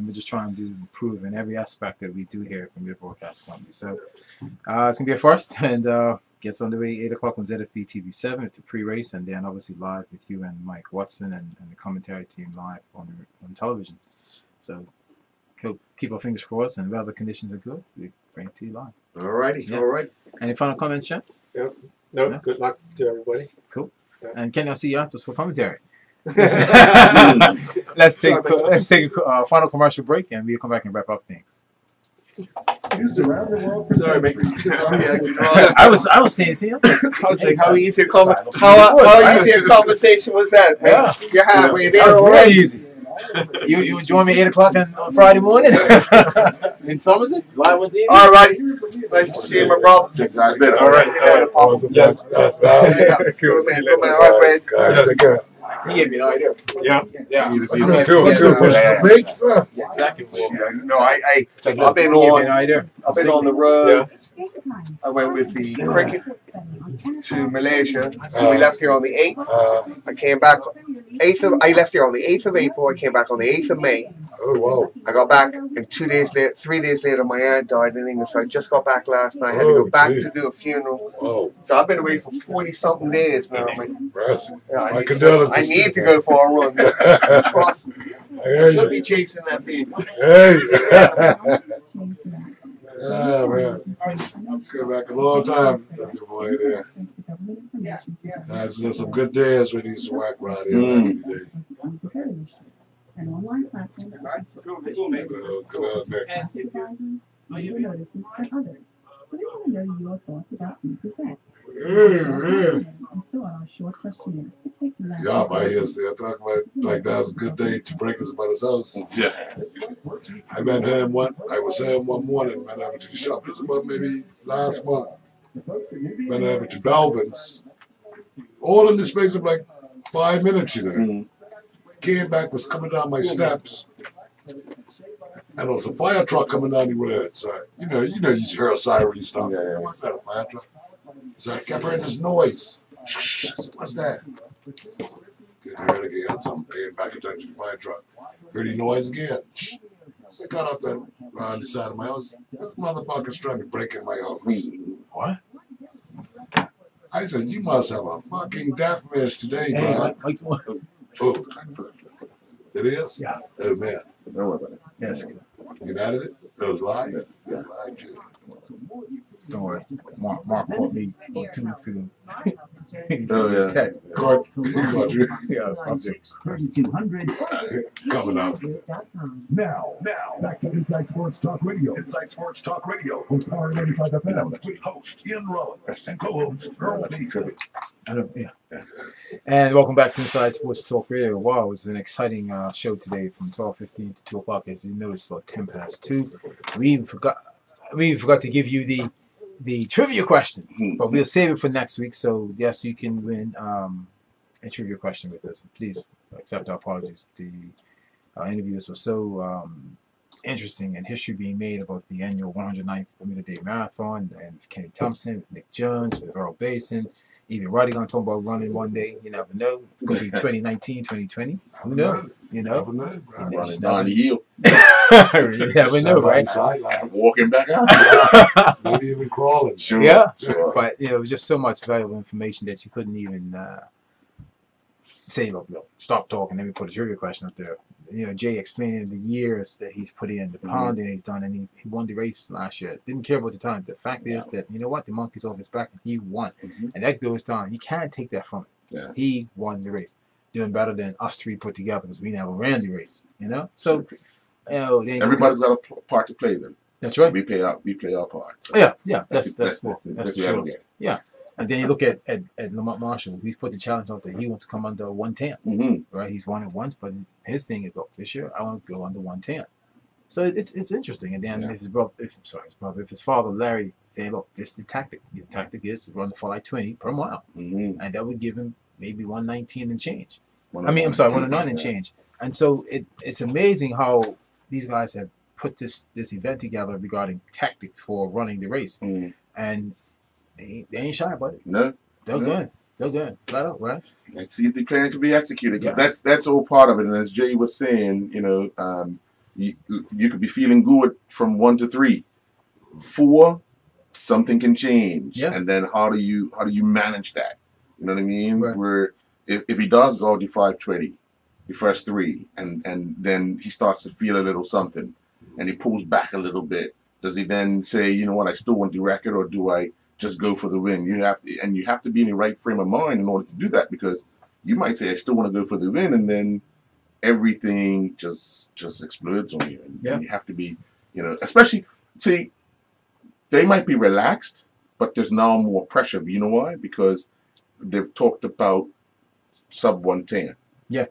we're just trying to improve in every aspect that we do here from your broadcast company. So it's gonna be a first, and gets underway 8 o'clock on ZFB TV 7 to pre-race, and then obviously live with you and Mike Watson and the commentary team live on television. So keep our fingers crossed, and weather conditions are good, we bring it to you live. Alrighty, all right. Any final comments, gents? Yep. No, good luck to everybody. Cool. And Kenny, I'll see you after for commentary. Let's take a final commercial break, and we'll come back and wrap up things. Sorry, mate. I was saying to you, I was like, how easy a conversation was that, man? Yeah. You're halfway there. That was really easy. You would join me 8 o'clock on Friday morning in Somerset, live on TV. All righty. Nice to see you, my brother. All right. Awesome. Yes. Cool, man. All right, Guys, take care. He gave me an idea. Yeah. Exactly. No, I've been on the road. I went with the cricket to Malaysia. So we left here on the 8th. I came back 8th of. I left here on the 8th of April. I came back on the 8th of May. Oh wow! I got back, and 3 days later, my aunt died in England. So I just got back last night. I had to go back to do a funeral. Whoa. So I've been away for 40-something days now. My condolences. I need to go for a run. Trust me. I should be chasing that thing. Hey. Yeah, man. Go back a long time. Boy, there. There's some good days when he's whack right here back in the day. An online platform that video notices than others. So we want to know your thoughts about Be Present. And fill out our short questionnaire. It takes less. Y'all might hear still talking about like that was a good day to break us about his house. Yeah. I met him I was him one morning, went over to the shop. This was about maybe last month. Went over to Belvin's. All in the space of like 5 minutes, you know. Came back, was coming down my steps, and there was a fire truck coming down the road. So you know, you hear a siren stop. Yeah. What's that? A fire truck? So I kept hearing this noise. Shh, what's that? Didn't hear it again. So I'm paying back attention to the fire truck. Heard the noise again. Shh. So I got up there around the side of my house. This motherfucker's trying to break in my house. What? I said, you must have a fucking death wish today, bro. Oh, it is? Yeah. Oh, man. Don't worry about it. Yes. You added it? It was live? Yeah, live. Don't worry. Mark caught me 2 weeks ago. Oh, yeah. Caught you. Yeah, 3200 coming up. Now, back to Inside Sports Talk Radio. Inside Sports Talk Radio on Power 95 FM with host Ian Rollins and co-host Earl Deason. And welcome back to Inside Sports Talk Radio. Wow, it was an exciting show today from 12:15 to 2 o'clock. As you noticed, about 10 past 2. We even forgot we forgot to give you the trivia question, but we'll save it for next week. So yes, you can win a trivia question with us. Please accept our apologies. The interviews were so interesting and history being made about the annual 109th Bermuda Day Marathon and Kenny Thompson, Nick Jones, with Earl Basin. Even Roddy gonna talk about running one day. You never know. It could be 2019, 2020. Who knows? You know. Running down the hill. You never know, right? Walking back out. Maybe even crawling. Sure. Yeah. Sure. But it was just so much valuable information that you couldn't even say, look, stop talking. Let me put a trivia question up there. Jay explaining the years that he's put in, the pounding he's done, and he won the race last year. Didn't care about the time. The fact is that, you know what, the monkey's off his back and he won. And that goes down. You can't take that from him. Yeah. He won the race. Doing better than us three put together because we never ran the race, So, everybody's got a part to play then. That's right. We play our part. So yeah. That's true. Yeah. And then you look at Lamont Marshall. He's put the challenge out there. He wants to come under 110, right? He's won it once, but his thing is, look, this year I want to go under 110. So it's interesting. And then if his father Larry saying, look, this is the tactic. The tactic is to run for like 20 per mile, and that would give him maybe 119 and change. 109 and change. And so it's amazing how these guys have put this event together regarding tactics for running the race, and they ain't shy about it. No, they're good. They're good. Flat out, right? Let's see if the plan can be executed. Because that's all part of it. And as Jay was saying, you could be feeling good from 1 to 3. 4, something can change. Yeah. And then how do you manage that? You know what I mean? Right. Where if he does go the 5:20, the first 3, and then he starts to feel a little something, and he pulls back a little bit, does he then say, you know what, I still want the record, or do I just go for the win? You have to be in the right frame of mind in order to do that, because you might say, I still want to go for the win, and then everything just explodes on you. And you have to be, especially, see, they might be relaxed, but there's now more pressure. You know why? Because they've talked about sub 110. Yeah.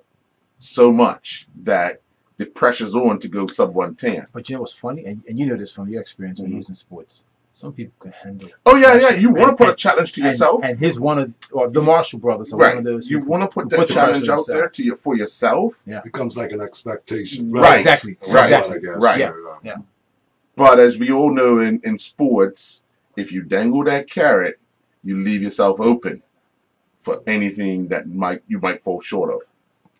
So much that the pressure's on to go sub 110. But you know what's funny? And you know this from your experience when you was in sports. Some people can handle it. Oh, yeah. You want to put a challenge to yourself. And he's the Marshall brothers are one of those. You want to put that challenge out there for yourself. Yeah. Becomes like an expectation. Right. Exactly. Right. Yeah. But as we all know in sports, if you dangle that carrot, you leave yourself open for anything that you might fall short of.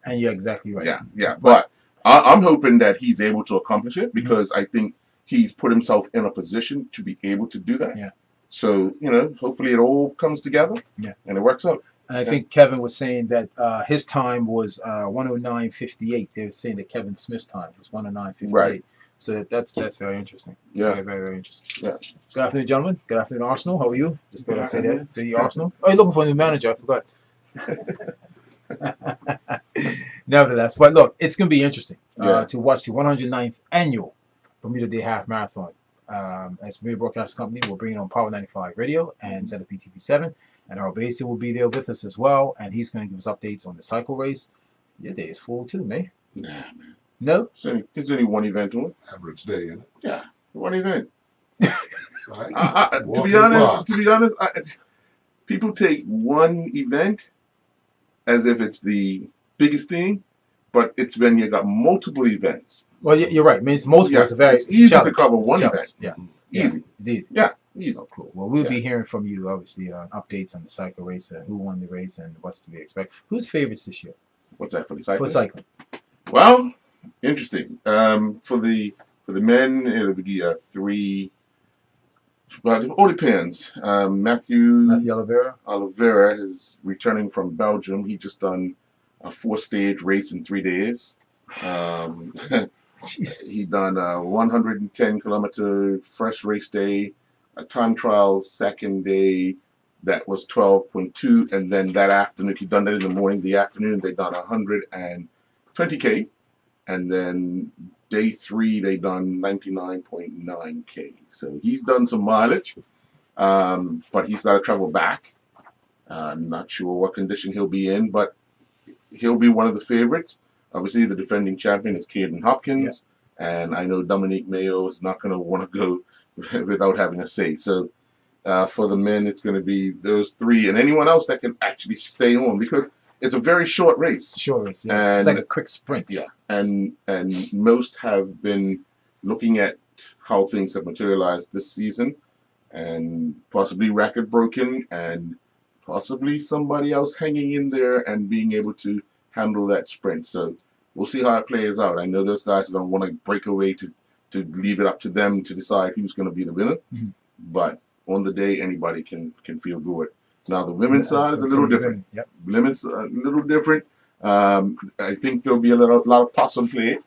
And you're exactly right. Yeah. But I'm hoping that he's able to accomplish it, because I think he's put himself in a position to be able to do that. Yeah. So, hopefully it all comes together. Yeah. And it works out. And I think Kevin was saying that his time was 109.58. They were saying that Kevin Smith's time was 109.58. Right. So that's very interesting. Yeah. Very, very, very interesting. Yeah. Good afternoon, gentlemen. Good afternoon, Arsenal. How are you? Just thought I'd say that to the Arsenal. Oh, you're looking for a new manager. I forgot. Nevertheless, but look, it's going to be interesting to watch the 109th annual Bermuda Day Half Marathon. As Bermuda Broadcast Company, we'll bring it on Power 95 Radio and Center PTV7. And our Basie will be there with us as well. And he's going to give us updates on the cycle race. Your day is full too, man. Nah, man. No? It's only one event to it. Average day, isn't it? Yeah, one event. Right. To be honest, people take one event as if it's the biggest thing, but it's when you got multiple events. Well, you're right. I mean, it's multiple. It's easy to cover one event. Yeah. Easy. It's easy. Yeah. Easy. Oh, cool. Well, we'll be hearing from you, obviously, updates on the cycle race, who won the race, and what's to be expected. Who's favorites this year? What's that for the cycling? For cycling. Well, interesting. For the men, it'll be 3. Well, it all depends. Matthew Oliveira is returning from Belgium. He just done a 4-stage race in 3 days. He done a 110-kilometer first race day, a time trial second day that was 12.2, and then that afternoon, he done that in the morning. The afternoon, they done 120K, and then day 3, they done 99.9K. So he's done some mileage, but he's got to travel back. I'm not sure what condition he'll be in, but he'll be one of the favorites. Obviously, the defending champion is Caden Hopkins, and I know Dominique Mayo is not going to want to go without having a say. So for the men, it's going to be those three and anyone else that can actually stay on, because it's a very short race. Short race, yeah. And, it's like a quick sprint. Yeah, and most have been looking at how things have materialized this season, and possibly record broken, and possibly somebody else hanging in there and being able to handle that sprint. So we'll see how it plays out. I know those guys are going to want to break away to leave it up to them to decide who's going to be the winner. Mm-hmm. But on the day, anybody can feel good. Now the women's side is a little different. Yep. Women's a little different. I think there'll be a lot of possum play,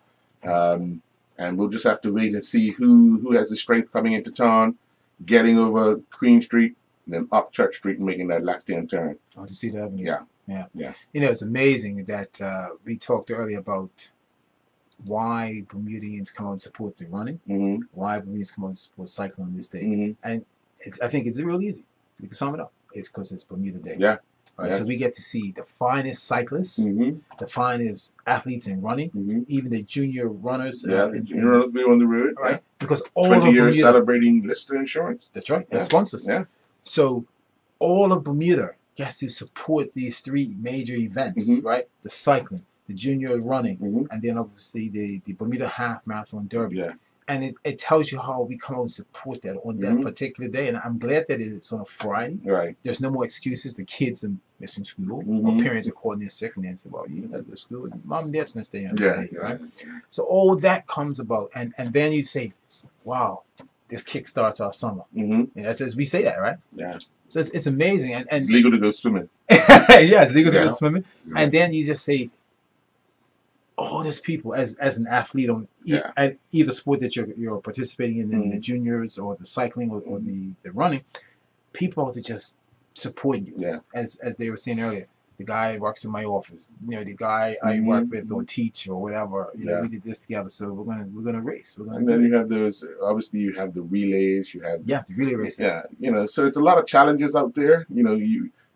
and we'll just have to wait and see who has the strength coming into town, getting over Queen Street, then up Church Street and making that left-hand turn. Oh, to see the avenue. Yeah. You know, it's amazing that we talked earlier about why Bermudians come out and support the running, Mm-hmm. why Bermudians come out and support cycling on this day. Mm-hmm. And I think it's real easy. We can sum it up. It's because it's Bermuda Day. Yeah. Right? Yeah. So we get to see the finest cyclists, Mm-hmm. the finest athletes in running, Mm-hmm. even the junior runners. The junior runners be on the road. Right. Yeah. Because all 20 of years Bermuda, celebrating Lister Insurance. that's right, Yeah. and sponsors. Yeah. So all of Bermuda gets to support these three major events, Mm-hmm. right? The cycling, the junior running, Mm-hmm. and then obviously the Bermuda Half Marathon Derby. Yeah. And it tells you how we come out and support that on that Mhm. particular day. And I'm glad that it's on a Friday. Right. There's no more excuses. The kids are missing school, or Mhm. parents are calling in sick, and they say, "Well, you got to go to school. Mom and Dad's gonna stay on Yeah. today, right?" So all that comes about, and then you say, "Wow, this kickstarts our summer." Mm-hmm. And that's as we say that, right? Yeah. So it's amazing, and It's legal to go swimming. yeah, it's legal to Yeah. go swimming. And then you just say, all these people as an athlete on at either sport that you're participating in the juniors or the cycling or the running, people to just support you. Yeah. As they were saying earlier, the guy works in my office, the guy I work with or teach or whatever. You know, we did this together, so we're gonna race. And then you have those. Obviously, you have the relays. You have the relay races. Yeah, so it's a lot of challenges out there.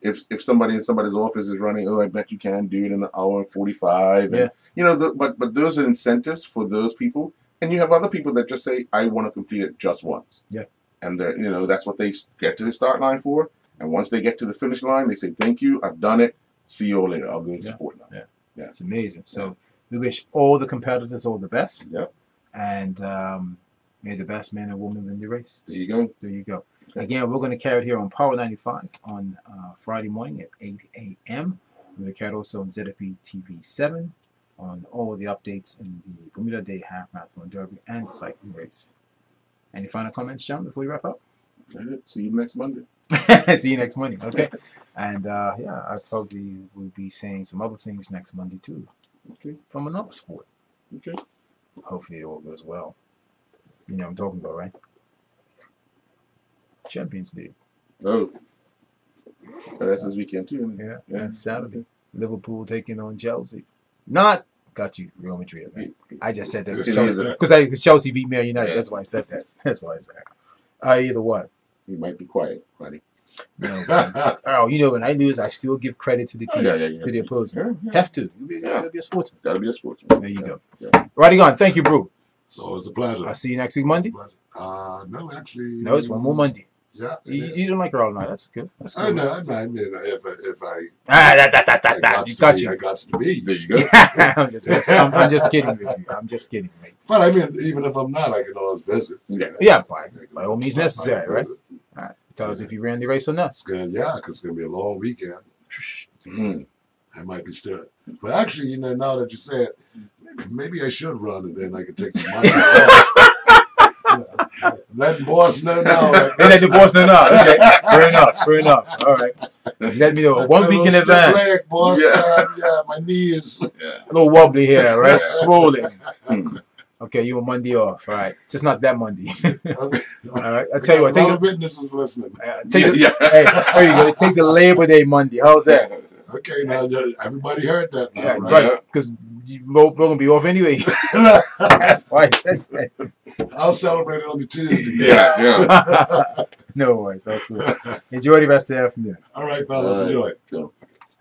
If somebody in somebody's office is running, I bet you can do it in an hour and 45. Yeah. And, but those are incentives for those people. And you have other people that just say, I want to complete it just once. Yeah. And that's what they get to the start line for. And once they get to the finish line, they say, thank you, I've done it. See you all later. I'll go and support now. Yeah. It's amazing. So we wish all the competitors all the best. Yep. And may the best man and woman win the race. There you go. There you go. Again, we're going to carry it here on Power 95 on Friday morning at 8 a.m. We're going to carry it also on ZFB TV 7 on all the updates in the Bermuda Day Half Marathon Derby and the cycling race. Any final comments, John, before we wrap up? See you next Monday. See you next Monday. Okay. And I probably will be saying some other things next Monday too. Okay. From another sport. Okay. Hopefully it all goes well. You know what I'm talking about, right? Champions League. Oh. That's this weekend too. Yeah. That's Saturday. Liverpool taking on Chelsea. Not got you, Real Madrid. Right? I just said that because Chelsea beat Man United. Yeah. That's why I said that. That's why I said that. Either one. You might be quiet, buddy. No, when I lose, I still give credit to the team, to the opposing. Have to. You gotta be a sportsman. Gotta be a sportsman. There you go. Righty on. Thank you, Brew. So it's a pleasure. I'll see you next week, Monday. No, actually. No, it's one more Monday. Yeah. You don't like her all night. That's good. That's good. I know. I mean, if I. You got you. I got to be. There you go. I'm just kidding with you. I'm just kidding, mate. But I mean, even if I'm not, I can always visit. Yeah, by all means necessary, right? All right. Tell us if you ran the race or not. Because it's going to be a long weekend. I might be stirred. But actually, now that you said, maybe I should run and then I could take some money off. Letting boss know now. Let the boss know now. Okay. Fair enough. All right. Let me know 1 week in advance. Leg, boss. My knee is a little wobbly here, right? Swollen. Okay, you want Monday off. All right. Just not that Monday. All right. I'll tell you what. A lot of witnesses listening. Hey, there you go. Take the Labor Day Monday. How's that? Okay, now everybody heard that now, right? Because we're going to be off anyway. That's why I said that. I'll celebrate it on the Tuesday. Yeah. No worries. All cool. Enjoy the rest of the afternoon. All right, fellas. Enjoy. Go.